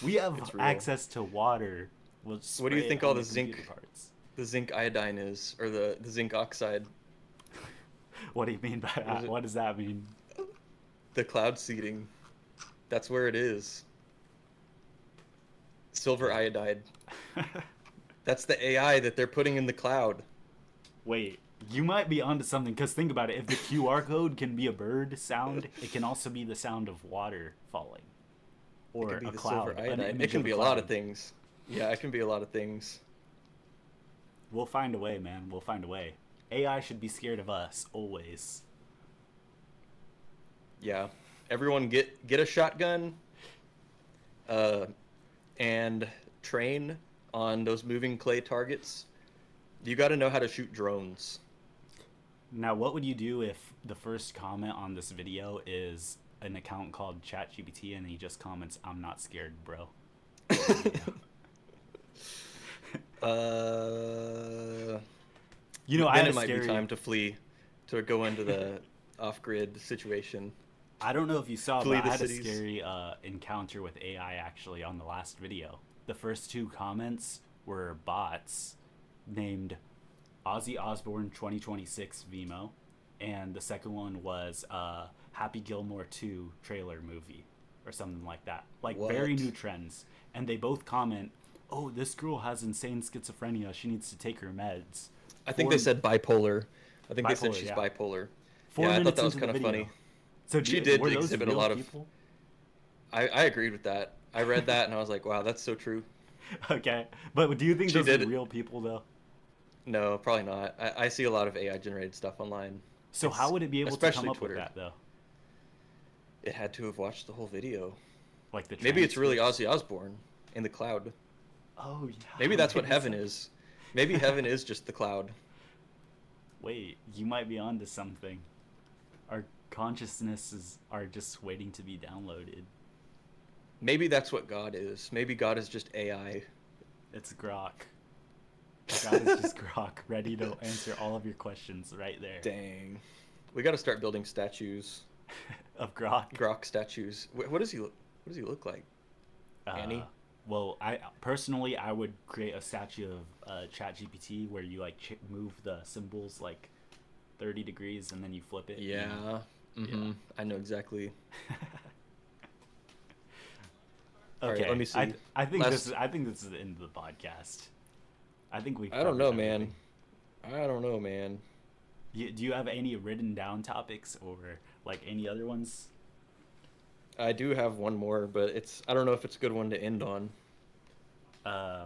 B: We have
A: It's real.
B: access to water. We'll just
A: What do you
B: spray
A: think
B: it
A: all
B: on
A: the
B: computer
A: zinc-
B: parts.
A: The zinc iodine is, or the zinc oxide.
B: What do you mean by
A: What is
B: that?
A: it?
B: What does that mean?
A: The cloud seeding. That's where it is. Silver iodide. That's the AI that they're putting in the cloud.
B: Wait, you might be onto something, because think about it. If the QR code can be a bird sound, it can also be the sound of water falling.
A: It
B: Or
A: can be
B: a
A: the
B: cloud.
A: silver
B: An
A: iodine.
B: image
A: It can
B: of
A: be a lot
B: cloud.
A: of things. Yeah, it can be a lot of things.
B: We'll find a way, man. We'll find a way. AI should be scared of us, always.
A: Yeah. Everyone get a shotgun, and train on those moving clay targets. You got to know how to shoot drones.
B: Now, what would you do if the first comment on this video is an account called ChatGPT and he just comments, "I'm not scared, bro"? You know, I
A: then
B: had
A: it
B: a
A: might
B: scary...
A: be time to flee, to go into the off-grid situation.
B: I don't know if you saw,
A: Flee
B: but
A: the
B: I had
A: cities.
B: a scary encounter with AI actually on the last video. The first 2 comments were bots named Ozzy Osbourne 2026 Vimo, and the second one was Happy Gilmore 2 trailer movie or something like that. Like, very
A: What?
B: new trends. And they both comment, "Oh, this girl has insane schizophrenia. She needs to take her meds."
A: I think they said bipolar. I think they said
B: Bipolar,
A: she's
B: yeah.
A: bipolar.
B: 4
A: Yeah, I thought
B: minutes
A: that was
B: into the
A: kind of
B: video.
A: funny.
B: So
A: She did
B: were those
A: exhibit a
B: real
A: lot of.
B: people?
A: I agreed with that. I read that and I was like, wow, that's so true.
B: Okay, but do you think
A: She
B: those are
A: did.
B: real people though?
A: No, probably not. I see a lot of AI generated stuff online.
B: So how would it be able to come
A: Especially
B: up with
A: Twitter.
B: that though?
A: It had to have watched the whole video.
B: Like the
A: Maybe it's really
B: transcripts?
A: Ozzy Osbourne in the cloud.
B: Oh yeah.
A: Maybe that's what
B: Wait a
A: heaven
B: second.
A: is. Maybe heaven is just the cloud.
B: Wait, you might be onto something. Our consciousnesses are just waiting to be downloaded.
A: Maybe that's what God is. Maybe God is just AI.
B: It's Grok. God is just Grok, ready to answer all of your questions right there.
A: Dang. We got to start building statues.
B: Of Grok.
A: Grok statues. What does he look? What does he look like? Annie?
B: Well, I personally I would create a statue of ChatGPT where you like move the symbols like 30 degrees and then you flip it.
A: Yeah.
B: You know?
A: Mm-hmm.
B: Yeah.
A: I know exactly.
B: Okay.
A: All right, let me see.
B: I think this is the end of the podcast. I think we.
A: I don't know, man. I don't know, man.
B: Do you have any written down topics or like any other ones?
A: I do have one more, but I don't know if it's a good one to end on.
B: I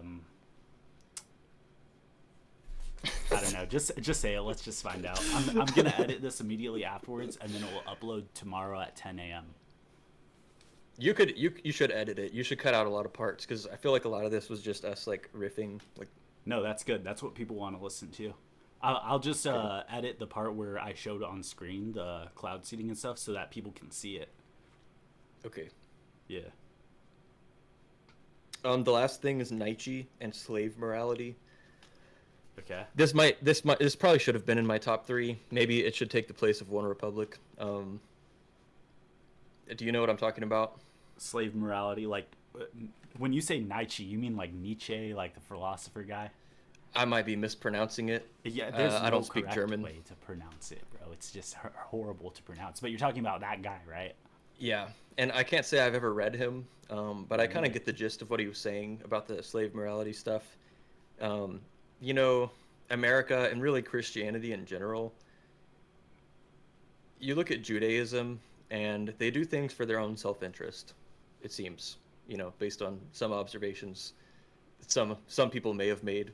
B: don't know. Just say it. Let's just find out. I'm gonna edit this immediately afterwards, and then it will upload tomorrow at 10 a.m.
A: You should edit it. You should cut out a lot of parts because I feel like a lot of this was just us like riffing. Like,
B: No, that's good. That's what people want to listen to. I'll just edit the part where I showed on screen the cloud seeding and stuff so that people can see it.
A: okay.
B: Yeah.
A: The last thing is Nietzsche and slave morality.
B: Okay.
A: This probably should have been in my top 3. Maybe it should take the place of OneRepublic. Do you know what I'm talking about?
B: Slave morality, like when you say Nietzsche, you mean like Nietzsche, like the philosopher guy?
A: I might be mispronouncing it.
B: Yeah, there's no
A: I don't speak
B: correct
A: German.
B: way to pronounce it, bro. It's just horrible to pronounce. But you're talking about that guy, right?
A: Yeah, and I can't say I've ever read him, but I kind of get the gist of what he was saying about the slave morality stuff. You know, America and really Christianity in general, you look at Judaism and they do things for their own self-interest, it seems, based on some observations some people may have made.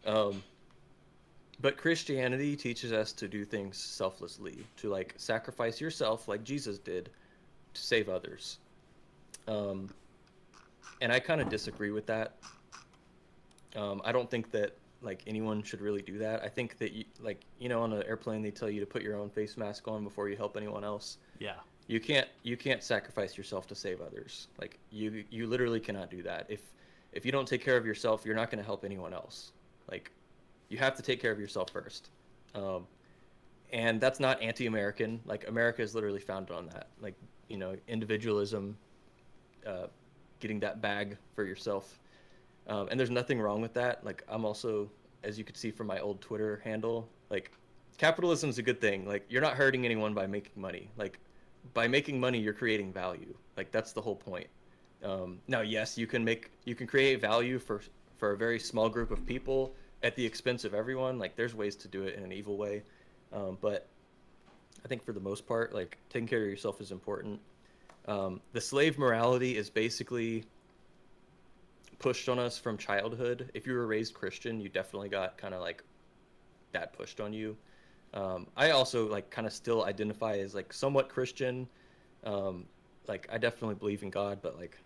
A: But Christianity teaches us to do things selflessly, to like sacrifice yourself like Jesus did to save others. And I kind of disagree with that. I don't think that like anyone should really do that. I think that on an airplane they tell you to put your own face mask on before you help anyone else.
B: Yeah.
A: You can't sacrifice yourself to save others. Like you literally cannot do that. If you don't take care of yourself, you're not going to help anyone else. Like you have to take care of yourself first. And that's not anti-American. Like America is literally founded on that. Like, individualism, getting that bag for yourself. And there's nothing wrong with that. Like I'm also, as you could see from my old Twitter handle, like capitalism is a good thing. Like you're not hurting anyone by making money. Like by making money, you're creating value. Like that's the whole point. Now, yes, you can create value for a very small group of people at the expense of everyone. Like there's ways to do it in an evil way. But I think for the most part, like taking care of yourself is important. The slave morality is basically pushed on us from childhood. If you were raised Christian, you definitely got kind of like that pushed on you. I also like kind of still identify as like somewhat Christian. Like I definitely believe in God, but like,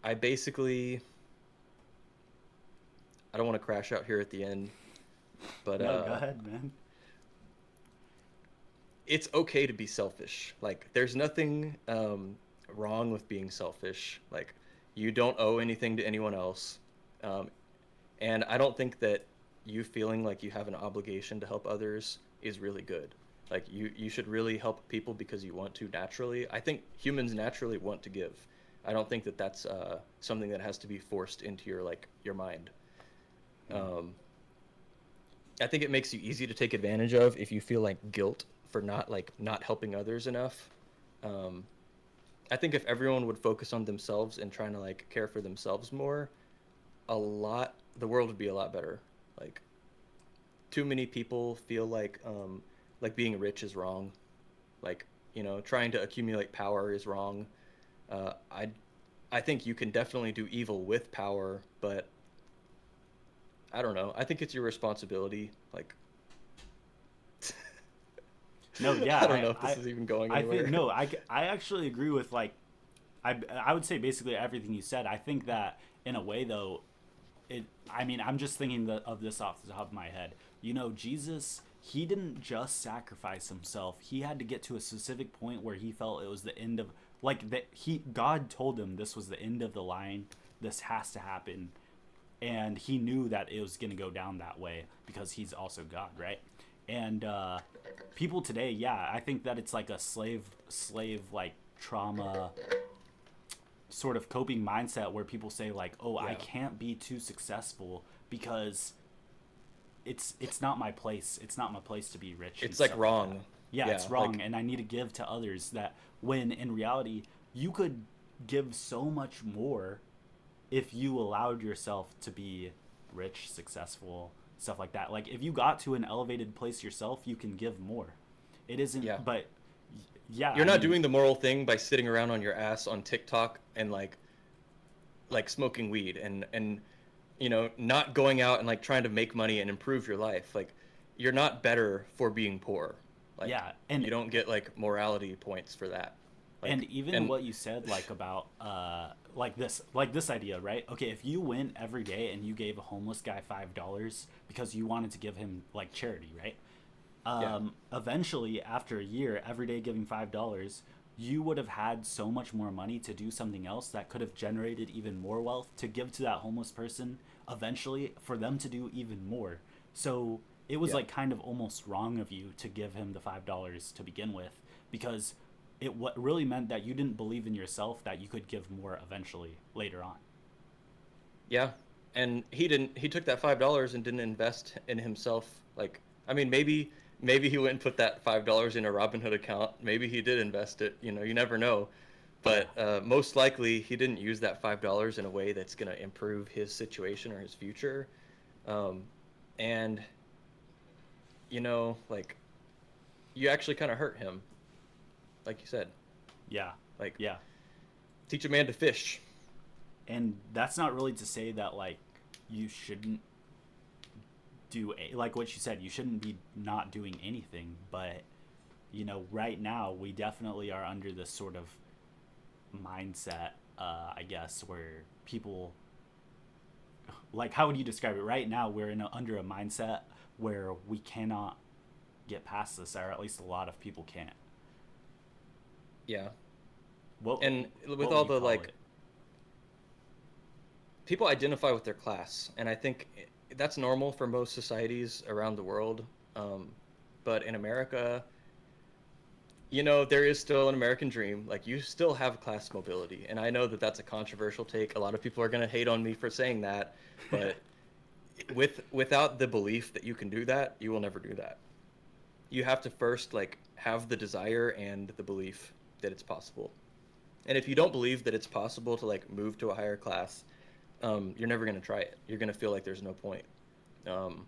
A: I basically, I don't want to crash out here at the end, but
B: No, go ahead, man.
A: It's okay to be selfish. Like there's nothing wrong with being selfish. Like you don't owe anything to anyone else. And I don't think that you feeling like you have an obligation to help others is really good. Like you should really help people because you want to naturally. I think humans naturally want to give. I don't think that that's something that has to be forced into your mind. I think it makes you easy to take advantage of if you feel like guilt for not helping others enough. I think if everyone would focus on themselves and trying to like care for themselves more, the world would be a lot better. Like, too many people feel like being rich is wrong. Like, trying to accumulate power is wrong. Uh, I I think you can definitely do evil with power, but I don't know. I think it's your responsibility. Like,
B: No, yeah,
A: I don't know if this is even going
B: I think
A: anywhere.
B: no, I actually agree with like I would say basically everything you said. I think that in a way though, I mean, I'm just thinking of this off the top of my head. You know, Jesus, he didn't just sacrifice himself. He had to get to a specific point where he felt it was the end of like that he God told him this was the end of the line. This has to happen. And he knew that it was going to go down that way because he's also God, right? And people today, yeah, I think that it's like a slave like trauma sort of coping mindset where people say like, "Oh, I
A: Yeah.
B: can't be too successful because it's not my place. It's not my place to be rich and
A: It's like
B: stuff like that."
A: wrong.
B: Yeah, it's
A: Yeah,
B: wrong,
A: like
B: and I need to give to others that when in reality you could give so much more if you allowed yourself to be rich, successful, stuff like that. Like if you got to an elevated place yourself, you can give more. It isn't,
A: yeah.
B: but yeah,
A: You're
B: I
A: not
B: mean,
A: doing the moral thing by sitting around on your ass on TikTok and like smoking weed and not going out and like trying to make money and improve your life. Like, you're not better for being poor. Like,
B: yeah,
A: you don't get like morality points for that.
B: and
A: Like,
B: even
A: and
B: what you said like about like this idea, right? Okay, if you went every day and you gave a homeless guy $5 because you wanted to give him like charity, right?
A: yeah,
B: Eventually after a year every day giving $5, you would have had so much more money to do something else that could have generated even more wealth to give to that homeless person eventually for them to do even more. So it was
A: yeah,
B: like kind of almost wrong of you to give him the $5 to begin with because it what really meant that you didn't believe in yourself that you could give more eventually later on.
A: yeah. And he didn't. He took that $5 and didn't invest in himself. Like, I mean, maybe he went and put that $5 in a Robinhood account. Maybe he did invest it. You never know.
B: Yeah.
A: But most likely, he didn't use that $5 in a way that's going to improve his situation or his future. Um, and like, you actually kind of hurt him, like you said.
B: Yeah.
A: Like,
B: Yeah.
A: teach a man to fish.
B: And that's not really to say that like you shouldn't like what you said, you shouldn't be not doing anything, but you know, right now we definitely are under this sort of mindset, I guess, where people like how would you describe it? Right now we're under a mindset where we cannot get past this, or at least a lot of people can't.
A: Yeah.
B: What
A: And with
B: what would
A: all
B: you
A: the
B: call
A: like,
B: it?
A: people identify with their class, and I think that's normal for most societies around the world. Um, but in America, there is still an American dream. Like, you still have class mobility, and I know that that's a controversial take. A lot of people are going to hate on me for saying that, but without the belief that you can do that, you will never do that. You have to first like have the desire and the belief that it's possible. And if you don't believe that it's possible to like move to a higher class, you're never going to try it. You're going to feel like there's no point. Um,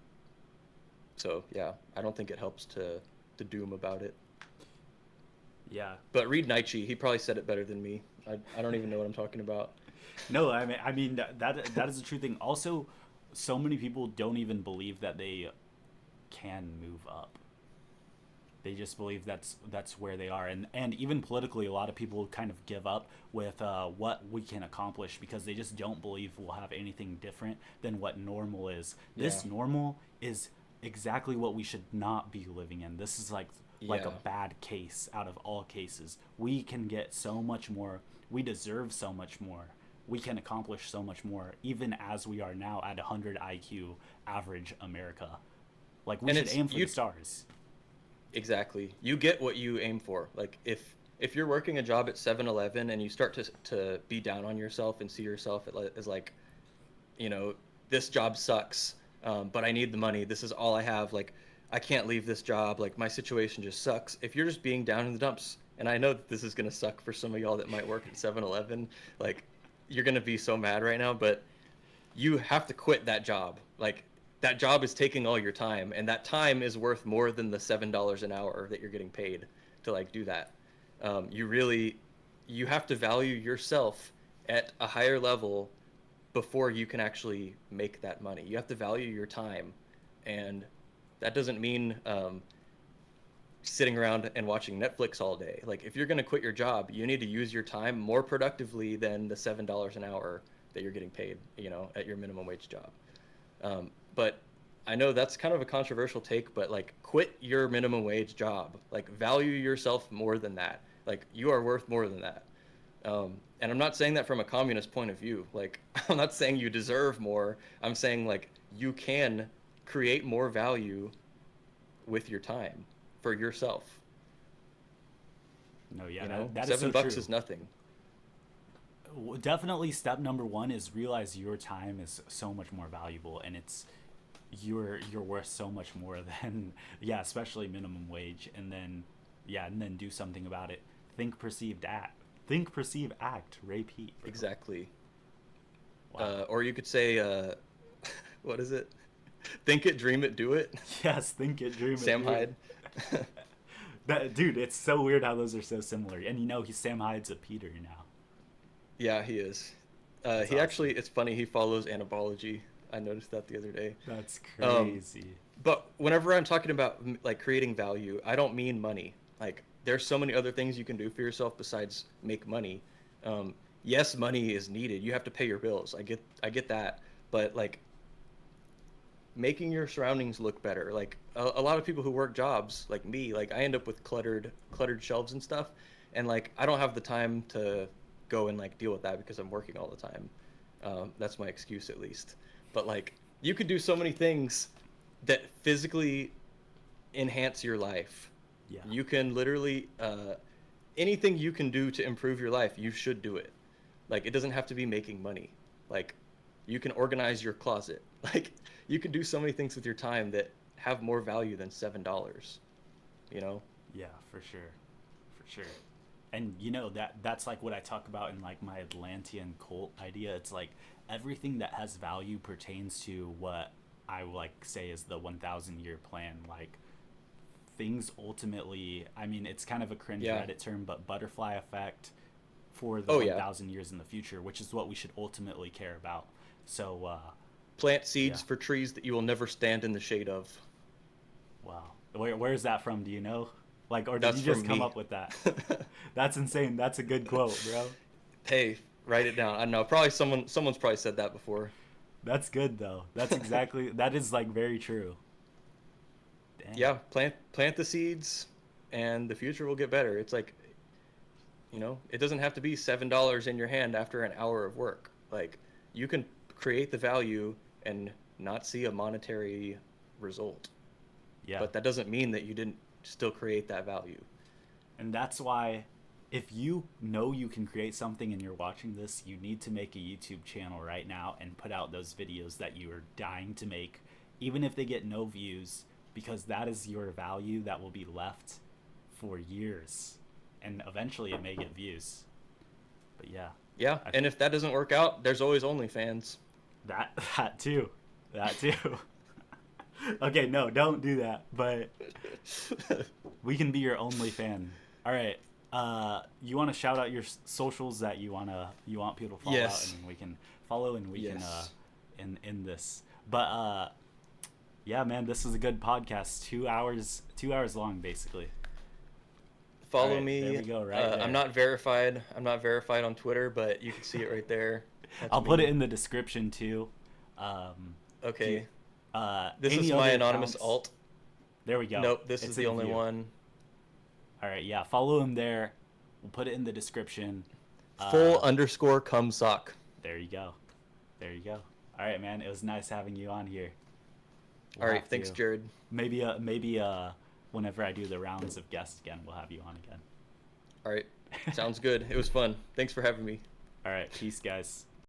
A: so yeah, I don't think it helps to doom about it.
B: Yeah.
A: But read Nietzsche. He probably said it better than me. I don't even know what I'm talking about.
B: No, I mean that is a true thing. Also, so many people don't even believe that they can move up. They just believe that's where they are, and even politically, a lot of people kind of give up with what we can accomplish because they just don't believe we'll have anything different than what normal is. This
A: Yeah.
B: normal is exactly what we should not be living in. This is like a
A: Yeah.
B: bad case out of all cases. We can get so much more. We deserve so much more. We can accomplish so much more, even as we are now at 100 IQ average America. Like we
A: And
B: should
A: it's
B: aim for the
A: you
B: stars.
A: exactly. You get what you aim for. Like, if you're working a job at 7-Eleven and you start to be down on yourself and see yourself as like, this job sucks, but I need the money. This is all I have. Like, I can't leave this job. Like, my situation just sucks. If you're just being down in the dumps, and I know that this is gonna suck for some of y'all that might work at 7-Eleven, like, you're gonna be so mad right now. But you have to quit that job. Like that job is taking all your time, and that time is worth more than the $7 an hour that you're getting paid to like do that. You really, you have to value yourself at a higher level before you can actually make that money. You have to value your time, and that doesn't mean sitting around and watching Netflix all day. Like if you're going to quit your job, you need to use your time more productively than the $7 an hour that you're getting paid, you know, at your minimum wage job. But I know that's kind of a controversial take, but like quit your minimum wage job. Like value yourself more than that. Like you are worth more than that. And I'm not saying that from a communist point of view. Like I'm not saying you deserve more. I'm saying like you can create more value with your time for yourself.
B: No, yeah,
A: You know,
B: that is so
A: $7
B: true.
A: is nothing.
B: Definitely step number one is realize your time is so much more valuable, and it's you're worth so much more than yeah, especially minimum wage. And then yeah, and then do something about it. Think, perceive, act. Ray Pete, bro.
A: Exactly.
B: Wow.
A: Or you could say, what is it? Think it, dream it, do it.
B: Yes, think it, dream it,
A: Sam
B: do it.
A: Hyde.
B: Dude, it's so weird how those are so similar. And you know, Sam Hyde's a Peter now.
A: Yeah, he is.
B: That's
A: He
B: awesome.
A: actually, it's funny, he follows anabology. I noticed that the other day.
B: That's
A: Um,
B: crazy.
A: but whenever I'm talking about like creating value, I don't mean money. Like there's so many other things you can do for yourself besides make money. Yes, money is needed. You have to pay your bills. I get that. But like making your surroundings look better. Like a lot of people who work jobs like me, like I end up with cluttered shelves and stuff, and like I don't have the time to go and like deal with that because I'm working all the time. That's my excuse at least. But like you could do so many things that physically enhance your life.
B: Yeah.
A: You can literally anything you can do to improve your life, you should do it. Like it doesn't have to be making money. Like you can organize your closet. Like you can do so many things with your time that have more value than $7, you know?
B: Yeah, for sure. For sure. And you know that's like what I talk about in like my Atlantean cult idea. It's like everything that has value pertains to what I like say is the 1,000 year plan. Like things ultimately, I mean, it's kind of a cringe
A: Yeah.
B: Reddit term, but butterfly effect for the
A: Oh yeah.
B: 1,000 years in the future, which is what we should ultimately care about. So
A: Plant
B: yeah.
A: seeds for trees that you will never stand in the shade of.
B: Wow. Where's that from? Do you know? Like, or did
A: That's
B: you just
A: from
B: come
A: me.
B: up with that? That's insane. That's a good quote, bro.
A: Hey, write it down. I know. Probably someone's probably said that before.
B: That's good though. That's exactly that is like very true. Dang.
A: Yeah, plant the seeds and the future will get better. It's like, you know, it doesn't have to be $7 in your hand after an hour of work. Like you can create the value and not see a monetary result.
B: Yeah.
A: But that doesn't mean that you didn't still create that value.
B: And that's why if you know you can create something and you're watching this, you need to make a YouTube channel right now and put out those videos that you are dying to make, even if they get no views, because that is your value that will be left for years. And eventually it may get views. But yeah.
A: Yeah, and if that doesn't work out, there's always OnlyFans.
B: That too. That too. Okay, no, don't do that. But we can be your only fan. All right. You want to shout out your socials that you want people to follow out,
A: Yes.
B: and then we can follow and we
A: Yes.
B: can end this. But yeah, man, this is a good podcast. 2 hours long, basically. All
A: Follow
B: right,
A: me.
B: there we go, right there.
A: I'm not verified. I'm not verified on Twitter, but you can see it right there. That's
B: I'll put
A: me.
B: it in the description too.
A: Okay. This
B: Any
A: is my
B: other
A: anonymous
B: accounts?
A: alt.
B: There we go.
A: Nope, this
B: It's
A: is the
B: in
A: only
B: view.
A: one.
B: All right, yeah, follow him there. We'll put it in the description.
A: Full underscore cum sock.
B: There you go. There you go. All right, man. It was nice having you on here.
A: All right,
B: have
A: thanks,
B: to-
A: Jared.
B: Maybe whenever I do the rounds of guests again, we'll have you on again.
A: All right, sounds good. It was fun. Thanks for having me.
B: All right, peace, guys.